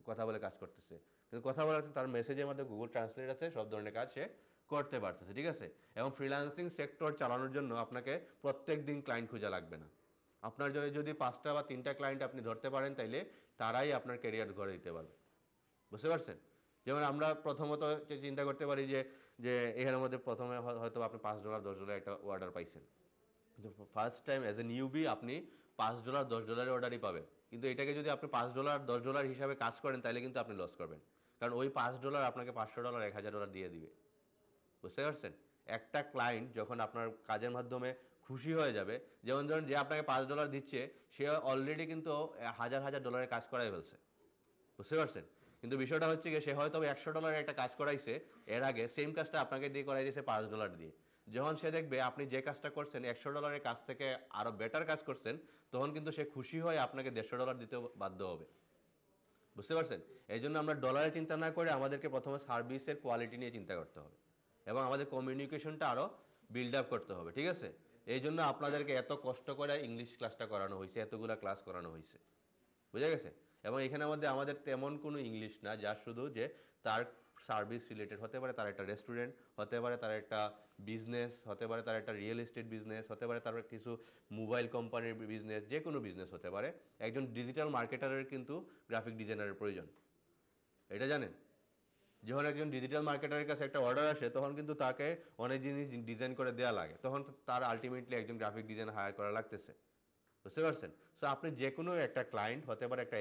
কথা বলে কাজ করতেছে, কিন্তু কথা বলা তার মেসেজের মধ্যে গুগল ট্রান্সলেট আছে, সব ধরনের কাজ সে করতে পারতেছে, ঠিক আছে? এবং ফ্রিল্যান্সিং সেক্টর চালানোর জন্য আপনাকে প্রত্যেক দিন ক্লায়েন্ট খোঁজা লাগবে না। আপনার যদি 5টা বা 3টা ক্লায়েন্ট আপনি ধরতে পারেন তাইলে তারাই আপনার ক্যারিয়ার গড়ে দিতে পারবে। বুঝতে পারছেন? যেমন আমরা প্রথমত চিন্তা করতে পারি যে যে এখানের মধ্যে প্রথমে হয়তো আপনি $5 $10 একটা অর্ডার পাইছেন, কিন্তু first time as a newbie আপনি $5 $10 অর্ডারই পাবেন, কিন্তু এটাকে যদি আপনি $5 $10 হিসাবে কাজ করেন তাহলে কিন্তু আপনি লস করবেন, কারণ ওই $5 আপনাকে $500 $1000 দিয়ে দিবে। বুঝতে পারছেন? একটা ক্লায়েন্ট যখন আপনার কাজের মাধ্যমে খুশি হয়ে যাবে, যেমন ধরুন যে আপনাকে $5 দিচ্ছে সে অলরেডি কিন্তু হাজার হাজার ডলারের কাজ করাই ফেলছে। বুঝতে পারছেন? কিন্তু বিষয়টা হচ্ছে গিয়ে সে হয়তো $100 একটা কাজ করাইছে, এর আগে সেম কাজটা আপনাকে দিয়ে করাই দিয়েছে $5 দিয়ে। যখন সে দেখবে আপনি যে কাজটা করছেন $100 কাজ থেকে আরো বেটার কাজ করছেন, তখন কিন্তু সে খুশি হয়ে আপনাকে $150 দিতে বাধ্য হবে। বুঝতে পারছেন? এই জন্য আমরা ডলারে চিন্তা না করে আমাদেরকে প্রথমে সার্ভিসের কোয়ালিটি নিয়ে চিন্তা করতে হবে, এবং আমাদের কমিউনিকেশনটা আরো বিল্ড আপ করতে হবে, ঠিক আছে? এই জন্য আপনাদেরকে এত কষ্ট করে ইংলিশ ক্লাসটা করানো হয়েছে, এতগুলা ক্লাস করানো হয়েছে। বুঝা গেছে? এবং এখানে আমাদের তেমন কোনো ইংলিশ না যা শুধু যে তার সার্ভিস রিলেটেড হতে পারে, তার একটা রেস্টুরেন্ট হতে পারে, তার একটা বিজনেস হতে পারে, তার একটা রিয়েল এস্টেট বিজনেস হতে পারে, তার কিছু মোবাইল কোম্পানির বিজনেস, যে কোনো বিজনেস হতে পারে। একজন ডিজিটাল মার্কেটারের কিন্তু গ্রাফিক ডিজাইনারের প্রয়োজন, এটা জানেন? যখন একজন ডিজিটাল মার্কেটারের কাছে একটা অর্ডার আসে তখন কিন্তু তাকে অনেক জিনিস ডিজাইন করে দেওয়া লাগে, তখন তার আলটিমেটলি একজন গ্রাফিক ডিজাইনার হায়ার করা লাগতেছে। বুঝতে পারছেন? সো আপনি যে কোনো একটা ক্লায়েন্ট হতে পারে একটা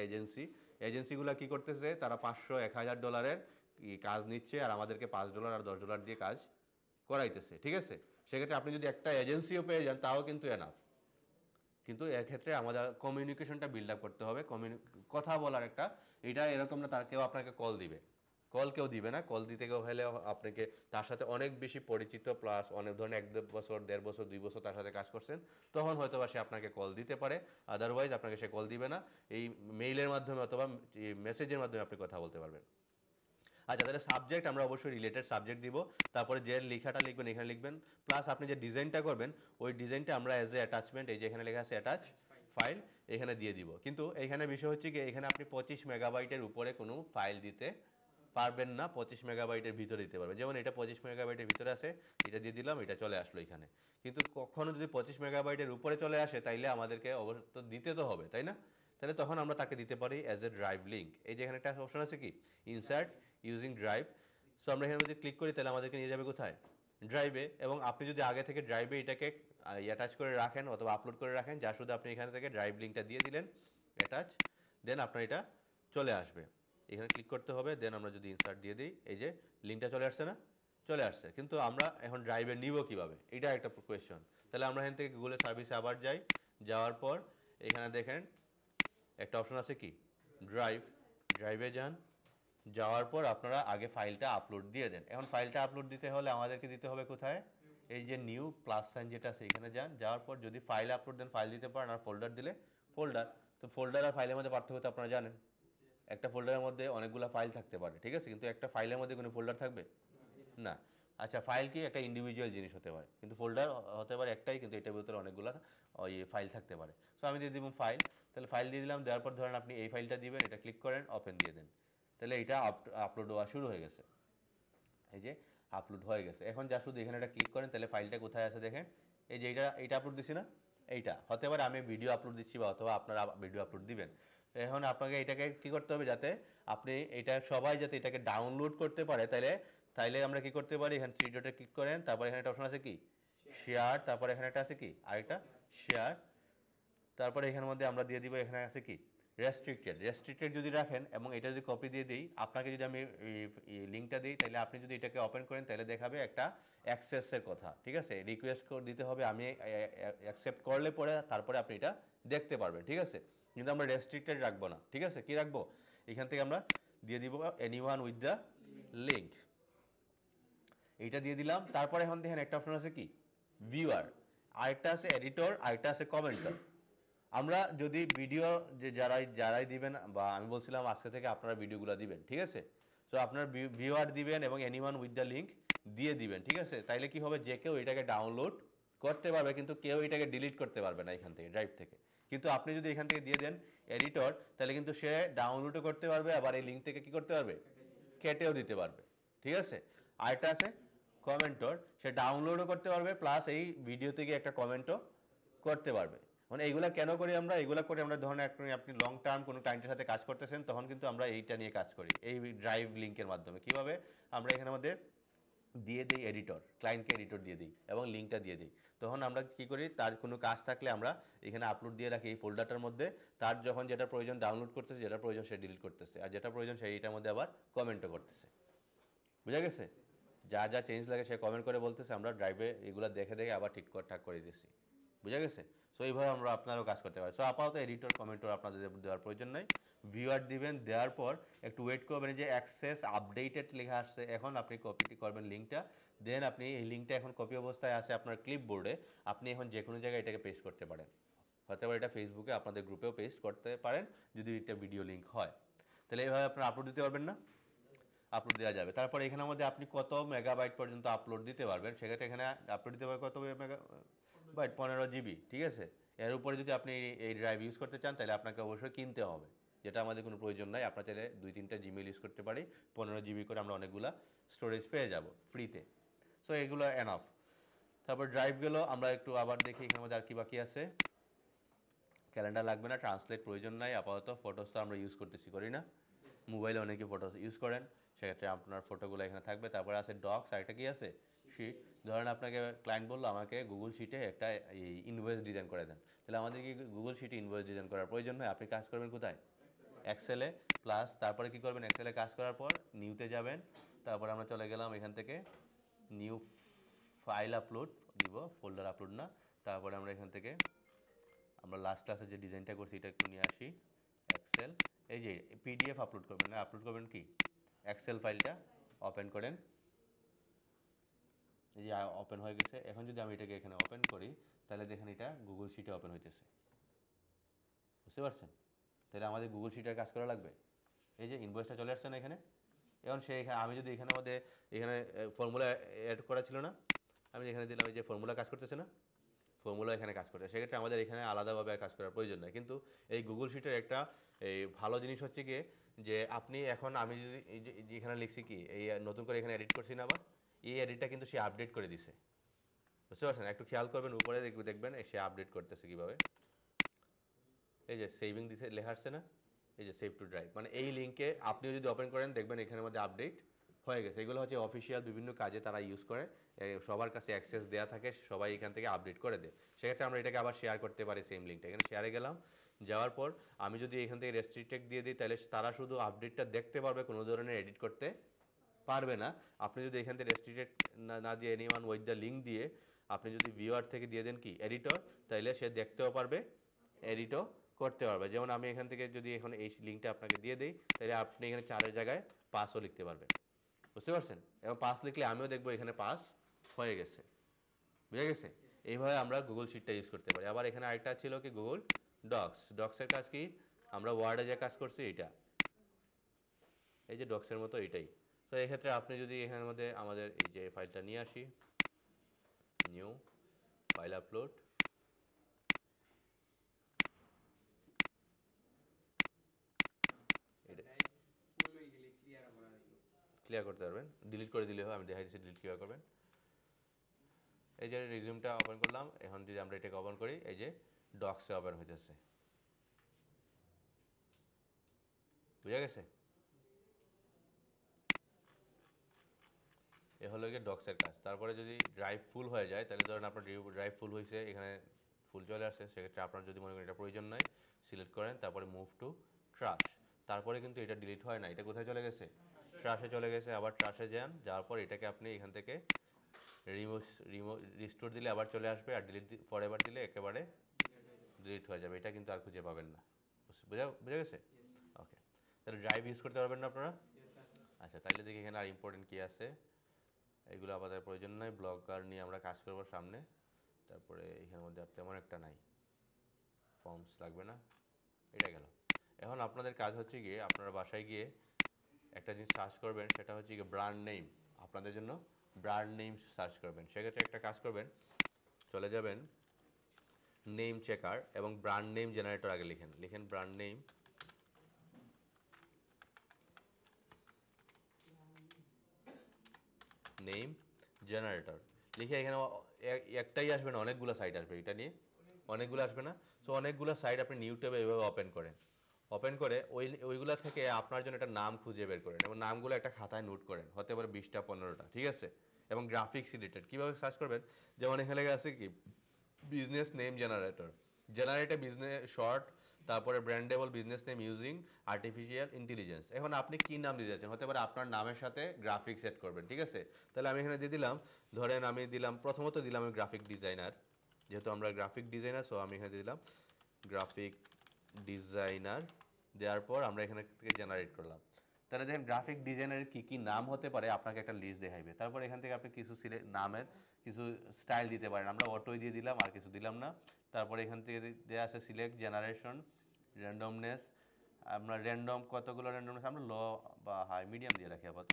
এজেন্সিগুলো কি করতেছে, তারা $500 $1000 কাজ নিচ্ছে আর আমাদেরকে $5 আর $10 দিয়ে কাজ করাইতেছে, ঠিক আছে? সেক্ষেত্রে আপনি যদি একটা এজেন্সিও পেয়ে যান তাও কিন্তু এনাফ, কিন্তু এক্ষেত্রে আমাদের কমিউনিকেশনটা বিল্ড আপ করতে হবে। কথা বলার একটা, এটা এরকম না তার কেউ আপনাকে কল দিবে, কেউ দিবে না। কল দিতে কেউ হলে আপনাকে তার সাথে অনেক বেশি পরিচিত, প্লাস অনেক ধরনের 1 বছর 1.5 বছর 2 বছর তার সাথে কাজ করছেন, তখন হয়তো বা সে আপনাকে কল দিতে পারে, আদারওয়াইজ আপনাকে সে কল দিবে না। এই মেইলের মাধ্যমে অথবা মেসেজের মাধ্যমে আপনি কথা বলতে পারবেন। আচ্ছা, তাহলে সাবজেক্ট আমরা অবশ্যই রিলেটেড সাবজেক্ট দিব, তারপরে যে লেখাটা লিখবেন এখানে লিখবেন, প্লাস আপনি যে ডিজাইনটা করবেন ওই ডিজাইনটা আমরা অ্যাজ এ অ্যাটাচমেন্ট, এই যে এখানে লেখা আছে অ্যাটাচ ফাইল এখানে দিয়ে দিব। কিন্তু এখানে বিষয় হচ্ছে কি এখানে আপনি 25 মেগাবাইটের উপরে কোনো ফাইল দিতে পারবেন না, 25 মেগাবাইটের ভিতরে দিতে পারবেন। যেমন এটা 25 মেগাবাইটের ভিতরে আছে, এটা দিয়ে দিলাম, এটা চলে আসলো এখানে। কিন্তু কখনো যদি 25 মেগাবাইটের উপরে চলে আসে তাইলে আমাদেরকে অবশ্য দিতে তো হবে, তাই না? তাহলে তখন আমরা তাকে দিতে পারি অ্যাজ এ ড্রাইভ লিঙ্ক। এই যে এখানে একটা অপশন আছে কি ইনসার্ট ইউজিং ড্রাইভ। সো আমরা এখানে যদি ক্লিক করি তাহলে আমাদেরকে নিয়ে যাবে কোথায়? ড্রাইভে। এবং আপনি যদি আগে থেকে ড্রাইভে এটাকে অ্যাটাচ করে রাখেন অথবা আপলোড করে রাখেন, যা শুধু আপনি এখান থেকে ড্রাইভ লিঙ্কটা দিয়ে দিলেন অ্যাটাচ, দেন আপনার এটা চলে আসবে। এখানে ক্লিক করতে হবে, দেন আমরা যদি ইনসার্ট দিয়ে দিই, এই যে লিঙ্কটা চলে আসছে না? চলে আসছে। কিন্তু আমরা এখন ড্রাইভে নিব কিভাবে, এটা একটা কোয়েশ্চন। তাহলে আমরা এখান থেকে গুগলের সার্ভিসে আবার যাই, যাওয়ার পর এখানে দেখেন একটা অপশন আছে কি ড্রাইভে যান, যাওয়ার পর আপনারা আগে ফাইলটা আপলোড দিয়ে দেন। এখন ফাইলটা আপলোড দিতে হলে আমাদেরকে দিতে হবে কোথায়? এই যে নিউ প্লাস সাইন যেটা আছে এখানে যান, যাওয়ার পর যদি ফাইল আপলোড দেন ফাইল দিতে পারেন, আর ফোল্ডার দিলে ফোল্ডার। তো ফোল্ডার আর ফাইলের মধ্যে পার্থক্য তো আপনারা জানেন, একটা ফোল্ডারের মধ্যে অনেকগুলো ফাইল থাকতে পারে, ঠিক আছে, কিন্তু একটা ফাইলের মধ্যে কোনো ফোল্ডার থাকবে না। আচ্ছা, ফাইল কি একটা ইন্ডিভিজুয়াল জিনিস হতে পারে, কিন্তু ফোল্ডার হতে পারে একটাই, কিন্তু এটার ভিতরে অনেকগুলো ওই ফাইল থাকতে পারে। সো আমি দিয়ে দিব ফাইল, তাহলে ফাইল দিয়ে দিলাম, দেওয়ার পর ধরেন আপনি এই ফাইলটা দিবেন, এটা ক্লিক করেন, ওপেন দিয়ে দেন, তাহলে এটা আপলোড হওয়া শুরু হয়ে গেছে। এই যে আপলোড হয়ে গেছে। এখন যা শুধু এখানে একটা ক্লিক করেন, তাহলে ফাইলটা কোথায় আছে দেখেন, এই যে এইটা আপলোড দিছি না, এইটা হতে পারে আমি ভিডিও আপলোড দিচ্ছি বা অথবা আপনারা ভিডিও আপলোড দিবেন। এখন আপনাকে এটাকে কি করতে হবে, যাতে আপনি এটা সবাই যাতে এটাকে ডাউনলোড করতে পারে, তাইলে আমরা কি করতে পারি, এখানে থ্রি ডটে ক্লিক করেন, তারপর এখানে একটা অপশন আছে কি শেয়ার, তারপর এখানে একটা আছে কি আরেকটা শেয়ার, তারপরে এখানের মধ্যে আমরা দিয়ে দিব, এখানে আছে কি রেস্ট্রিক্টেড যদি রাখেন এবং এটা যদি কপি দিয়ে দিই, আপনাকে যদি আমি লিঙ্কটা দিই, তাহলে আপনি যদি এটাকে ওপেন করেন তাহলে দেখাবে একটা অ্যাক্সেসের কথা, ঠিক আছে, রিকোয়েস্ট দিতে হবে, আমি অ্যাকসেপ্ট করলে পরে তারপরে আপনি এটা দেখতে পারবেন, ঠিক আছে। কিন্তু আমরা রেস্ট্রিক্টেড রাখবো না, ঠিক আছে, কি রাখবো, এখান থেকে আমরা দিয়ে দিব এনিওয়ান উইথ দ্য লিঙ্ক, এইটা দিয়ে দিলাম। তারপরে এখন দেখেন একটা অপশন আছে কি ভিউয়ার, আরেকটা আছে এডিটর, আরেকটা আছে কমেন্টার। আমরা যদি ভিডিও যে যারাই দিবেন, বা আমি বলছিলাম আজকে থেকে আপনারা ভিডিওগুলো দিবেন, ঠিক আছে, সো আপনার ভিউয়ার দিবেন এবং এনিওয়ান উইথ দ্য লিঙ্ক দিয়ে দিবেন, ঠিক আছে। তাইলে কি হবে, যে কেউ এটাকে ডাউনলোড করতে পারবে, কিন্তু কেউ এটাকে ডিলিট করতে পারবে না এখান থেকে ড্রাইভ থেকে। কিন্তু আপনি যদি এখান থেকে দিয়ে দেন এডিটর, তাহলে কিন্তু সে ডাউনলোডও করতে পারবে, আবার এই লিঙ্ক থেকে কি করতে পারবে, কেটেও দিতে পারবে, ঠিক আছে। আরেকটা আছে কমেন্টর, সে ডাউনলোডও করতে পারবে, প্লাস এই ভিডিও থেকে একটা কমেন্টও করতে পারবে। মানে এইগুলা কেন করি আমরা, এইগুলা করে আমরা ধরেন আপনি লং টার্ম কোনো ক্লায়েন্টের সাথে কাজ করতেছেন, তখন কিন্তু আমরা এইটা নিয়ে কাজ করি, এই ড্রাইভ লিঙ্কের মাধ্যমে। কিভাবে আমরা এখানের মধ্যে দিয়ে দিই এডিটর, ক্লায়েন্টকে এডিটর দিয়ে দিই এবং লিঙ্কটা দিয়ে দিই, তখন আমরা কি করি, তার কোনো কাজ থাকলে আমরা এখানে আপলোড দিয়ে রাখি এই ফোল্ডারটার মধ্যে, তার যখন যেটা প্রয়োজন ডাউনলোড করতেছে, যেটা প্রয়োজন সে ডিলিট করতেছে, আর যেটা প্রয়োজন সে এইটার মধ্যে আবার কমেন্টও করতেছে। বুঝা গেছে? যা যা চেঞ্জ লাগে সে কমেন্ট করে বলতেছে, আমরা ড্রাইভে এগুলো দেখে দেখে আবার ঠিকঠাক করে দিচ্ছি। বুঝা গেছে? সো এইভাবে আমরা আপনারাও কাজ করতে পারি। সো আপাতত এডিটর কমেন্টর আপনাদের দেওয়ার প্রয়োজন নাই, ভিউয়ার দিবেন, দেওয়ার পর একটু ওয়েট করবেন, যে অ্যাক্সেস আপডেটেড লেখা আসছে, এখন আপনি কপি করবেন লিঙ্কটা, দেন আপনি এই লিঙ্কটা এখন কপি অবস্থায় আছে আপনার ক্লিপবোর্ডে, আপনি এখন যে কোনো জায়গায় এটাকে পেস্ট করতে পারেন, হতে পারে এটা ফেসবুকে আপনাদের গ্রুপেও পেস্ট করতে পারেন যদি এটা ভিডিও লিঙ্ক হয়, তাহলে এইভাবে আপনারা আপলোড দিতে পারবেন না, আপলোড দেওয়া যাবে। তারপর এখানের মধ্যে আপনি কত মেগাবাইট পর্যন্ত আপলোড দিতে পারবেন, সেক্ষেত্রে এখানে আপলোড দিতে পারবেন কত মেগাবাইট, 15 জিবি, ঠিক আছে। এর উপরে যদি আপনি এই ড্রাইভ ইউজ করতে চান তাহলে আপনাকে অবশ্যই কিনতে হবে, যেটা আমাদের কোনো প্রয়োজন নাই। আপনার চাইলে 2-3টা জিমেল ইউজ করতে পারি, 15 জিবি করে আমরা অনেকগুলা স্টোরেজ পেয়ে যাব ফ্রিতে। সো এগুলো এনাফ। তারপর ড্রাইভ গেল, আমরা একটু আবার দেখি এখানের মধ্যে আর কি বাকি আছে। ক্যালেন্ডার লাগবে না, ট্রান্সলেট প্রয়োজন নাই আপাতত, ফটোস তো আমরা ইউজ করতেছি, করি না, মোবাইলে অনেকে ফটোস ইউজ করেন, সেক্ষেত্রে আপনার ফটোগুলো এখানে থাকবে। তারপরে আছে ডক্স, আর একটা কি আছে শিট। ধরেন আপনাকে ক্লায়েন্ট বললো আমাকে গুগল শিটে একটা ইনভয়েস ডিজাইন করে দেন, তাহলে আমাদের কি গুগল শিটে ইনভয়েস ডিজাইন করার প্রয়োজন নয়, আপনি কাজ করবেন কোথায়, এক্সেলে, প্লাস তারপরে কি করবেন, এক্সেলে কাজ করার পর নিউতে যাবেন, তারপর আমরা চলে গেলাম এখান থেকে নিউ ফাইল আপলোড দিব, ফোল্ডার আপলোড না। তারপরে আমরা এখান থেকে আমরা লাস্ট ক্লাসে যে ডিজাইনটা করছি এটা একটু নিয়ে আসি, এক্সেল, এই যে পিডিএফ আপলোড করবেন না, আপলোড করবেন কি এক্সেল ফাইলটা, ওপেন করেন, এই যে ওপেন হয়ে গেছে। এখন যদি আমি এটাকে এখানে ওপেন করি তাহলে দেখেন এটা গুগল শিটে ওপেন হইতেছে, বুঝতে পারছেন? তাহলে আমাদের গুগল শিটের কাজ করা লাগবে, এই যে ইনভয়েসটা চলে আসছে না এখানে। এখন আমি যদি এখানের মধ্যে এখানে ফর্মুলা অ্যাড করা ছিল না, আমি এখানে দিলাম, এই যে ফর্মুলা কাজ করতেছে না, ফর্মুলা এখানে কাজ করতে, সেক্ষেত্রে আমাদের এখানে আলাদাভাবে কাজ করার প্রয়োজন নেই। কিন্তু এই গুগল শিটের একটা এই ভালো জিনিস হচ্ছে কি, যে আপনি এখন আমি যদি এই যে এখানে লিখছি কি, এই নতুন করে এখানে এডিট করছি না, আবার এই এডিটটা কিন্তু সে আপডেট করে দিছে, বুঝতে পারছেন? একটু খেয়াল করবেন, উপরে দেখবেন সে আপডেট করতেছে কীভাবে। এই যে সেভিং দিতে লেখা আসছে না, এই যে সেভ টু ড্রাইভ, মানে এই লিঙ্কে আপনিও যদি ওপেন করেন দেখবেন এখানের মধ্যে আপডেট হয়ে গেছে। এগুলো হচ্ছে অফিসিয়াল বিভিন্ন কাজে তারা ইউজ করে, সবার কাছে অ্যাক্সেস দেওয়া থাকে, সবাই এখান থেকে আপডেট করে দেয়। সেক্ষেত্রে আমরা এটাকে আবার শেয়ার করতে পারি, সেম লিঙ্কটা এখানে শেয়ারে গেলাম, যাওয়ার পর আমি যদি এখান থেকে রেস্ট্রিক্টেড দিয়ে দিই, তাহলে তারা শুধু আপডেটটা দেখতে পারবে, কোনো ধরনের এডিট করতে পারবে না। আপনি যদি এখান থেকে রেস্ট্রিক্টেড না দিয়ে এনিওয়ান উইথ দ্য লিঙ্ক দিয়ে আপনি যদি ভিউয়ার থেকে দিয়ে দেন কি এডিটর, তাহলে সে দেখতেও পারবে, এডিটও করতে পারবে। যেমন আমি এখান থেকে যদি এখন এই লিঙ্কটা আপনাকে দিয়ে দিই, তাহলে আপনি এখানে 4-এর জায়গায় 5ও লিখতে পারবেন, বুঝতে পারছেন? এবং 5 লিখলে আমিও দেখবো এখানে 5 হয়ে গেছে, বুঝে গেছে? এইভাবে আমরা গুগল শিটটা ইউজ করতে পারি। আবার এখানে আরেকটা ছিল কি গুগল ডক্সের কাজ কি, আমরা ওয়ার্ডে যে কাজ করছি এটা, এই যে ডক্সের মতো এটাই। তো এক্ষেত্রে আপনি যদি এখানের মধ্যে আমাদের এই যে ফাইলটা নিয়ে আসি, নিউ ফাইল আপলোড, ফুল হয়ে গেলে ক্লিয়ার করা যাবে, ক্লিয়ার করতে পারবেন, ডিলিট করে দিলে হয়, আমি দেখাই দিচ্ছি ডিলিট কীভাবে করবেন। এই যে রিজিউমটা ওপেন করলাম, এখন যদি আমরা এটাকে ওপেন করি, এই যে ডক্সে ওপেন হইতেছে, বুঝা গেছে? এ হলো গিয়ে ডক্সের কাজ। তারপরে যদি ড্রাইভ ফুল হয়ে যায়, তাহলে ধরেন আপনার ড্রাইভ ফুল হয়েছে, এখানে ফুল চলে আসছে, সেক্ষেত্রে আপনার যদি মনে করেন এটা প্রয়োজন নয়, সিলেক্ট করেন, তারপরে মুভ টু ট্রাশ। তারপরে কিন্তু এটা ডিলিট হয় না, এটা কোথায় চলে গেছে? ট্রাশে চলে গেছে। আবার ট্রাশে যান, যাওয়ার পর এটাকে আপনি এখান থেকে রিস্টোর দিলে আবার চলে আসবে, আর ডিলিট ফরএভার দিলে একেবারে ডিলিট হয়ে যাবে, এটা কিন্তু আর খুঁজে পাবেন না। বুঝা গেছে? ওকে, তাহলে ড্রাইভ ইউজ করতে পারবেন না আপনারা? আচ্ছা, তাইলে দেখি এখানে আর ইম্পর্টেন্ট কী আছে, এগুলো আমাদের প্রয়োজন নয়, ব্লগার নিয়ে আমরা কাজ করবো সামনে। তারপরে এখানের মধ্যে আর তেমন একটা নাই, ফর্মস লাগবে না, এটা গেল। এখন আপনাদের কাজ হচ্ছে গিয়ে আপনারা বাসায় গিয়ে একটা জিনিস সার্চ করবেন, সেটা হচ্ছে গিয়ে ব্র্যান্ড নেম। আপনাদের জন্য ব্র্যান্ড নেম সার্চ করবেন। সেক্ষেত্রে একটা কাজ করবেন, চলে যাবেন নেম চেকার এবং ব্র্যান্ড নেম জেনারেটর আগে লিখেন ব্র্যান্ড নেম জেনারেটর লিখে এখানে একটাই আসবে না, অনেকগুলো সাইট আসবে, এটা নিয়ে অনেকগুলো আসবে না। সো অনেকগুলো সাইট আপনি নিউ ট্যাবে এভাবে ওপেন করে ওইগুলো থেকে আপনার জন্য একটা নাম খুঁজে বের করেন এবং নামগুলো একটা খাতায় নোট করেন, হতে পারে 20টা 15টা, ঠিক আছে? এবং গ্রাফিক্স রিলেটেড কীভাবে সার্চ করবেন, যেমন এখানে লেখা আছে কি business name generator business short, তারপরে brandable business name using artificial intelligence. এখন আপনি কি নাম দিতে যাচ্ছেন, হতে পারে আপনার নামের সাথে গ্রাফিক্স সেট করবেন, ঠিক আছে? তাহলে আমি এখানে দিয়ে দিলাম, ধরেন আমি দিলাম, প্রথমত দিলাম আমি গ্রাফিক ডিজাইনার, যেহেতু আমরা গ্রাফিক ডিজাইনার, সো আমি এখানে দিলাম গ্রাফিক ডিজাইনার। দেওয়ার পর আমরা এখানে থেকে জেনারেট করলাম। তাহলে দেখেন গ্রাফিক ডিজাইনারের কী কী নাম হতে পারে আপনাকে একটা লিস্ট দেখাইবে। তারপর এখান থেকে আপনি কিছু নামের কিছু স্টাইল দিতে পারেন, আমরা অটোই দিয়ে দিলাম, আর কিছু দিলাম না। তারপরে এখান থেকে দেওয়া আছে সিলেক্ট জেনারেশন, র্যান্ডমনেস, আমরা র্যান্ডম কতগুলো র্যান্ডমনেস আমরা লো বা হাই মিডিয়াম দিয়ে রাখি আপাতত।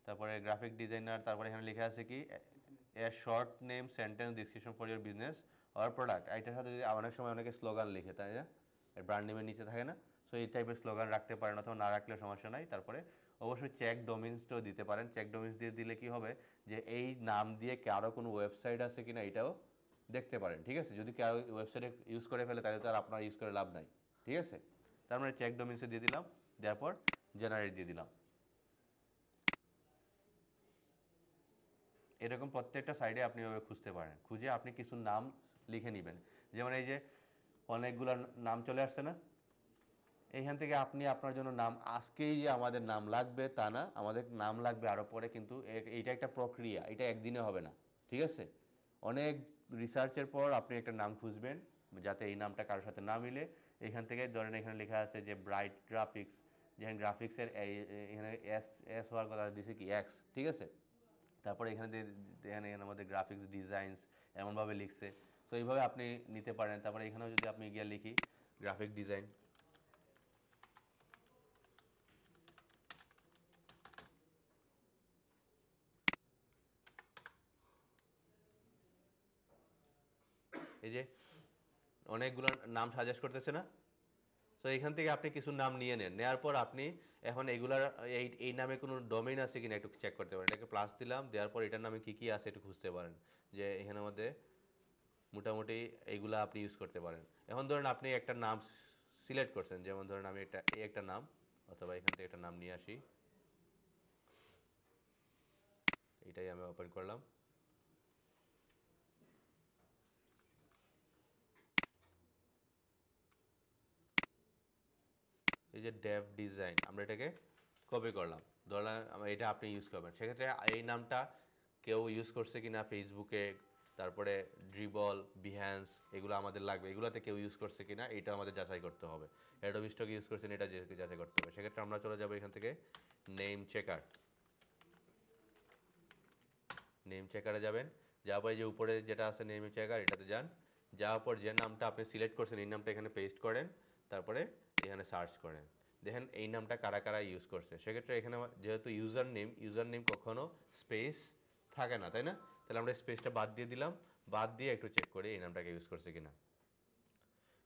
তারপরে গ্রাফিক ডিজাইনার, তারপরে এখানে লেখা আছে কি a short name sentence description for your business or product. এটার সাথে যদি অনেক সময় অনেকে স্লোগান লিখে, তাই না? ব্র্যান্ড নেমের নিচে থাকে না? সো এই টাইপের স্লোগান রাখতে পারেন, অথবা না রাখলেও সমস্যা নাই। তারপরে অবশ্যই চেক ডোমেইনসটাও দিতে পারেন। চেক ডোমেইনস দিয়ে দিলে কি হবে, যে এই নাম দিয়ে কারো কোনো ওয়েবসাইট আছে কিনা এটাও দেখতে পারেন, ঠিক আছে? যদি কারো ওয়েবসাইটে ইউজ করে ফেলে তাহলে তো আর আপনার ইউজ করে লাভ নাই, ঠিক আছে? তার মানে চেক ডোমেইনসে দিয়ে দিলাম, দেওয়ার পর জেনারেট দিয়ে দিলাম। এরকম প্রত্যেকটা সাইডে আপনি এভাবে খুঁজতে পারেন, খুঁজে আপনি কিছু নাম লিখে নেবেন। যেমন এই যে অনেকগুলো নাম চলে আসছে না, এইখান থেকে আপনি আপনার জন্য নাম, আজকেই যে আমাদের নাম লাগবে তা না, আমাদের নাম লাগবে আরও পরে, কিন্তু এইটা একটা প্রক্রিয়া, এটা একদিনে হবে না, ঠিক আছে? অনেক রিসার্চের পর আপনি একটা নাম খুঁজবেন, যাতে এই নামটা কারোর সাথে না মিলে। এখান থেকে ধরেন এখানে লেখা আছে যে ব্রাইট গ্রাফিক্স, যেখানে গ্রাফিক্সের এখানে এস হওয়ার কথা দিছে কি এক্স, ঠিক আছে? তারপরে এখানে এখানে আমাদের গ্রাফিক্স ডিজাইনস এমনভাবে লিখছে, তো এইভাবে আপনি নিতে পারেন। তারপরে এখানেও যদি আপনি গিয়ে লিখি গ্রাফিক ডিজাইন, এই যে অনেকগুলো নাম সাজেস্ট করতেছে না? তো এখান থেকে আপনি কিছু নাম নিয়ে নেন, নেওয়ার পর আপনি এখন এগুলার এই নামে কোনো ডোমেইন আছে কিনা একটু চেক করতে পারেন। এটাকে প্লাস দিলাম, দেওয়ার পর এটার নামে কী কী আছে একটু খুঁজতে পারেন, যে এখানের মধ্যে মোটামুটি এইগুলা আপনি ইউজ করতে পারেন। এখন ধরেন আপনি একটা নাম সিলেক্ট করছেন, যেমন ধরেন আমি একটা নাম, অথবা এখান থেকে একটা নাম নিয়ে আসি, এটাই আমি ওপেন করলাম। এই যে ডেভ ডিজাইন, আমরা এটাকে কপি করলাম, ধরলাম এটা আপনি ইউজ করবেন। সেক্ষেত্রে এই নামটা কেউ ইউজ করছে কিনা ফেসবুকে, তারপরে ড্রিবল, বিহ্যান্স, এগুলো আমাদের লাগবে, এগুলোতে কেউ ইউজ করছে কিনা এটা আমাদের যাচাই করতে হবে। অ্যাডোবি স্টক ইউজ করছেন এটা যাচাই করতে হবে। সেক্ষেত্রে আমরা চলে যাবো এখান থেকে নেম চেকার, নেম চেকারে যাবেন, যাওয়ার পরে যে উপরে যেটা আছে নেম চেকার, এটাতে যান, যাওয়ার পর যে নামটা আপনি সিলেক্ট করছেন এই নামটা এখানে পেস্ট করেন, তারপরে এখানে সার্চ করেন, দেখেন এই নামটা কারা কারা ইউজ করছে। সেক্ষেত্রে এখানে যেহেতু ইউজার নেম কখনো স্পেস থাকে না, তাই না? তাহলে আমরা স্পেসটা বাদ দিয়ে দিলাম, বাদ দিয়ে একটু চেক করি এই নামটাকে ইউজ করছে কিনা।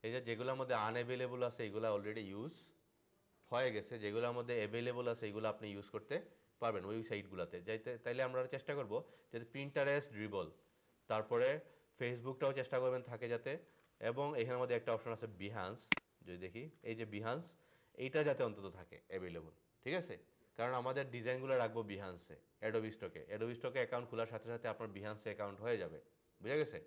এই যে যেগুলোর মধ্যে আনঅ্যাভেলেবল আছে এগুলো অলরেডি ইউজ হয়ে গেছে, যেগুলোর মধ্যে অ্যাভেলেবল আছে এগুলো আপনি ইউজ করতে পারবেন ওই সাইটগুলোতে যাইতে। তাইলে আমরা চেষ্টা করব যাতে প্রিন্টারেস্ট, ড্রিবল, তারপরে ফেসবুকটাও চেষ্টা করবেন থাকে যাতে, এবং এখানের মধ্যে একটা অপশন আছে বিহান্স, যদি দেখি এই যে বিহান্স, এইটা যাতে অন্তত থাকে অ্যাভেলেবল, ঠিক আছে? কারণ আমাদের ডিজাইনগুলো রাখবো বিহান্সে, অ্যাডোবি স্টকে অ্যাকাউন্ট খোলার সাথে সাথে আপনার বিহান্সে অ্যাকাউন্ট হয়ে যাবে, বুঝে গেছে?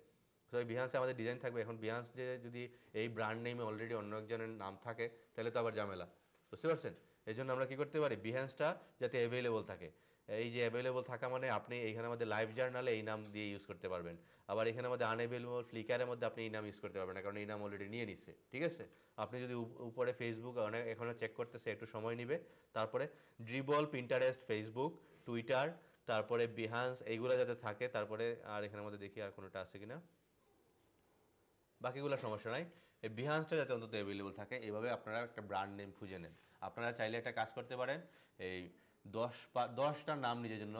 তো এই বিহান্সে আমাদের ডিজাইন থাকবে। এখন বিহান্স যে যদি এই ব্র্যান্ড নেমে অলরেডি অন্য একজনের নাম থাকে তাহলে তো আবার ঝামেলা, বুঝতে পারছেন? এই জন্য আমরা কী করতে পারি, বিহান্সটা যাতে অ্যাভেলেবল থাকে। এই যে অ্যাভেলেবল থাকা মানে আপনি এইখানে আমাদের লাইভ জার্নালে এই নাম দিয়ে ইউজ করতে পারবেন, আবার এখানে আমাদের আনঅ্যাভেলেবল ফ্লিকারের মধ্যে আপনি এই নাম ইউজ করতে পারবেন না, কারণ এই নাম অলরেডি নিয়ে নিচ্ছে, ঠিক আছে? আপনি যদি উপরে ফেসবুক অনেক এখনও চেক করতেছে, একটু সময় নেবে। তারপরে ড্রিবল, পিন্টারেস্ট, ফেসবুক, টুইটার, তারপরে বিহান্স, এইগুলো যাতে থাকে। তারপরে আর এখানের মধ্যে দেখি আর কোনোটা আছে কিনা, বাকিগুলো সমস্যা নাই। এই বিহান্সটা যাতে অন্তত অ্যাভেলেবল থাকে, এইভাবে আপনারা একটা ব্র্যান্ড নেম খুঁজে নেন। আপনারা চাইলে একটা কাজ করতে পারেন, এই 10টা নাম নিজের জন্য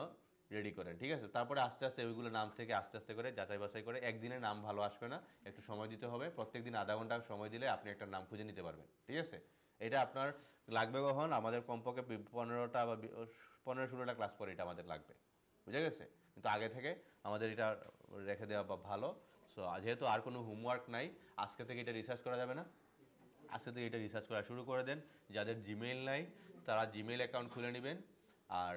রেডি করেন, ঠিক আছে? তারপরে আস্তে আস্তে ওইগুলো নাম থেকে আস্তে আস্তে করে যাচাই বাছাই করে, একদিনে নাম ভালো আসবে না, একটু সময় দিতে হবে। প্রত্যেকদিন আধা ঘন্টা সময় দিলে আপনি একটা নাম খুঁজে নিতে পারবেন, ঠিক আছে? এটা আপনার লাগবে কখন? আমাদের কমপক্ষে 15টা বা 15-16টা ক্লাস পরে এটা আমাদের লাগবে, বুঝে গেছে? কিন্তু আগে থেকে আমাদের এটা রেখে দেওয়া ভালো। সো যেহেতু আর কোনো হোমওয়ার্ক নাই, আজকে থেকে এটা রিসার্চ করা যাবে না, আজকে থেকে এটা রিসার্চ করা শুরু করে দেন। যাদের জিমেইল নাই তারা জিমেইল অ্যাকাউন্ট খুলে নেবেন। আর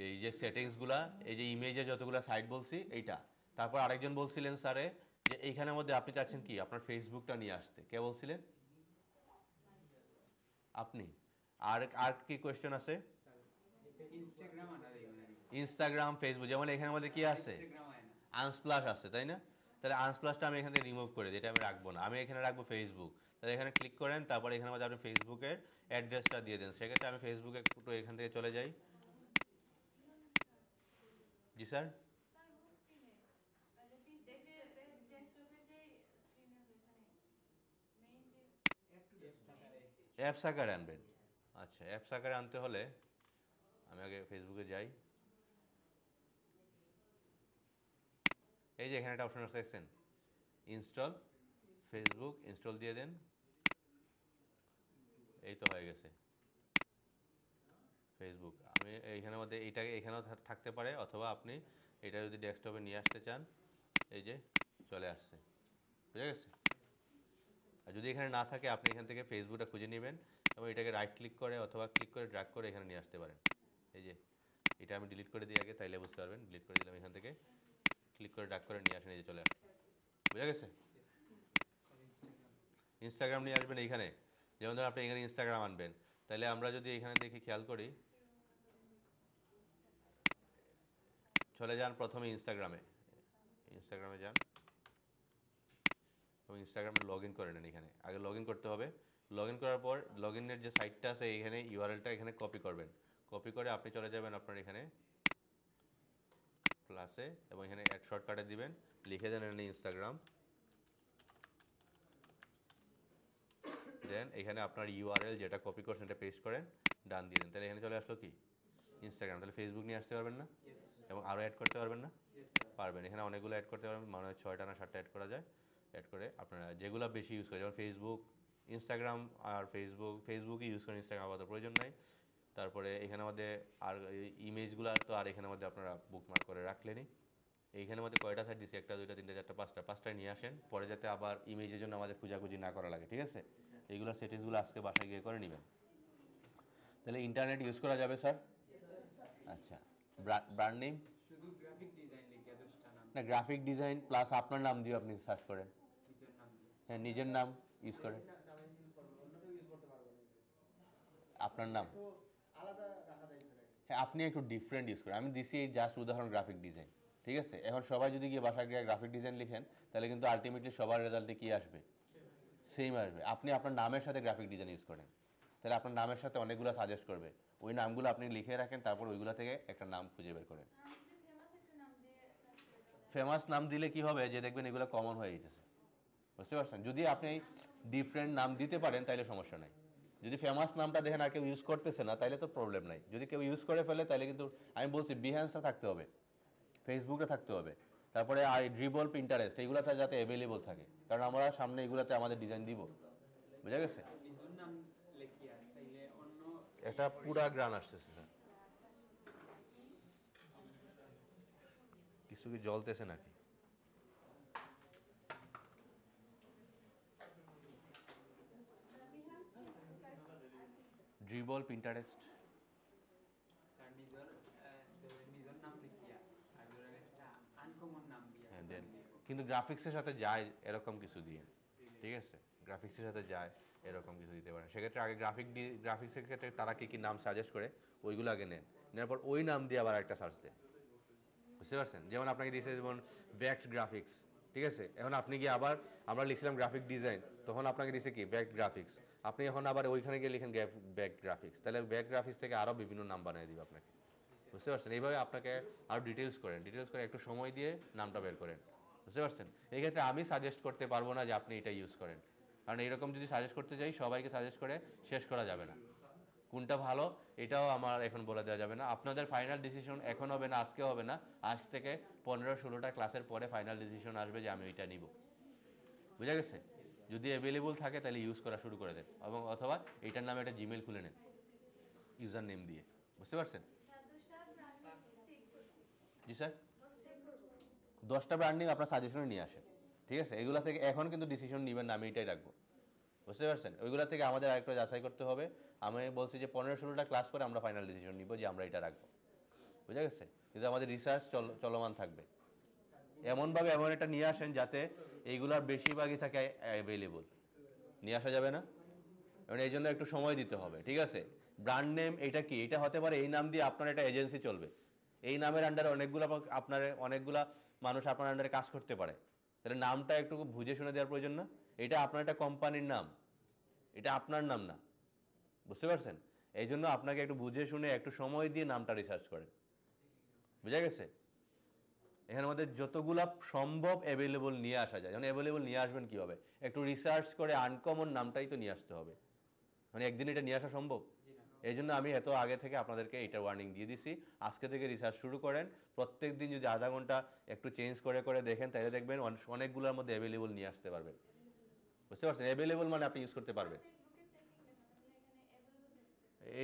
এই যে সেটিংসগুলা, এই যে ইমেজের যতগুলো সাইট বলছি এইটা, তারপর আরেকজন বলছিলেন স্যারে যে এইখানের মধ্যে আপনি চাচ্ছেন কি আপনার ফেসবুকটা নিয়ে আসতে, কে বলছিলেন? আপনি। আর আর কি কোয়েশ্চেন আছে? ইনস্টাগ্রাম আনা দেই মানে ইনস্টাগ্রাম, ফেসবুক, যেমন এখানের মধ্যে কি আছে? ইনস্টাগ্রাম আয় না। আনস্প্লাশ আছে, তাই না? তাহলে আনস্প্লাশটা আমি এখান থেকে রিমুভ করে দিই, এটা আমি রাখবো না, আমি এখানে রাখবো ফেসবুক। তাহলে এখানে ক্লিক করেন, তারপরে এখানে মধ্যে আপনি ফেসবুকের অ্যাড্রেসটা দিয়ে দেন। সেক্ষেত্রে আমি ফেসবুকে একটু এখান থেকে চলে যাই। জি স্যার, অ্যাপস আকারে আনবেন। আচ্ছা, অ্যাপস আকারে আনতে হলে আমি আগে ফেসবুকে যাই। এই যে এখানে একটা অপশন আছে দেখছেন, ইনস্টল ফেসবুক, ইনস্টল দিয়ে দেন। এই তো হয়ে গেছে ফেসবুক। আমি এইখানের মধ্যে এইটাকে এখানেও থাকতে পারে, অথবা আপনি এটা যদি ডেস্কটপে নিয়ে আসতে চান, এই যে চলে আসছে, বুঝে গেছে? আর যদি এখানে না থাকে আপনি এখান থেকে ফেসবুকটা খুঁজে নেবেন এবং এটাকে রাইট ক্লিক করে অথবা ক্লিক করে ড্র্যাগ করে এখানে নিয়ে আসতে পারেন। এই যে এটা আমি ডিলিট করে দিই আগে, তাইলে বুঝতে পারবেন। ডিলিট করে দিলাম, এখান থেকে ক্লিক করে ড্র্যাগ করে নিয়ে আসেন, এই যে চলে আসে, বুঝে গেছে? ইনস্টাগ্রাম নিয়ে আসবেন এইখানে, যেমন ধরুন আপনি এখানে ইনস্টাগ্রাম আনবেন, তাহলে আমরা যদি এখানে দেখি খেয়াল করি, চলে যান প্রথমে ইনস্টাগ্রামে, ইনস্টাগ্রামে যান এবং ইনস্টাগ্রামে লগ ইন করে নেন। এখানে আগে লগ ইন করতে হবে। লগ ইন করার পর লগ ইনের যে সাইটটা আছে এখানে ইউআরএলটা এখানে কপি করবেন, কপি করে আপনি চলে যাবেন আপনার এখানে প্লাসে এবং এখানে অ্যাড শর্টকাটে দিবেন, লিখে দেন এখানে ইনস্টাগ্রাম, দেন এখানে আপনার ইউআরএল যেটা কপি করছেন এটা পেস্ট করেন, ডান দিয়ে দেন। তাহলে এখানে চলে আসলো কি ইনস্টাগ্রাম। তাহলে ফেসবুক নিয়ে আসতে পারবেন না? এবং আরও অ্যাড করতে পারবেন না? পারবেন। এখানে অনেকগুলো অ্যাড করতে পারবেন, মানে হয় 6টা না 7টা অ্যাড করা যায়। অ্যাড করে আপনারা যেগুলো বেশি ইউজ করেন, যেমন ফেসবুক, ইনস্টাগ্রাম আর ফেসবুকই ইউজ করেন, ইনস্টাগ্রাম আপাতত প্রয়োজন নাই। তারপরে এখানে মধ্যে আর ইমেজগুলো তো আর এখানে মধ্যে আপনারা বুকমার্ক করে রাখলেনি। এইখানের মধ্যে কয়টা সাইট দিচ্ছি, 1 2 3 4 5টায় নিয়ে আসেন, পরে যাতে আবার ইমেজের জন্য আমাদের খোঁজাখুঁজি না করা লাগে, ঠিক আছে? এইগুলোর সেটিংসগুলো আজকে বাসায় গিয়ে করে নেবেন। তাহলে ইন্টারনেট ইউজ করা যাবে স্যার? আচ্ছা, ব্র্যান্ড নেম শুধু গ্রাফিক ডিজাইন লিখে 10টা নাম, না, গ্রাফিক ডিজাইন প্লাস আপনার নাম দিয়ে আপনি সার্চ করেন। নিজের নাম দিয়ে। হ্যাঁ, নিজের নাম ইউজ করেন, আপনার নাম। হ্যাঁ, আপনি একটু ডিফারেন্ট ইউজ করেন। আমি দিছি এই জাস্ট উদাহরণ গ্রাফিক ডিজাইন, ঠিক আছে? এখন সবাই যদি গিয়ে বাসায় গিয়ে গ্রাফিক ডিজাইন লিখেন তাহলে কিন্তু আলটিমেটলি সবার রেজাল্টে কী আসবে? সেম আসবে। আপনি আপনার নামের সাথে গ্রাফিক ডিজাইন ইউজ করেন, তাহলে আপনার নামের সাথে অনেকগুলো সাজেস্ট করবে। ওই নামগুলো আপনি লিখে রাখেন, তারপর ওইগুলো থেকে একটা নাম খুঁজে বের করেন। ফেমাস নাম দিলে কি হবে, যে দেখবেন এগুলো কমন হয়ে যেতেছে, বুঝতে পারছেন? যদি আপনি ডিফারেন্ট নাম দিতে পারেন তাহলে সমস্যা নাই। যদি ফেমাস নামটা দেখেন আর কেউ ইউজ করতেছে না তাহলে তো প্রবলেম নাই। যদি কেউ ইউজ করে ফেলে তাহলে কিন্তু আমি বলছি বিহ্যান্সটা থাকতে হবে, ফেসবুকে থাকতে হবে, তারপরে আর ড্রিবল, পিন্টারেস্ট, এইগুলোতে যাতে অ্যাভেলেবল থাকে, কারণ আমরা সামনে এগুলোতে আমাদের ডিজাইন দিব, বুঝা গেছে? নিজের নাম লিখিয়া চাইলে অন্য একটা পুরা গ্রান আসতেছে স্যার, কিছু কি জ্বলতেছে নাকি? ড্রিবল, পিন্টারেস্ট, স্যার নিজের নাম লিখিয়া আর ধরেন একটা আনকমন নাম দিয়া হ্যাঁ দেন, কিন্তু গ্রাফিক্সের সাথে যায় এরকম কিছু দিয়ে, ঠিক আছে? গ্রাফিক্সের সাথে যায় এরকম কিছু দিতে পারেন। সেক্ষেত্রে আগে গ্রাফিক্সের ক্ষেত্রে তারা কি নাম সাজেস্ট করে ওইগুলো আগে নেন, নেওয়ার পর ওই নাম দিয়ে আবার একটা সার্চ দেন, বুঝতে পারছেন? যেমন আপনাকে দিয়েছে যেমন ভ্যাক্ট গ্রাফিক্স, ঠিক আছে? এখন আপনি গিয়ে আবার আমরা লিখছিলাম গ্রাফিক ডিজাইন, তখন আপনাকে দিয়েছে কি ভ্যাক্ট গ্রাফিক্স, আপনি এখন আবার ওইখানে গিয়ে লিখেন ভ্যাক্ট গ্রাফিক্স, তাহলে ভ্যাক্ট গ্রাফিক্স থেকে আরও বিভিন্ন নাম বানিয়ে দিবে আপনাকে, বুঝতে পারছেন? এইভাবে আপনাকে আরও ডিটেলস করে একটু সময় দিয়ে নামটা বের করেন, বুঝতে পারছেন? এই ক্ষেত্রে আমি সাজেস্ট করতে পারবো না যে আপনি এটা ইউজ করেন, কারণ এইরকম যদি সাজেস্ট করতে যাই সবাইকে সাজেস্ট করে শেষ করা যাবে না। কোনটা ভালো এটাও আমার এখন বলে দেওয়া যাবে না। আপনাদের ফাইনাল ডিসিশন এখন হবে না, আজকে হবে না, আজ থেকে 15-16টা ক্লাসের পরে ফাইনাল ডিসিশন আসবে যে আমি ওইটা নিব, বুঝা গেছে? যদি অ্যাভেলেবল থাকে তাহলে ইউজ করা শুরু করে দেন, এবং অথবা এইটার নামে একটা জিমেল খুলে নেন ইউজার নেম দিয়ে, বুঝতে পারছেন? জি স্যার, 10টা ব্র্যান্ড নিয়ে আপনার সাজেশনে নিয়ে আসেন, ঠিক আছে? এগুলো থেকে এখন কিন্তু ডিসিশন নেবেন না, আমি এটাই রাখবো, বুঝতে পারছেন? ওইগুলো থেকে আমাদের আরেকটা যাচাই করতে হবে। আমি বলছি যে 15-16টা ক্লাস করে আমরা ফাইনাল ডিসিশন নিব যে আমরা এটা রাখবো, বুঝা গেছে? কিন্তু আমাদের রিসার্চ চলমান থাকবে। এমনভাবে এমন একটা নিয়ে আসেন যাতে এইগুলোর বেশিরভাগই থাকে অ্যাভেলেবল, নিয়ে আসা যাবে না? এবং এই জন্য একটু সময় দিতে হবে, ঠিক আছে? ব্র্যান্ড নেম এটা কি, এটা হতে পারে এই নাম দিয়ে আপনার একটা এজেন্সি চলবে, এই নামের আন্ডারে অনেকগুলা মানুষ আপনার আন্ডারে কাজ করতে পারে, তাহলে নামটা একটু বুঝে শুনে দেওয়ার প্রয়োজন না? এটা আপনার একটা কোম্পানির নাম, এটা আপনার নাম না, বুঝতে পারছেন? এই জন্য আপনাকে একটু বুঝে শুনে একটু সময় দিয়ে নামটা রিসার্চ করেন, বুঝা গেছে? এখানের মধ্যে যতগুলা সম্ভব অ্যাভেলেবল নিয়ে আসা যায়, যেমন অ্যাভেলেবল নিয়ে আসবেন কীভাবে, একটু রিসার্চ করে আনকমন নামটাই তো নিয়ে আসতে হবে, মানে একদিন এটা নিয়ে আসা সম্ভব? এই জন্য আমি এত আগে থেকে আপনাদেরকে এটা ওয়ার্নিং দিয়ে দিছি। আজকে থেকে রিসার্চ শুরু করেন, প্রত্যেক দিন যদি আধা ঘন্টা একটু চেঞ্জ করে দেখেন তাহলে দেখবেন অনেকগুলোর মধ্যে অ্যাভেলেবল নিয়ে আসতে পারবেন, বুঝতে পারছেন? অ্যাভেলেবল মানে আপনি ইউজ করতে পারবেন।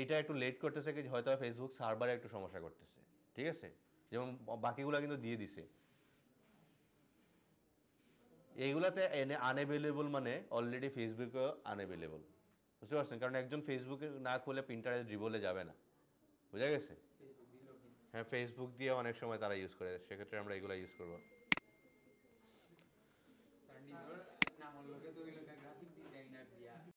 এইটা একটু লেট করতেছে কি, হয়তো ফেসবুক সার্ভারে একটু সমস্যা করতেছে, ঠিক আছে? যেমন বাকিগুলো কিন্তু দিয়ে দিছে। এইগুলাতে আনঅ্যাভেলেবল মানে অলরেডি ফেসবুকেও আনঅ্যাভেলেবল, বুঝতে পারছেন? কারণ একজন ফেসবুকে না খুলে পিন্টারেস্ট ড্রিবলে যাবে না, বুঝা গেছে? হ্যাঁ, ফেসবুক দিয়ে অনেক সময় তারা ইউজ করে, সেক্ষেত্রে আমরা এগুলো ইউজ করবো।